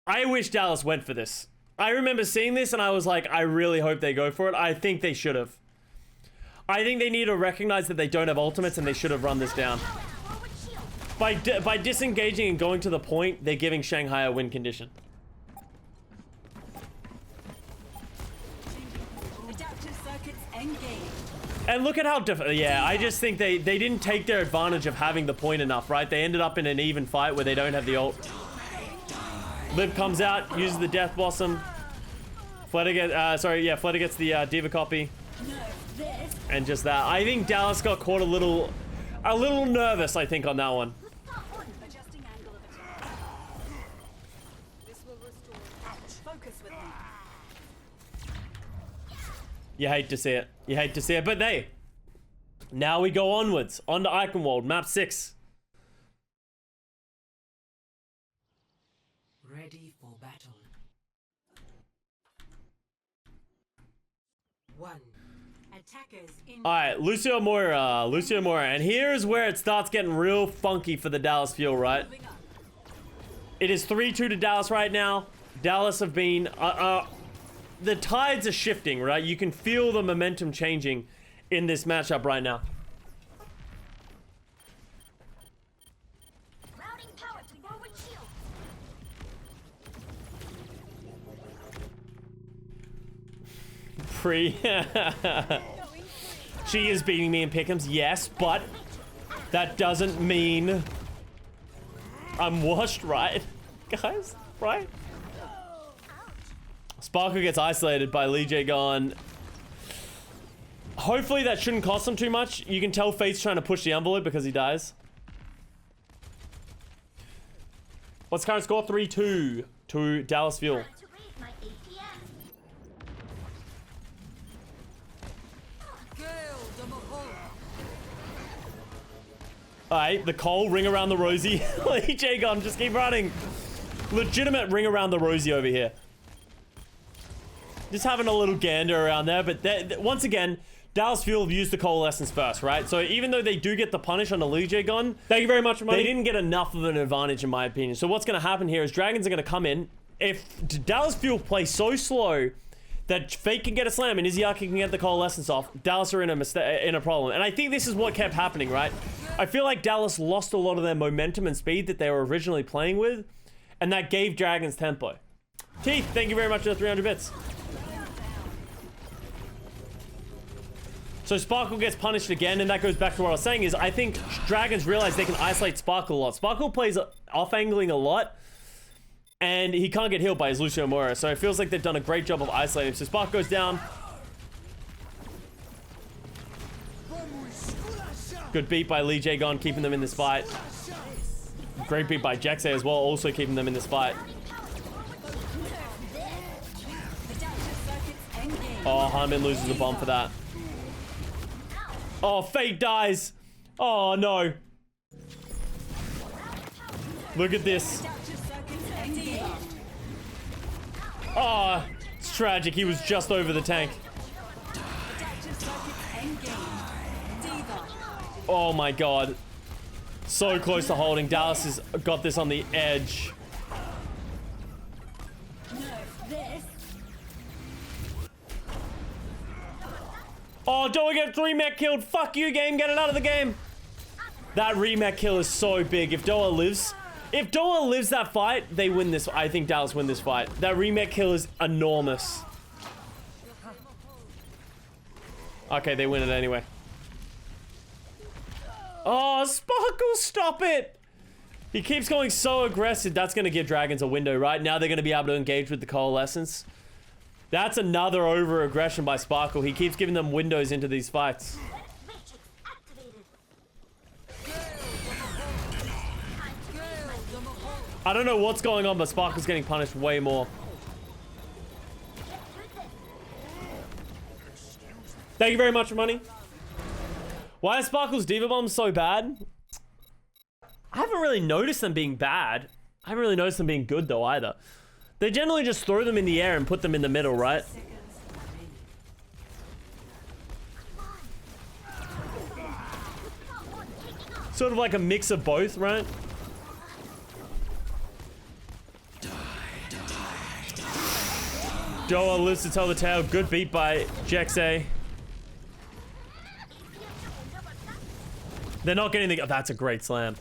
I wish Dallas went for this. I remember seeing this and I was like, I really hope they go for it. I think they should have. I think they need to recognize that they don't have ultimates and they should have run this down. Forward shield. By disengaging and going to the point, they're giving Shanghai a win condition. Adaptive circuits engaged. And look at how yeah, I just think they didn't take their advantage of having the point enough, right? They ended up in an even fight where they don't have the ult. Lib comes out, uses the Death Blossom. Fleta gets the Diva copy. And just that. I think Dallas got caught a little nervous, I think, on that one. Adjusting angle of attack. This will restore focus with me. You hate to see it. You hate to see it. But hey, now we go onwards. On to Eichenwald, map 6. Ready for battle. 1. Attackers in. Alright, Lucio Moira. And here's where it starts getting real funky for the Dallas Fuel, right? It is 3-2 to Dallas right now. Dallas have been... the tides are shifting, right? You can feel the momentum changing in this matchup right now. Routing power to forward shield. She is beating me in pick'ems, yes, but that doesn't mean I'm washed, right? Guys, right? Sparkle gets isolated by Lee Jae gone. Hopefully that shouldn't cost him too much. You can tell Fate's trying to push the envelope because he dies. What's current score? 3-2 to Dallas Fuel. Time to raise my APM. Alright, the Cole, ring around the Rosie. Lee Jae gone, just keep running. Legitimate ring around the Rosie over here. Just having a little gander around there, but once again, Dallas Fuel have used the coalescence first, right? So even though they do get the punish on the Lee Jae gun, thank you very much, money. They didn't get enough of an advantage, in my opinion. So what's going to happen here is Dragons are going to come in. If Dallas Fuel play so slow that Fate can get a slam and Izzyaki can get the coalescence off, Dallas are in a problem. And I think this is what kept happening, right? I feel like Dallas lost a lot of their momentum and speed that they were originally playing with, and that gave Dragons tempo. Teeth, thank you very much for the 300 bits. So Sparkle gets punished again, and that goes back to what I was saying is I think Dragons realize they can isolate Sparkle a lot. Sparkle plays off-angling a lot, and he can't get healed by his Lucio Moira, so it feels like they've done a great job of isolating him. So Sparkle goes down. Good beat by Lee Jae Gon, keeping them in this fight. Great beat by Jaxay as well, also keeping them in this fight. Oh, Harman loses the bomb for that. Oh, Fate dies. Oh, no. Look at this. Oh, it's tragic. He was just over the tank. Oh, my God. So close to holding. Dallas has got this on the edge. Oh, don't get 3 mech killed. Fuck you, game. Get it out of the game. That remech kill is so big. If Doa lives that fight, they win this. I think Dallas win this fight. That remech kill is enormous. Okay, they win it anyway. Oh, Sparkle, stop it. He keeps going so aggressive. That's going to give Dragons a window, right? Now they're going to be able to engage with the coalescence. That's another over-aggression by Sparkle. He keeps giving them windows into these fights. Matrix activated. I don't know what's going on, but Sparkle's getting punished way more. Thank you very much for money. Why are Sparkle's Diva Bombs so bad? I haven't really noticed them being bad. I haven't really noticed them being good, though, either. They generally just throw them in the air and put them in the middle, right? Sort of like a mix of both, right? Doa lives to tell the tale. Good beat by Jexay. They're not getting the... Oh, that's a great slam.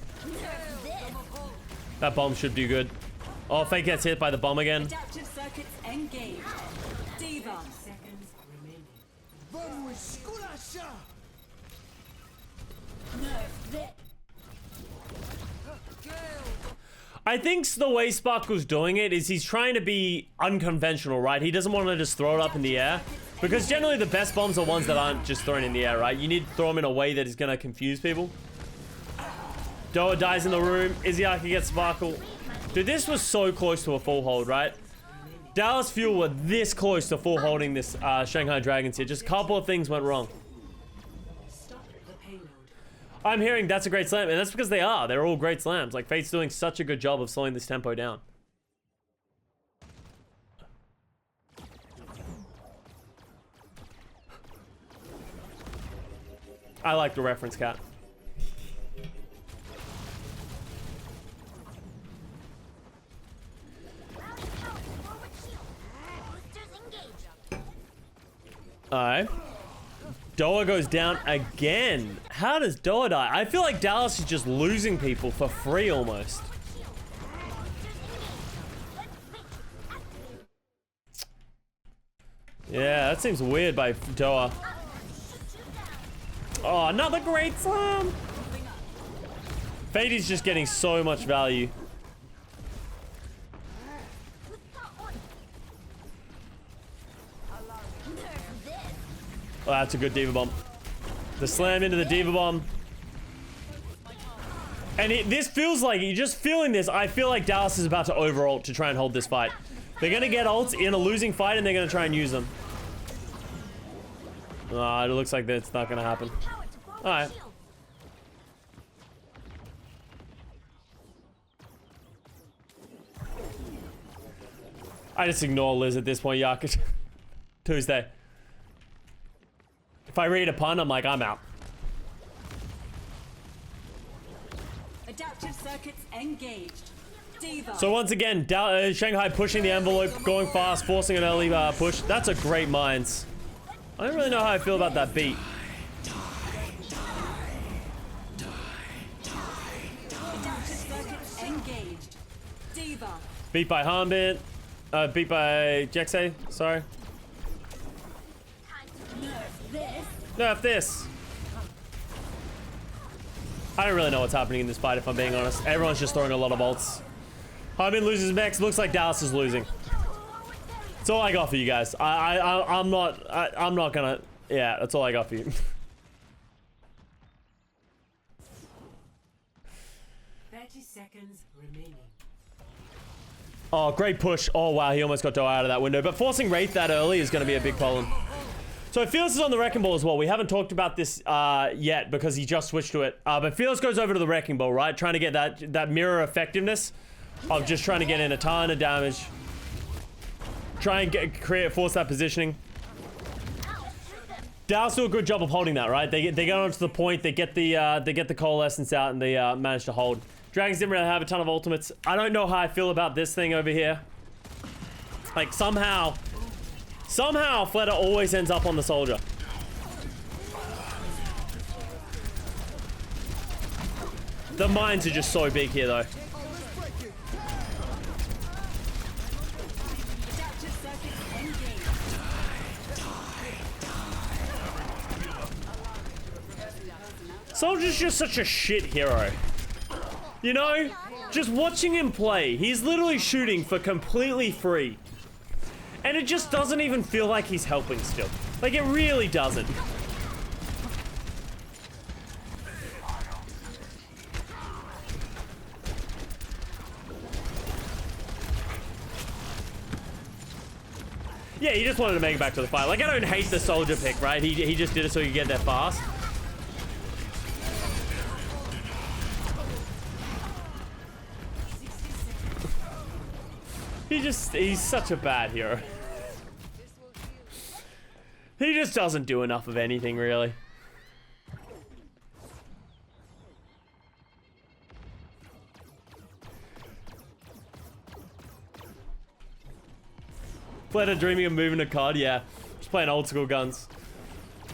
That bomb should do good. Oh, Fake gets hit by the bomb again. Adaptive circuits engaged. Diva. Seconds remaining. I think the way Sparkle's doing it is he's trying to be unconventional, right? He doesn't want to just throw it up in the air. Because generally the best bombs are ones that aren't just thrown in the air, right? You need to throw them in a way that is going to confuse people. Doa dies in the room. Izzyaki gets Sparkle. Dude, this was so close to a full hold, right? Dallas Fuel were this close to full holding this Shanghai Dragons here. Just a couple of things went wrong. I'm hearing that's a great slam, and that's because they are. They're all great slams. Like, Fate's doing such a good job of slowing this tempo down. I like the reference, Cat. Alright. Doa goes down again. How does Doa die? I feel like Dallas is just losing people for free almost. Yeah, that seems weird by Doa. Oh, another great slam. Fate is just getting so much value. Oh, that's a good Diva Bomb. The slam into the Diva Bomb. And this feels like, you're just feeling this. I feel like Dallas is about to over-ult to try and hold this fight. They're going to get ults in a losing fight and they're going to try and use them. Oh, it looks like that's not going to happen. Alright. I just ignore Liz at this point, Yakut. Tuesday. If I read a pun, I'm like, I'm out. Adaptive circuits engaged. Diva. So once again, Shanghai pushing the envelope, going fast, forcing an early push. That's a great Mines. I don't really know how I feel about that beat. Adaptive circuits engaged. Diva. Beat by Harmbit. Beat by Jexay, sorry. Nerf this. I don't really know what's happening in this fight, if I'm being honest. Everyone's just throwing a lot of ults. Harmbit loses mechs. Looks like Dallas is losing. That's all I got for you guys. I'm not gonna. Yeah, that's all I got for you. 30 seconds remaining. Oh, great push. Oh, wow, he almost got Doa out of that window. But forcing Wraith that early is going to be a big problem. So Fearless is on the Wrecking Ball as well. We haven't talked about this yet because he just switched to it. But Fearless goes over to the Wrecking Ball, right? Trying to get that mirror effectiveness of just trying to get in a ton of damage. Try and force that positioning. Dallas do a good job of holding that, right? They get onto the point, they get the coalescence out, and they manage to hold. Dragons didn't really have a ton of ultimates. I don't know how I feel about this thing over here. Like, somehow Fleta always ends up on the soldier. The mines are just so big here, though. Soldier's just such a shit hero. You know? Just watching him play, he's literally shooting for completely free. And it just doesn't even feel like he's helping still. Like, it really doesn't. Yeah, he just wanted to make it back to the fight. Like, I don't hate the soldier pick, right? He just did it so he could get there fast. He's such a bad hero. He just doesn't do enough of anything, really. Fleta dreaming of moving a card, yeah. Just playing old school guns.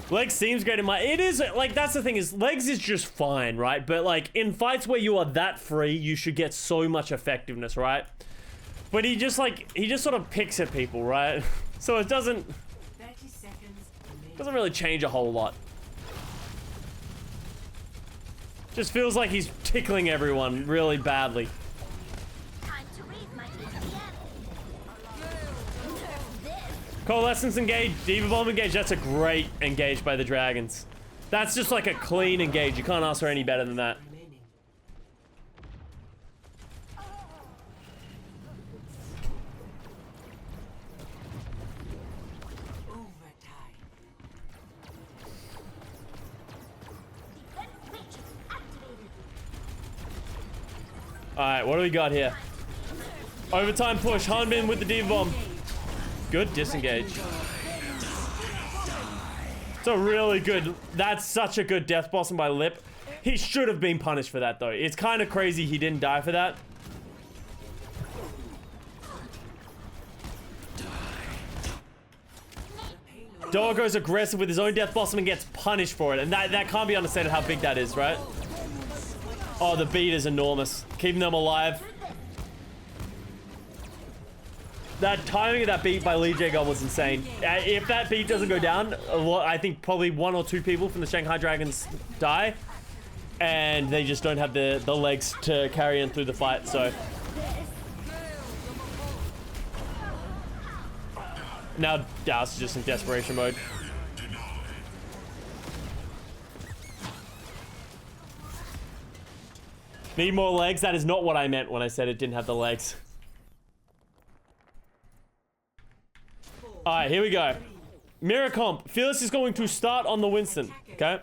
Legs seems great in my... It is, like, that's the thing is, Legs is just fine, right? But, like, in fights where you are that free, you should get so much effectiveness, right? But he just, like, he just sort of picks at people, right? So it doesn't... 30 seconds remaining. Doesn't really change a whole lot. Just feels like he's tickling everyone really badly. Time to read my APM. Coalescence engage, Diva Bomb engage. That's a great engage by the Dragons. That's just like a clean engage. You can't ask for any better than that. Remaining. Overtime. Defense matrix activated. Alright, what do we got here? Overtime push. Hanbin with the Diva Bomb. Good disengage. It's a really good... That's such a good death blossom by Lip. He should have been punished for that, though. It's kind of crazy he didn't die for that. Doa goes aggressive with his own death blossom and gets punished for it. And that can't be understated how big that is, right? Oh, the beat is enormous. Keeping them alive. That timing of that beat by Lee Jae-gon was insane. If that beat doesn't go down, I think probably 1 or 2 people from the Shanghai Dragons die. And they just don't have the legs to carry in through the fight, so. Now Joust is just in desperation mode. Need more legs? That is not what I meant when I said it didn't have the legs. Alright, here we go. Mirror comp. Fearless is going to start on the Winston. Okay.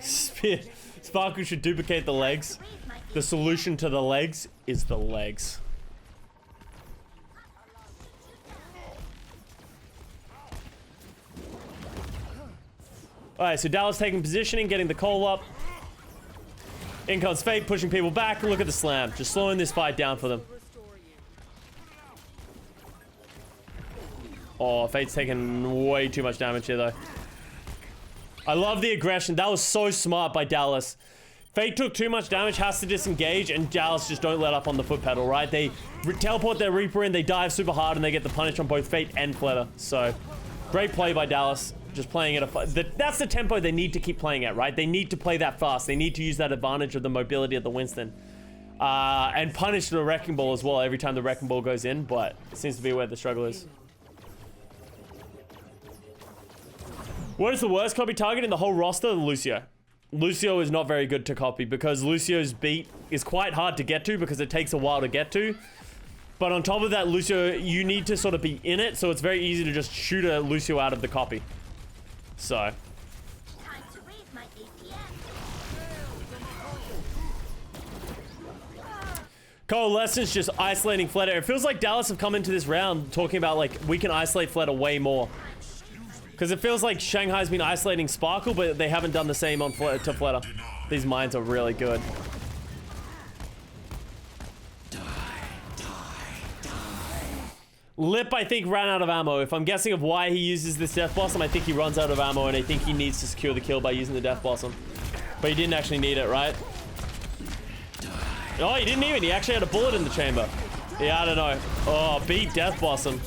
Sparkle should duplicate the legs. The solution to the legs is the legs. Alright, so Dallas taking positioning, getting the call up. In comes Fate, pushing people back. Look at the slam. Just slowing this fight down for them. Oh, Fate's taking way too much damage here, though. I love the aggression. That was so smart by Dallas. Fate took too much damage, has to disengage, and Dallas just don't let up on the foot pedal, right? They teleport their Reaper in, they dive super hard, and they get the punish on both Fate and Fleta. So, great play by Dallas. Just playing at that's the tempo they need to keep playing at, right? They need to play that fast. They need to use that advantage of the mobility of the Winston. And punish the Wrecking Ball as well every time the Wrecking Ball goes in, but it seems to be where the struggle is. What is the worst copy target in the whole roster? Lucio. Lucio is not very good to copy because Lucio's beat is quite hard to get to because it takes a while to get to. But on top of that, Lucio, you need to sort of be in it, so it's very easy to just shoot a Lucio out of the copy. So. Time to read my APM. Coalescence just isolating Fleta. It feels like Dallas have come into this round talking about, like, we can isolate Fleta way more. Because it feels like Shanghai's been isolating Sparkle, but they haven't done the same on to Fleta. These mines are really good. Lip, I think, ran out of ammo. If I'm guessing of why he uses this Death Blossom, I think he runs out of ammo, and I think he needs to secure the kill by using the Death Blossom. But he didn't actually need it, right? Oh, he didn't even. He actually had a bullet in the chamber. Yeah, I don't know. Oh, beat Death Blossom.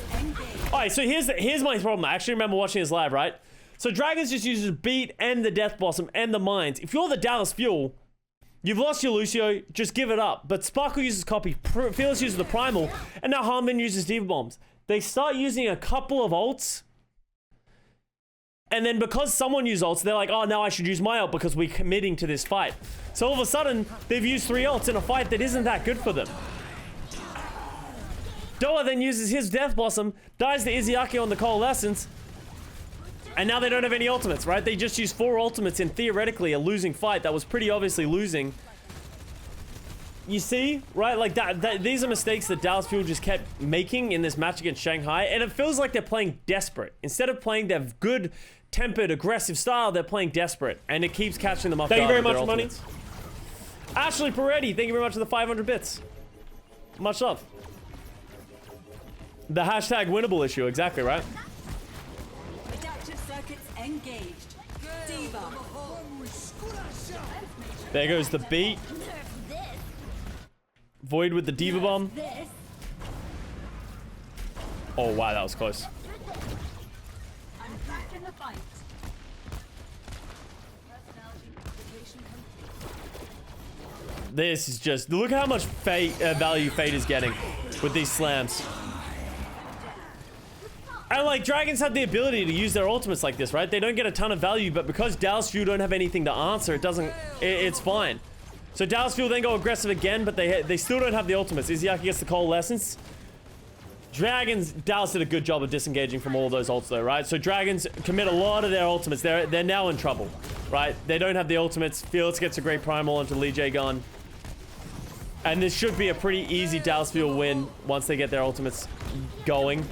Alright, so here's my problem. I actually remember watching this live, right? So Dragons just uses beat and the Death Blossom and the mines. If you're the Dallas Fuel, you've lost your Lucio, just give it up. But Sparkle uses copy, Fearless uses the Primal, and now Harmon uses Diva Bombs. They start using a couple of ults, and then because someone used ults, they're like, oh, now I should use my ult because we're committing to this fight. So all of a sudden, they've used 3 ults in a fight that isn't that good for them. Doa then uses his Death Blossom, dies to Izayaki on the Coalescence, and now they don't have any ultimates, right? They just used 4 ultimates in theoretically a losing fight that was pretty obviously losing. You see, right? Like these are mistakes that Dallas Fuel just kept making in this match against Shanghai, and it feels like they're playing desperate. Instead of playing their good, tempered, aggressive style, they're playing desperate, and it keeps catching them off guard. Thank you very much for money. Ashley Peretti, thank you very much for the 500 bits. Much love. The hashtag winnable issue, exactly, right? Adaptive circuits engaged. Diva. There goes the beat. Void with the Diva Bomb. Oh, wow, that was close. I'm back in the fight. This is just... Look how much value Fate is getting with these slams. And, like, dragons have the ability to use their ultimates like this, right? They don't get a ton of value, but because Dallas Fuel don't have anything to answer, it doesn't... It's fine. So Dallas Fuel then go aggressive again, but they still don't have the ultimates. Izzyaki gets the Coalescence. Dragons... Dallas did a good job of disengaging from all of those ults, though, right? So Dragons commit a lot of their ultimates. They're now in trouble, right? They don't have the ultimates. Felix gets a great primal onto Lee J gun. And this should be a pretty easy Dallas Fuel win once they get their ultimates going.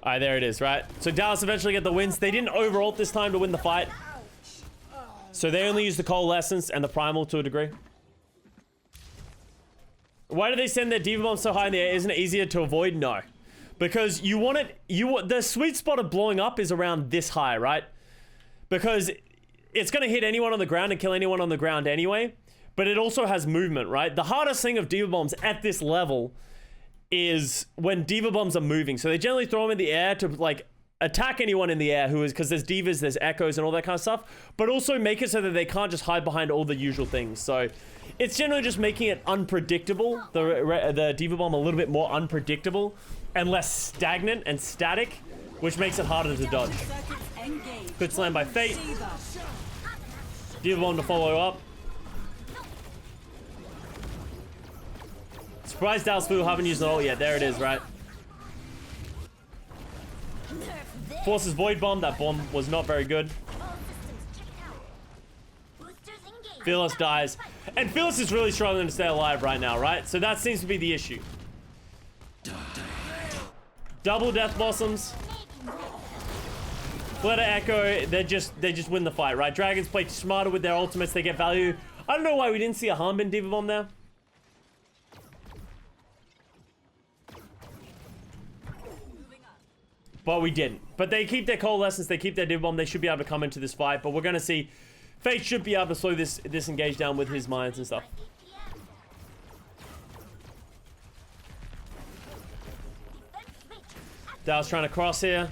Alright, there it is, right? So Dallas eventually get the wins. They didn't over-ult this time to win the fight. So they only used the Coalescence and the Primal to a degree. Why do they send their Diva Bomb so high in the air? Isn't it easier to avoid? No. Because you want it... the sweet spot of blowing up is around this high, right? Because it's going to hit anyone on the ground and kill anyone on the ground anyway. But it also has movement, right? The hardest thing of Diva Bombs at this level is when Diva Bombs are moving. So they generally throw them in the air to, like, attack anyone in the air who is... Because there's Divas, there's Echoes, and all that kind of stuff. But also make it so that they can't just hide behind all the usual things. So it's generally just making it unpredictable. The Diva Bomb a little bit more unpredictable and less stagnant and static, which makes it harder to dodge. Good slam by Fate. Diva Bomb to follow up. Surprised Dallas Fuel haven't used it all yet. There it is, right? Forces Void Bomb. That bomb was not very good. Fearless dies. And Fearless is really struggling to stay alive right now, right? So that seems to be the issue. Double Death Blossoms. Flutter Echo, they just win the fight, right? Dragons play smarter with their ultimates, they get value. I don't know why we didn't see a Harmbin Diva Bomb there. But we didn't. But they keep their Coalescence, they keep their Diva Bomb, they should be able to come into this fight. But we're going to see... Fate should be able to slow this engage down with his mines and stuff. Dallas trying to cross here.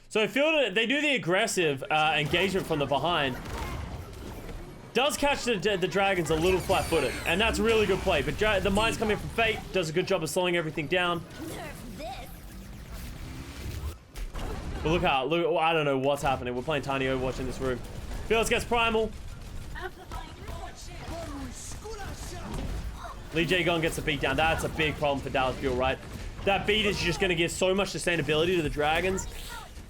So I feel that they do the aggressive engagement from the behind. Does catch the Dragons a little flat-footed, and that's really good play. But the mines coming from Fate does a good job of slowing everything down. But look, I don't know what's happening. We're playing Tiny Overwatch in this room. Felix gets Primal. Lee J Gun gets a beat down. That's a big problem for Dallas Fuel, right? That beat is just going to give so much sustainability to the Dragons.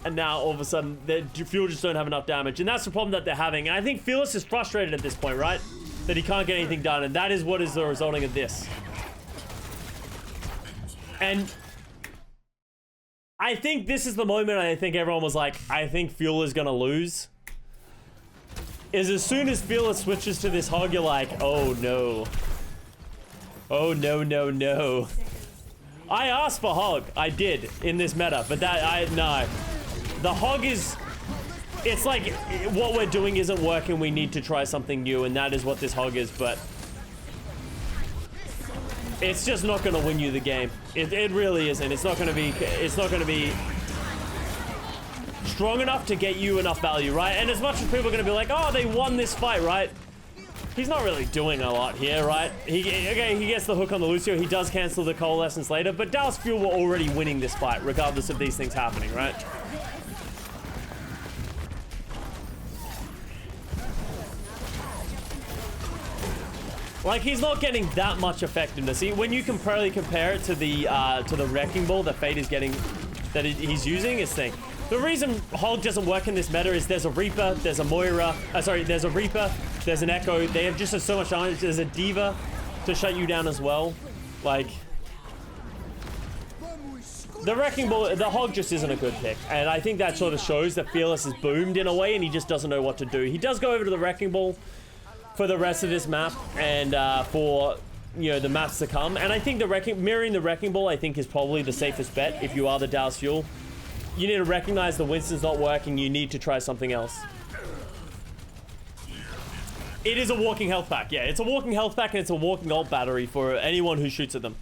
And now, all of a sudden, the Fuel just don't have enough damage. And that's the problem that they're having. And I think Fearless is frustrated at this point, right? That he can't get anything done. And that is what is the resulting of this. And I think this is the moment I think everyone was like, I think Fuel is going to lose. Is as soon as Fearless switches to this hog, you're like, oh no. Oh no, no, no. I asked for hog. I did in this meta, but no. The hog is... It's like, what we're doing isn't working. We need to try something new, and that is what this hog is, but... It's just not going to win you the game. It really isn't. It's not going to be strong enough to get you enough value, right? And as much as people are going to be like, oh, they won this fight, right? He's not really doing a lot here, right? He gets the hook on the Lucio. He does cancel the Coalescence later, but Dallas Fuel were already winning this fight, regardless of these things happening, right? Like, he's not getting that much effectiveness. When you compare it to the Wrecking Ball that Fate is getting, that he's using, is thing. The reason Hog doesn't work in this meta is there's a Reaper, there's a Moira, there's a Reaper, there's an Echo. They have just so much damage. There's a Diva to shut you down as well. Like, the Wrecking Ball, the Hog just isn't a good pick. And I think that sort of shows that Fearless is boomed in a way and he just doesn't know what to do. He does go over to the Wrecking Ball for the rest of this map and for, you know, the maps to come. And I think mirroring the Wrecking Ball, I think, is probably the safest bet if you are the Dallas Fuel. You need to recognize the Winston's not working. You need to try something else. It is a walking health pack. Yeah, it's a walking health pack and it's a walking ult battery for anyone who shoots at them.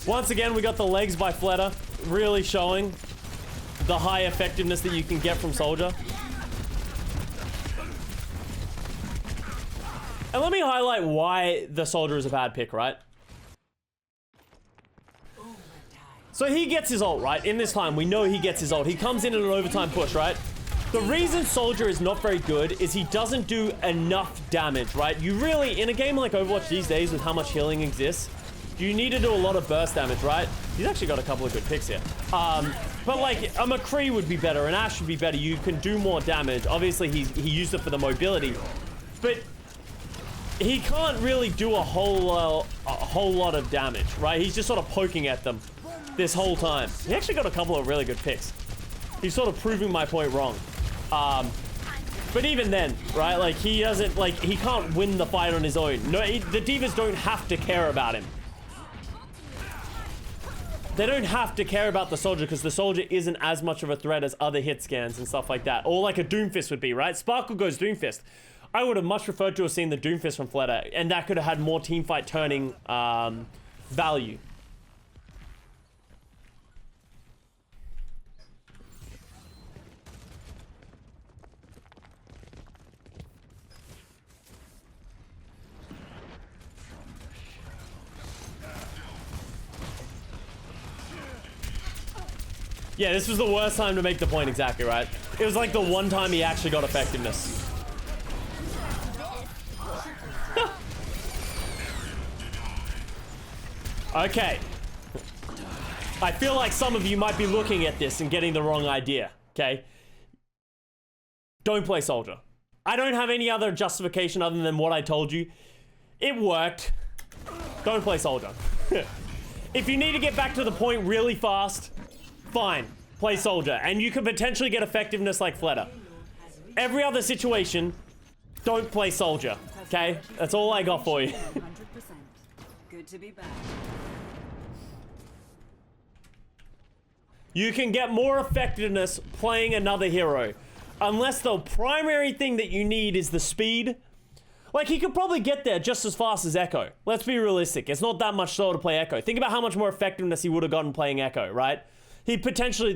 Once again, we got the legs by Fleta, really showing the high effectiveness that you can get from Soldier. And let me highlight why the Soldier is a bad pick, right? So he gets his ult, right? In this time, we know he gets his ult. He comes in an overtime push, right? The reason Soldier is not very good is he doesn't do enough damage, right? You really, in a game like Overwatch these days with how much healing exists, you need to do a lot of burst damage, right? He's actually got a couple of good picks here. But like, a McCree would be better, an Ashe would be better. You can do more damage. Obviously, he used it for the mobility. But he can't really do a whole lot of damage, right? He's just sort of poking at them this whole time. He actually got a couple of really good picks. He's sort of proving my point wrong. But even then, right, like, he doesn't, like, he can't win the fight on his own. No, the divas don't have to care about him. They don't have to care about the Soldier because the Soldier isn't as much of a threat as other hit scans and stuff like that. Or like a Doomfist would be, right? Sparkle goes Doomfist. I would have much preferred to have seen the Doomfist from Fleta, and that could have had more teamfight turning value. Yeah, this was the worst time to make the point, exactly, right? It was like the one time he actually got effectiveness. Okay. I feel like some of you might be looking at this and getting the wrong idea, okay? Don't play Soldier. I don't have any other justification other than what I told you. It worked. Don't play Soldier. If you need to get back to the point really fast, fine, play Soldier, and you could potentially get effectiveness like Fleta. Every other situation, don't play Soldier, okay? That's all I got for you. 100%. Good to be back. You can get more effectiveness playing another hero. Unless the primary thing that you need is the speed. Like, he could probably get there just as fast as Echo. Let's be realistic. It's not that much slower to play Echo. Think about how much more effectiveness he would have gotten playing Echo, right? They potentially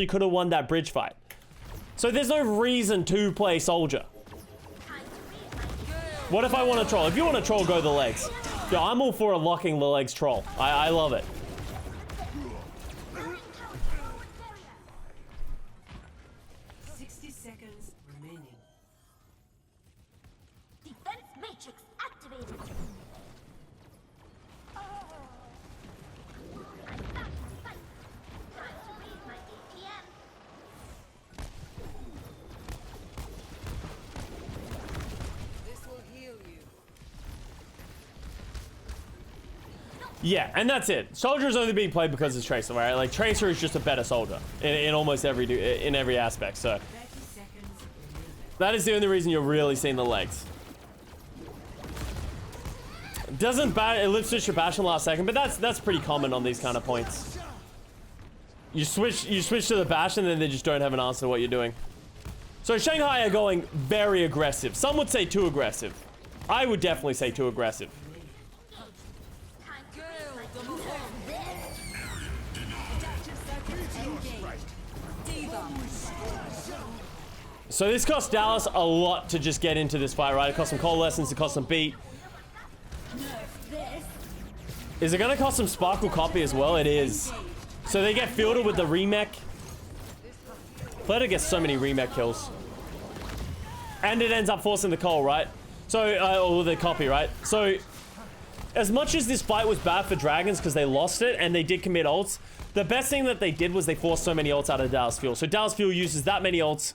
could have won that bridge fight. So there's no reason to play Soldier. What if I want to troll? If you want to troll, go the legs. Yo, I'm all for a locking the legs troll. I love it. Defense matrix activated. I'm back in sight. Time to raise my APM. This will heal you. Yeah, and that's it. Soldier's only being played because it's Tracer, right? Like, Tracer is just a better soldier in almost every aspect, so. That is the only reason you're really seeing the legs. Doesn't lip switch your Bastion last second, but that's pretty common on these kind of points. You switch to the Bastion, and then they just don't have an answer to what you're doing. So Shanghai are going very aggressive. Some would say too aggressive. I would definitely say too aggressive. So this cost Dallas a lot to just get into this fight, right? It cost some Coalescence, it cost some beat. Is it gonna cost some Sparkle Copy as well? It is. So they get fielded with the remech. Fleta gets so many remech kills. And it ends up forcing the Coal, right? So, or the Copy, right? So, as much as this fight was bad for Dragons because they lost it and they did commit ults, the best thing that they did was they forced so many ults out of Dallas Fuel. So Dallas Fuel uses that many ults,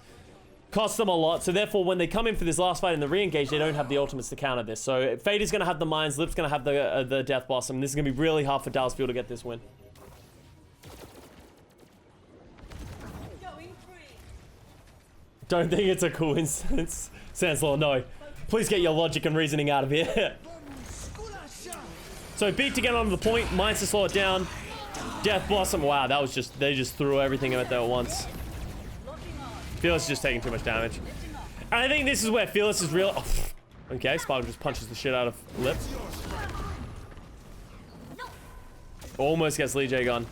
costs them a lot, so therefore when they come in for this last fight in the re-engage, they don't have the ultimates to counter this. So Fade is going to have the mines, Lip's going to have the Death Blossom. This is going to be really hard for Dallas Fuel to get this win. Don't think it's a coincidence. Sanslaw, no. Please get your logic and reasoning out of here. So beat to get onto the point, mines to slow it down. Death Blossom, wow, that was just, they just threw everything at that at once. Fearless is just taking too much damage. And I think this is where Fearless is real. Oh, okay, Sparkle just punches the shit out of Lip. Almost gets Lee J gone.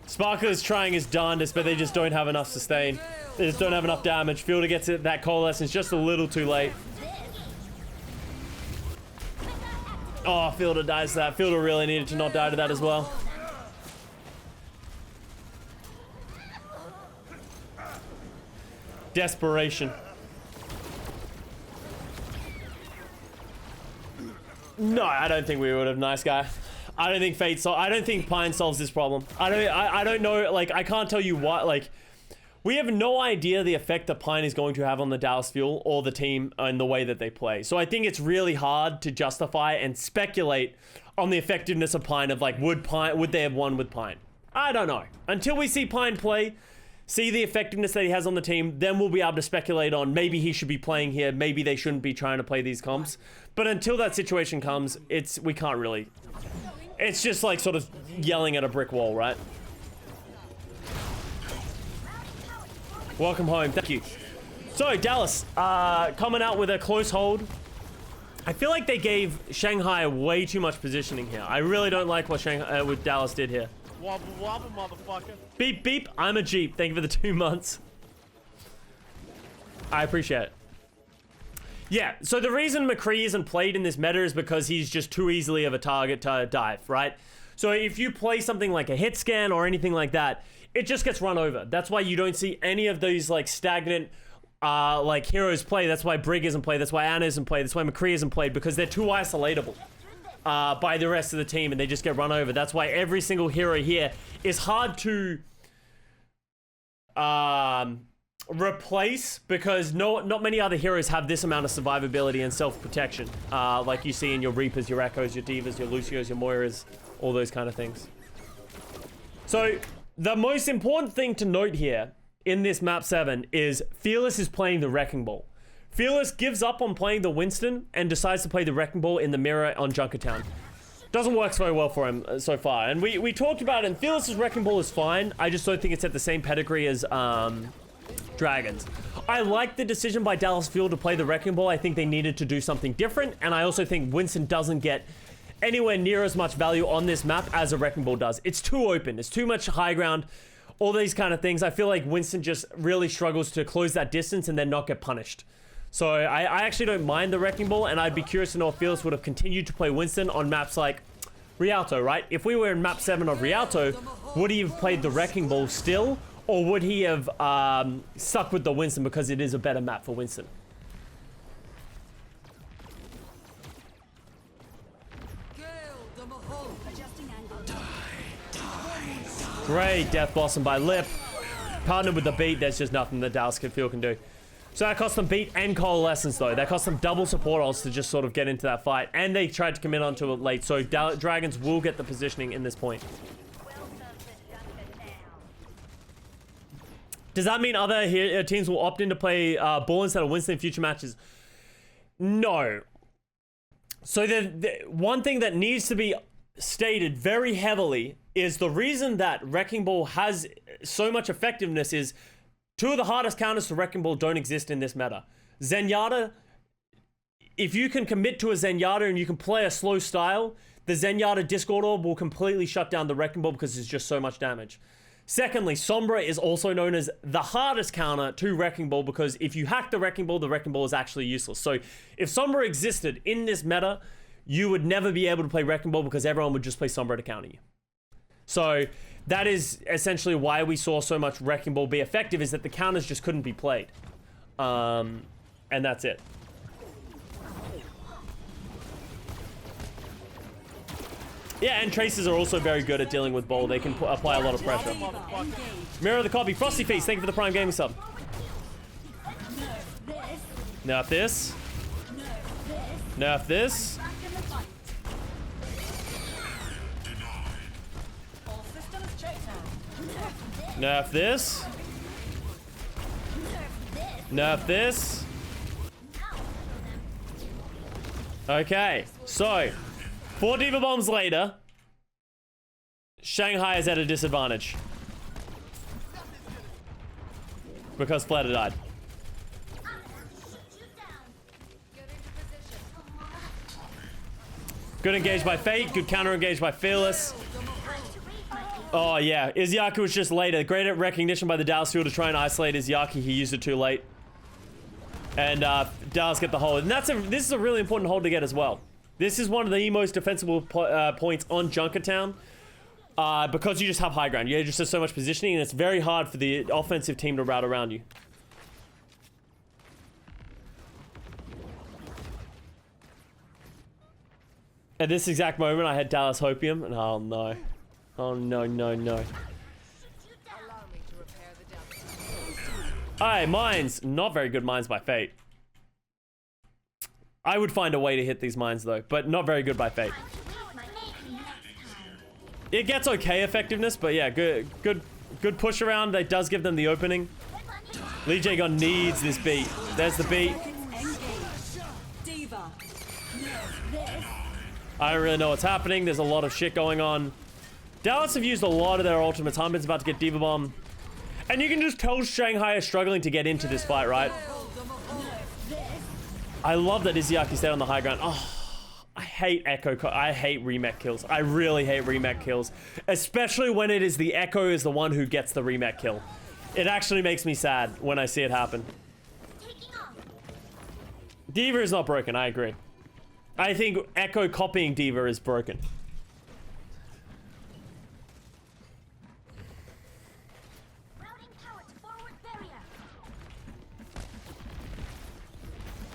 Sparkle is trying his darndest, but they just don't have enough sustain. They just don't have enough damage. Fielder gets it, that Coalescence just a little too late. Oh, Fielder dies to that. Fielder really needed to not die to that as well. Desperation. No, I don't think we would have. Nice guy. I don't think Fate I don't think Pine solves this problem. I don't know, like, I can't tell you what, like, we have no idea the effect that Pine is going to have on the Dallas Fuel or the team and the way that they play. So I think it's really hard to justify and speculate on the effectiveness of Pine, of like, would they have won with Pine? I don't know. Until we see Pine play, see the effectiveness that he has on the team, then we'll be able to speculate on maybe he should be playing here, maybe they shouldn't be trying to play these comps. But until that situation comes, we can't really. It's just like sort of yelling at a brick wall, right? Welcome home. Thank you. So, Dallas, coming out with a close hold. I feel like they gave Shanghai way too much positioning here. I really don't like what what Dallas did here. Wobble, wobble, motherfucker. Beep, beep. I'm a Jeep. Thank you for the 2 months. I appreciate it. Yeah, so the reason McCree isn't played in this meta is because he's just too easily of a target to dive, right? So if you play something like a hit scan or anything like that, it just gets run over. That's why you don't see any of those like stagnant like heroes play. That's why Brig isn't played. That's why Anna isn't played. That's why McCree isn't played, because they're too isolatable by the rest of the team and they just get run over. That's why every single hero here is hard to replace, because not many other heroes have this amount of survivability and self-protection like you see in your Reapers, your Echoes, your Divas, your Lucios, your Moiras, all those kind of things. So the most important thing to note here in this map 7 is Fearless is playing the Wrecking Ball. Fearless gives up on playing the Winston and decides to play the Wrecking Ball in the mirror on Junkertown. Doesn't work very well for him so far, and we talked about it, and Fearless's Wrecking Ball is fine. I just don't think it's at the same pedigree as Dragons. I like the decision by Dallas Fuel to play the Wrecking Ball. I think they needed to do something different, and I also think Winston doesn't get anywhere near as much value on this map as a Wrecking Ball does. It's too open. It's too much high ground. All these kind of things. I feel like Winston just really struggles to close that distance and then not get punished. So I actually don't mind the Wrecking Ball, and I'd be curious to know if Fearless would have continued to play Winston on maps like Rialto, right? If we were in map 7 of Rialto, would he have played the Wrecking Ball still? Or would he have stuck with the Winston because it is a better map for Winston? Great Death Blossom by Lip. Partnered with the beat, there's just nothing that Dallas Fuel can do. So that cost them beat and Coalescence though. That cost them double support ults to just sort of get into that fight. And they tried to commit onto it late. So Dragons will get the positioning in this point. Does that mean other teams will opt in to play Ball instead of Winston in future matches? No. So the one thing that needs to be stated very heavily is the reason that Wrecking Ball has so much effectiveness is 2 of the hardest counters to Wrecking Ball don't exist in this meta. Zenyatta, if you can commit to a Zenyatta and you can play a slow style, the Zenyatta Discord Orb will completely shut down the Wrecking Ball because it's just so much damage. Secondly, Sombra is also known as the hardest counter to Wrecking Ball because if you hack the Wrecking Ball is actually useless. So if Sombra existed in this meta, you would never be able to play Wrecking Ball because everyone would just play Sombra to counter you. So that is essentially why we saw so much Wrecking Ball be effective, is that the counters just couldn't be played. And that's it. Yeah, and Traces are also very good at dealing with Ball. They can apply a lot of pressure. Mirror of the Copy. Frosty Feast, thank you for the Prime Gaming sub. Nerf this. Nerf this. Nerf this. Nerf this. Okay, so 4 Diva Bombs later, Shanghai is at a disadvantage. Because Flatter died. Good engage by Fate, good counter engage by Fearless. Oh yeah, Izayaki was just later. Great at recognition by the Dallas field to try and isolate Izayaki. He used it too late. And Dallas get the hold. And this is a really important hold to get as well. This is one of the most defensible points on Junkertown. Because you just have high ground. You just have so much positioning and it's very hard for the offensive team to route around you. At this exact moment, I had Dallas Hopium, and oh no. Oh no, no, no. Alright, mines. Not very good mines by Fate. I would find a way to hit these mines though, but not very good by Fate. It gets okay effectiveness, but yeah, good push around. That does give them the opening. Lee Jae-gun needs this beat. There's the beat. I don't really know what's happening. There's a lot of shit going on. Dallas have used a lot of their ultimates. Hanbin's about to get Diva Bomb. And you can just tell Shanghai is struggling to get into this fight, right? I love that Izayaki stayed on the high ground. Oh, I hate Echo. I hate remech kills. I really hate remech kills. Especially when it is the Echo is the one who gets the remech kill. It actually makes me sad when I see it happen. Diva is not broken, I agree. I think Echo copying Diva is broken.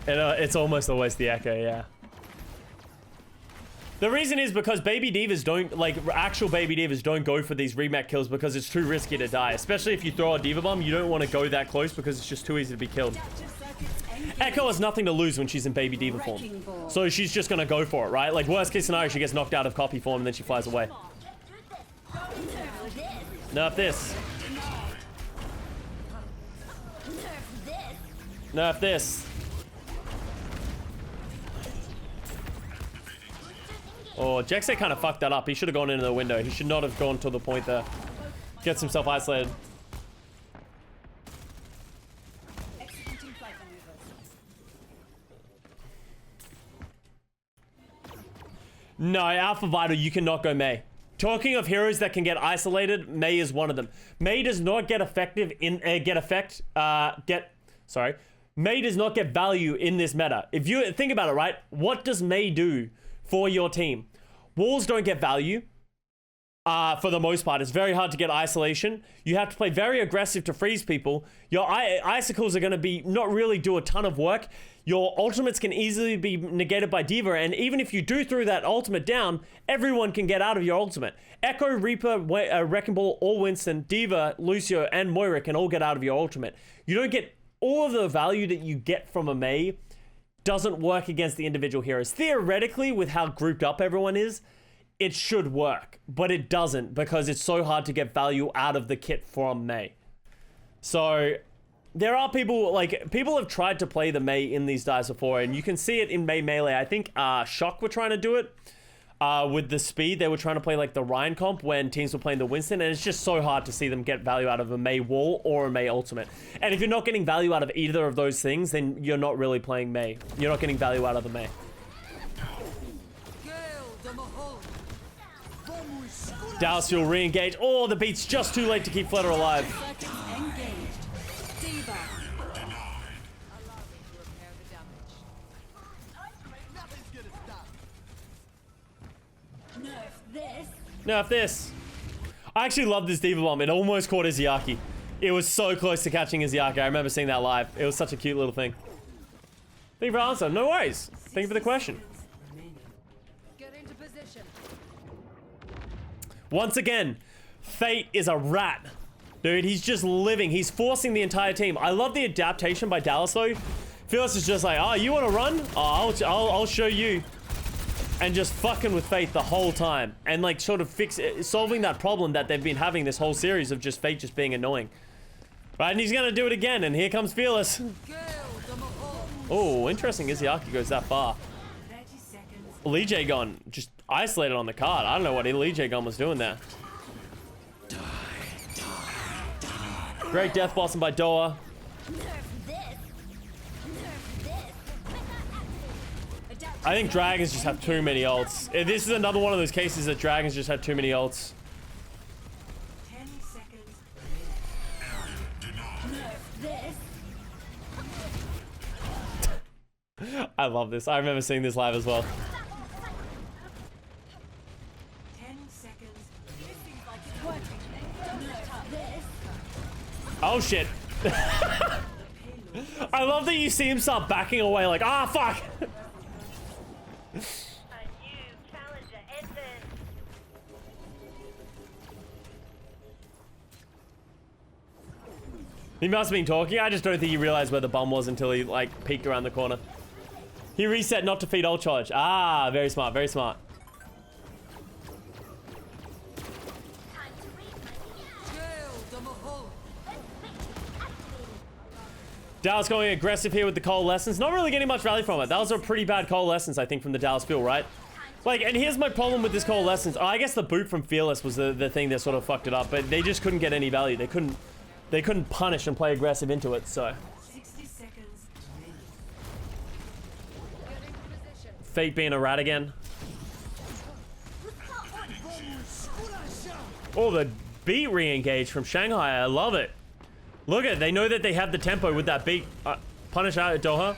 It's almost always the Echo, yeah. The reason is because baby divas don't, like, actual baby divas don't go for these remech kills because it's too risky to die. Especially if you throw a Diva Bomb, you don't want to go that close because it's just too easy to be killed. Echo has nothing to lose when she's in baby diva form. So she's just gonna go for it, right? Like, worst case scenario, she gets knocked out of copy form and then she flies away. Nerf this. Nerf this. Oh, Jexay kind of fucked that up. He should have gone into the window. He should not have gone to the point there. Gets himself isolated. No, Alpha Vital, you cannot go Mei. Talking of heroes that can get isolated, Mei is one of them. Mei does not get effective in Mei does not get value in this meta. If you think about it, right? What does Mei do for your team? Walls don't get value. For the most part, it's very hard to get isolation. You have to play very aggressive to freeze people. Your icicles are going to be not really do a ton of work. Your ultimates can easily be negated by Diva, and even if you do throw that ultimate down, everyone can get out of your ultimate. Echo, Reaper, Wrecking Ball, or Winston, Diva, Lucio, and Moira can all get out of your ultimate. You don't get all of the value that you get from a Mei. Doesn't work against the individual heroes. Theoretically, with how grouped up everyone is, it should work, but it doesn't because it's so hard to get value out of the kit from Mei. So there are people, like, people have tried to play the Mei in these dives before, and you can see it in Mei Melee. I think Shock were trying to do it with the speed. They were trying to play like the Ryan comp when teams were playing the Winston, and it's just so hard to see them get value out of a Mei wall or a Mei ultimate. And if you're not getting value out of either of those things, then you're not really playing Mei. You're not getting value out of the Mei. Dallas will re-engage. Oh, the beat's just too late to keep Flutter alive. Nerf this. I actually love this Diva Bomb. It almost caught Izayaki. It was so close to catching Izayaki. I remember seeing that live. It was such a cute little thing. Thank you for the answer. No worries. Thank you for the question. Once again, Fate is a rat. Dude, he's just living. He's forcing the entire team. I love the adaptation by Dallas, though. Fearless is just like, oh, you want to run? Oh, I'll show you. And just fucking with Fate the whole time. And, like, sort of solving that problem that they've been having this whole series of just Fate just being annoying. Right, and he's gonna do it again, and here comes Fearless. Oh, interesting. Izayaki goes that far. 30 seconds. Lee J Gon just isolated on the card. I don't know what Lee J Gon was doing there. Great death bossing by Doa. Nerf this. Nerf this. Adapt I think dragons just have too many ults. This is another one of those cases that dragons just have too many ults. 10 seconds. this. I love this. I remember seeing this live as well. 10 seconds. Oh shit. I love that you see him start backing away like, ah, fuck. A new challenger enters. He must have been talking. I just don't think he realized where the bum was until he like peeked around the corner. He reset not to feed ult charge. Ah, very smart, very smart. Time to read my Dallas going aggressive here with the coalescence. Not really getting much value from it. That was a pretty bad coalescence, I think, from the Dallas Fuel, right? Like, and here's my problem with this coalescence. Oh, I guess the boot from Fearless was the thing that sort of fucked it up, but they just couldn't get any value. They couldn't punish and play aggressive into it, so. 60 seconds. Fate being a rat again. Oh, the beat re-engage from Shanghai. I love it. Look at it. They know that they have the tempo with that beat. Punish out at Doha.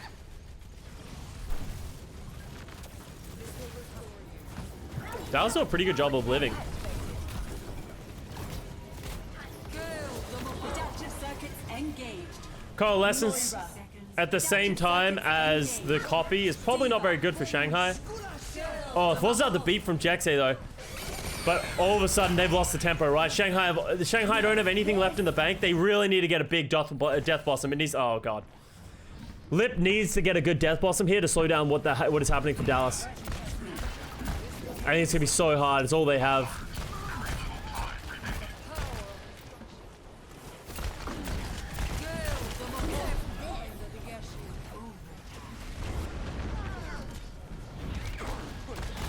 That was a pretty good job of living. Adaptive circuits engaged. Coalescence at the same time as the copy is probably not very good for Shanghai. Oh, it falls out the beat from Jexay though. But all of a sudden they've lost the tempo, right? Shanghai don't have anything left in the bank. They really need to get a big death blossom. It needs, oh god. Lip needs to get a good death blossom here to slow down what is happening for Dallas. I think it's gonna be so hard. It's all they have.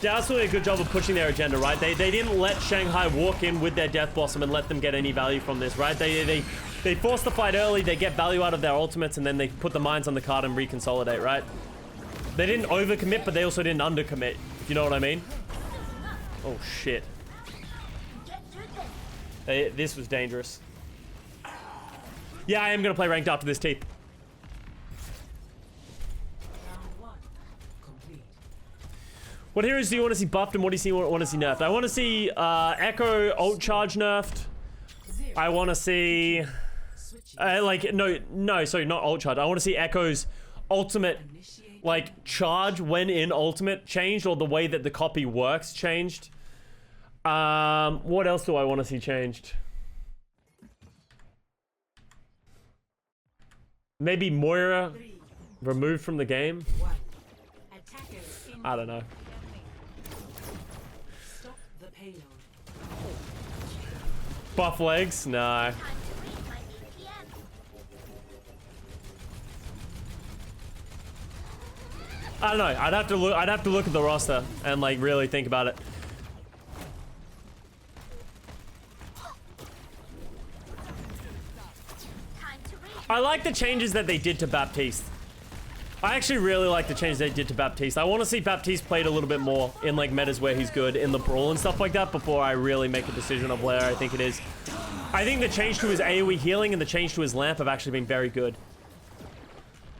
Dallas doing a good job of pushing their agenda, right? They didn't let Shanghai walk in with their Death Blossom and let them get any value from this, right? They force the fight early, they get value out of their ultimates, and then they put the mines on the card and reconsolidate, right? They didn't overcommit, but they also didn't undercommit, if you know what I mean. Oh, shit. This was dangerous. Yeah, I am going to play ranked after this, T. What heroes do you want to see buffed and what do you want to see nerfed? I want to see Echo ult charge nerfed. I want to see sorry, not ult charge. I want to see Echo's ultimate like charge when in ultimate changed, or the way that the copy works changed. What else do I want to see changed? Maybe Moira removed from the game. I don't know. Buff legs? No. Time to read my APM. I don't know. I'd have to look at the roster and like really think about it. Time to read. I like the changes that they did to Baptiste. I actually really like the changes they did to Baptiste. I want to see Baptiste played a little bit more in like metas where he's good in the brawl and stuff like that before I really make a decision of where I think it is. I think the change to his AoE healing and the change to his lamp have actually been very good.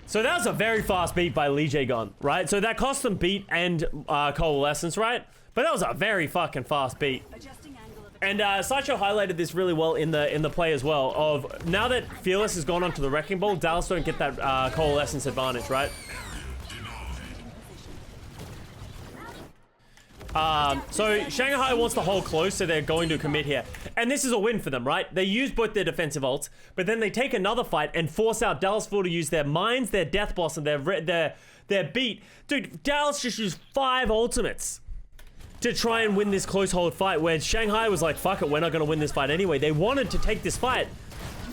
So that was a very fast beat by Lee J Gon, right? So that cost them beat and coalescence, right? But that was a very fucking fast beat. Adjusting angle of And Sideshow highlighted this really well in the play as well. Of now that Fearless has gone onto the Wrecking Ball, Dallas don't get that coalescence advantage, right? So Shanghai wants to hold close, so they're going to commit here. And this is a win for them, right? They use both their defensive ults, but then they take another fight and force out Dallas Full to use their mines, their Death Blossom, their beat. Dude, Dallas just used 5 ultimates to try and win this close hold fight, where Shanghai was like, fuck it, we're not going to win this fight anyway. They wanted to take this fight,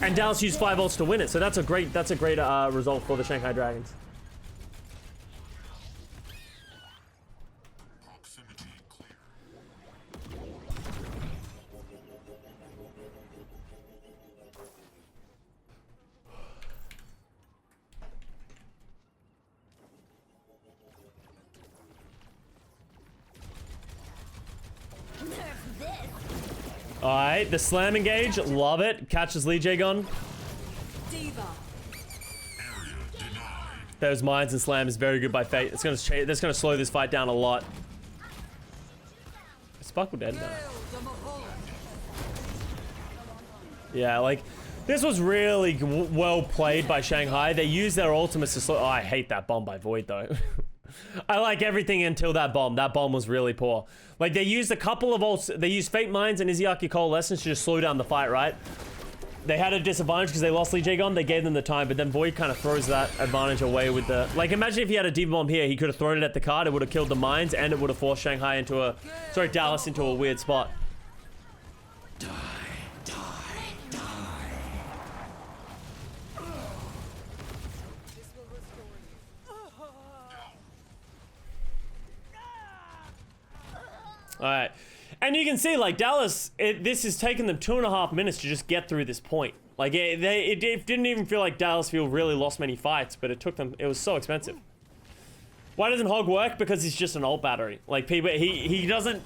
And Dallas used 5 ults to win it, so that's a great result for the Shanghai Dragons. Alright, the slam engage, love it. Catches Lee Jae-gun. Diva. Those mines and slam is very good by Fate. That's gonna slow this fight down a lot. Is Sparkle dead now? Yeah, like this was really well played by Shanghai. They used their ultimates to slow. Oh, I hate that bomb by Void though. I like everything until that bomb. That bomb was really poor. Like, they used a couple of ults. They used Fate Mines and Izzyaki Coalescence to just slow down the fight, right? They had a disadvantage because they lost Lee Jae-gon. They gave them the time, but then Void kind of throws that advantage away with the... Like, imagine if he had a Diva Bomb here. He could have thrown it at the card. It would have killed the Mines, and it would have forced Shanghai into a... Sorry, Dallas into a weird spot. Alright. And you can see, like, Dallas, this has taken them 2.5 minutes to just get through this point. Like, it didn't even feel like Dallas Fuel really lost many fights, but it took them, it was so expensive. Why doesn't Hog work? Because he's just an ult battery. Like, people, he doesn't,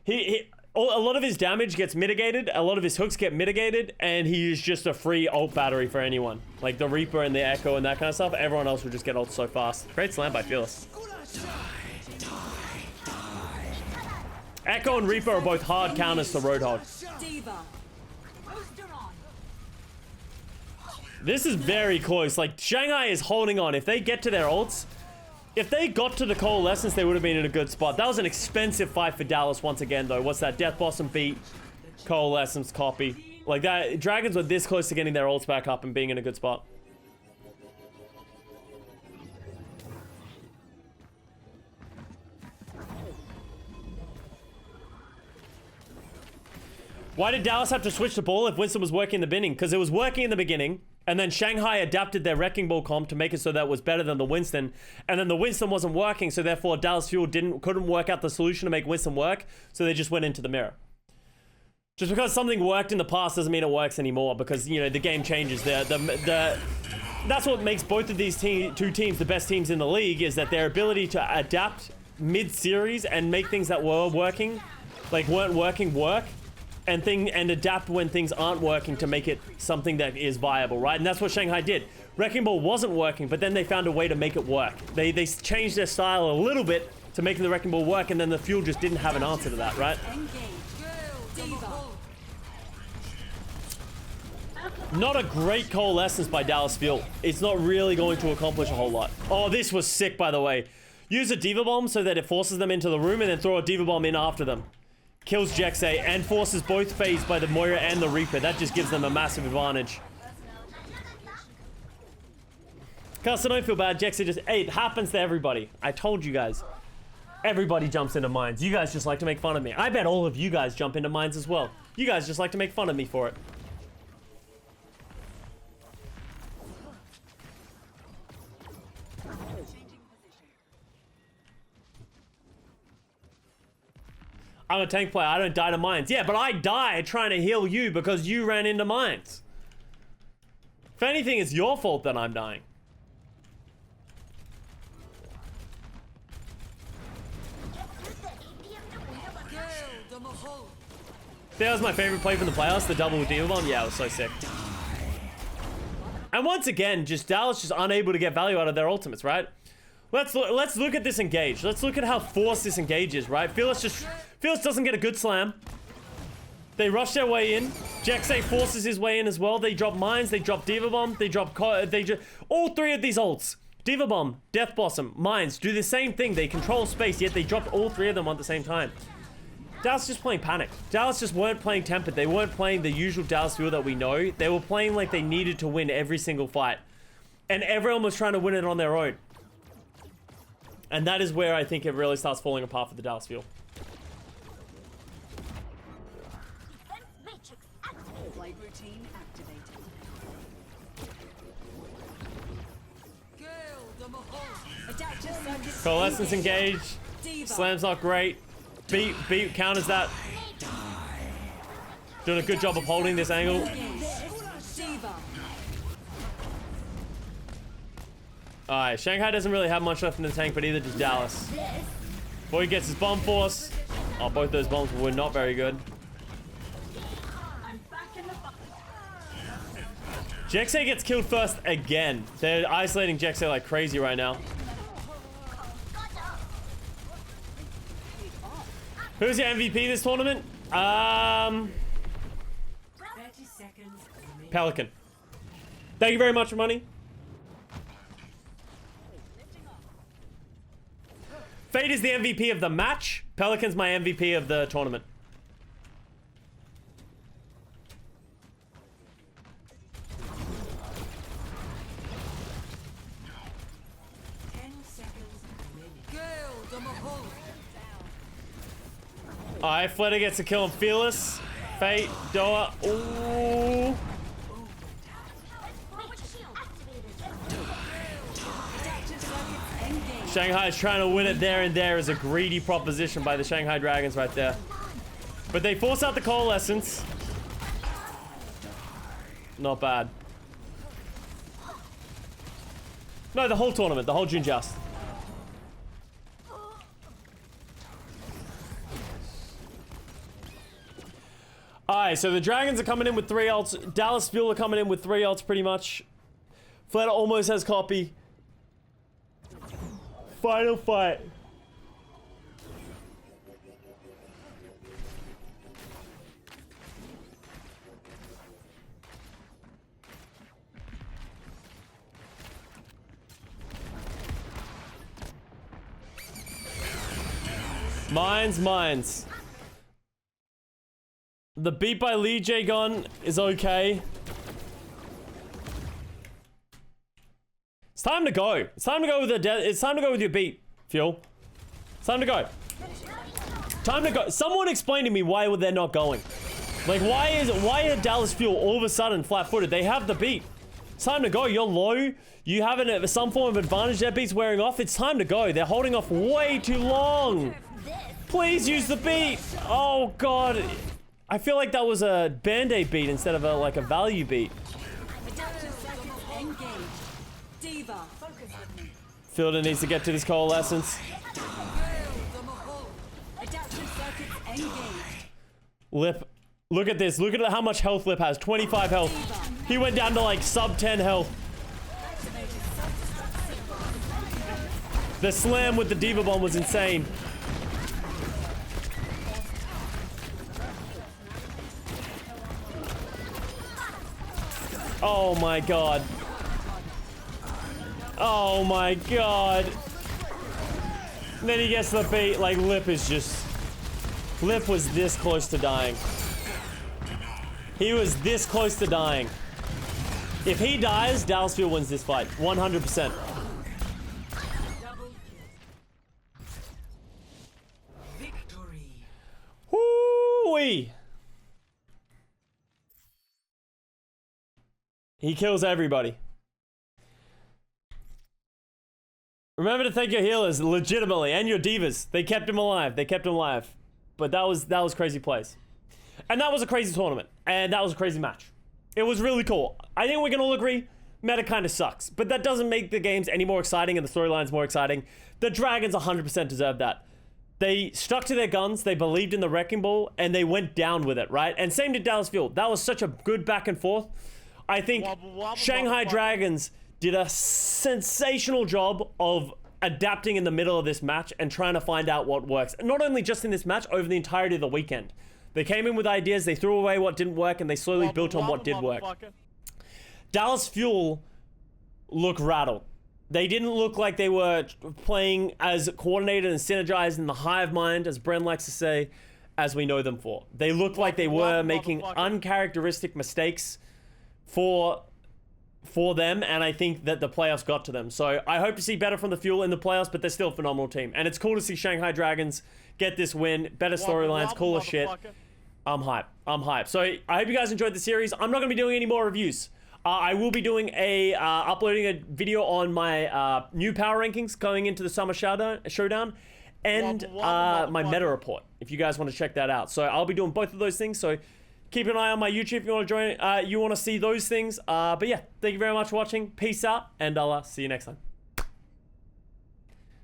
a lot of his damage gets mitigated, a lot of his hooks get mitigated, and he is just a free ult battery for anyone. Like, the Reaper and the Echo and that kind of stuff, everyone else will just get ult so fast. Great slam by Fearless. Echo and Reaper are both hard counters to Roadhog. Diva. This is very close. Like, Shanghai is holding on. If they get to their ults, if they got to the Coalescence, they would have been in a good spot. That was an expensive fight for Dallas once again, though. What's that? Death Blossom beat, Coalescence copy. Like, that, Dragons were this close to getting their ults back up and being in a good spot. Why did Dallas have to switch the ball if Winston was working in the beginning? Because it was working in the beginning, and then Shanghai adapted their Wrecking Ball comp to make it so that it was better than the Winston, and then the Winston wasn't working, so therefore Dallas Fuel couldn't work out the solution to make Winston work, so they just went into the mirror. Just because something worked in the past doesn't mean it works anymore, because, you know, the game changes. That's what makes both of these two teams the best teams in the league, is that their ability to adapt mid-series and make things that were working, like weren't working, work. And adapt when things aren't working to make it something that is viable, right? And that's what Shanghai did. Wrecking Ball wasn't working, but then they found a way to make it work. They changed their style a little bit to making the Wrecking Ball work, and then the Fuel just didn't have an answer to that, right? Not a great Coalescence by Dallas Fuel. It's not really going to accomplish a whole lot. Oh, this was sick, by the way. Use a Diva Bomb so that it forces them into the room, and then throw a Diva Bomb in after them. Kills Jexay and forces both phase by the Moira and the Reaper. That just gives them a massive advantage. Custa, don't feel bad. Jexay just... Hey, it happens to everybody. I told you guys. Everybody jumps into mines. You guys just like to make fun of me. I bet all of you guys jump into mines as well. You guys just like to make fun of me for it. I'm a tank player. I don't die to mines. Yeah, but I die trying to heal you because you ran into mines. If anything, it's your fault that I'm dying. That was my favorite play from the playoffs, the double with Diva Bomb. Yeah, it was so sick. And once again, just Dallas just unable to get value out of their ultimates, right? Let's look at this engage. Let's look at how forced this engage is, right? Fearless doesn't get a good slam. They rush their way in. Jexay forces his way in as well. They drop mines. They drop Diva Bomb. They drop... all three of these ults. Diva Bomb, Death Blossom, mines do the same thing. They control space, yet they dropped all three of them at the same time. Dallas just playing panic. Dallas just weren't playing tempered. They weren't playing the usual Dallas Fuel that we know. They were playing like they needed to win every single fight. And everyone was trying to win it on their own. And that is where I think it really starts falling apart for the Dallas Fuel. Flight routine activated. Adaptive circuits Coalescence engage. Diva. Slam's not great. Beat counters that. Doing a good job of holding this angle. Diva. Alright, Shanghai doesn't really have much left in the tank, but either does Dallas. Before he gets his bomb force. Oh, both those bombs were not very good. Jexay gets killed first again. They're isolating Jexay like crazy right now. Who's your MVP this tournament? 30 seconds. Pelican. Thank you very much for money. Fate is the MVP of the match. Pelican's my MVP of the tournament. Alright, Fleta gets a kill on Fearless. Fate, Doa. Ooh. Shanghai is trying to win it there and there is a greedy proposition by the Shanghai Dragons right there. But they force out the Coalescence. Not bad. No, the whole tournament, the whole June Joust. Alright, so the Dragons are coming in with 3 ults. Dallas Fuel are coming in with 3 ults pretty much. Fleta almost has copy. Final fight. Mines. The beat by Lee J Gun is okay. It's time to go. It's time to go with it's time to go with your beat, Fuel. It's time to go. Time to go. Someone explain to me why they're not going. Like, why are Dallas Fuel all of a sudden flat-footed? They have the beat. It's time to go. You're low. You have some form of advantage. Their beat's wearing off. It's time to go. They're holding off way too long. Please use the beat. Oh, God. I feel like that was a Band-Aid beat instead of a value beat. Adaptive circuits engaged. Diva. Fielder needs to get to this Coalescence. Adaptive circuits engaged. Lip, look at this. Look at how much health Lip has. 25 health. He went down to like sub 10 health. The slam with the Diva Bomb was insane. Oh my god. Oh my god. And then he gets the beat. Like, Lip is just... Lip was this close to dying. He was this close to dying. If he dies, Dallas Fuel wins this fight. 100%. Victory. Woo-wee. He kills everybody. Remember to thank your healers, legitimately, and your divas. They kept him alive. They kept him alive. But that was crazy plays. And that was a crazy tournament. And that was a crazy match. It was really cool. I think we can all agree, meta kind of sucks. But that doesn't make the games any more exciting and the storylines more exciting. The Dragons 100% deserve that. They stuck to their guns, they believed in the Wrecking Ball, and they went down with it, right? And same to Dallas Fuel. That was such a good back and forth. I think Shanghai Dragons did a sensational job of adapting in the middle of this match and trying to find out what works. Not only just in this match, over the entirety of the weekend. They came in with ideas, they threw away what didn't work, and they slowly built on what did work. Dallas Fuel look rattled. They didn't look like they were playing as coordinated and synergized in the hive mind, as Bren likes to say, as we know them for. They looked like they were making uncharacteristic mistakes for them, and I think that the playoffs got to them. So I hope to see better from the Fuel in the playoffs, but they're still a phenomenal team. And it's cool to see Shanghai Dragons get this win. Better storylines, cooler shit. I'm hyped. I'm hyped. So I hope you guys enjoyed the series. I'm not going to be doing any more reviews. I will be doing uploading a video on my new power rankings going into the summer showdown, and my meta report, if you guys want to check that out. So I'll be doing both of those things. So keep an eye on my YouTube if you want to join. You want to see those things. But yeah, thank you very much for watching. Peace out, and I'll see you next time.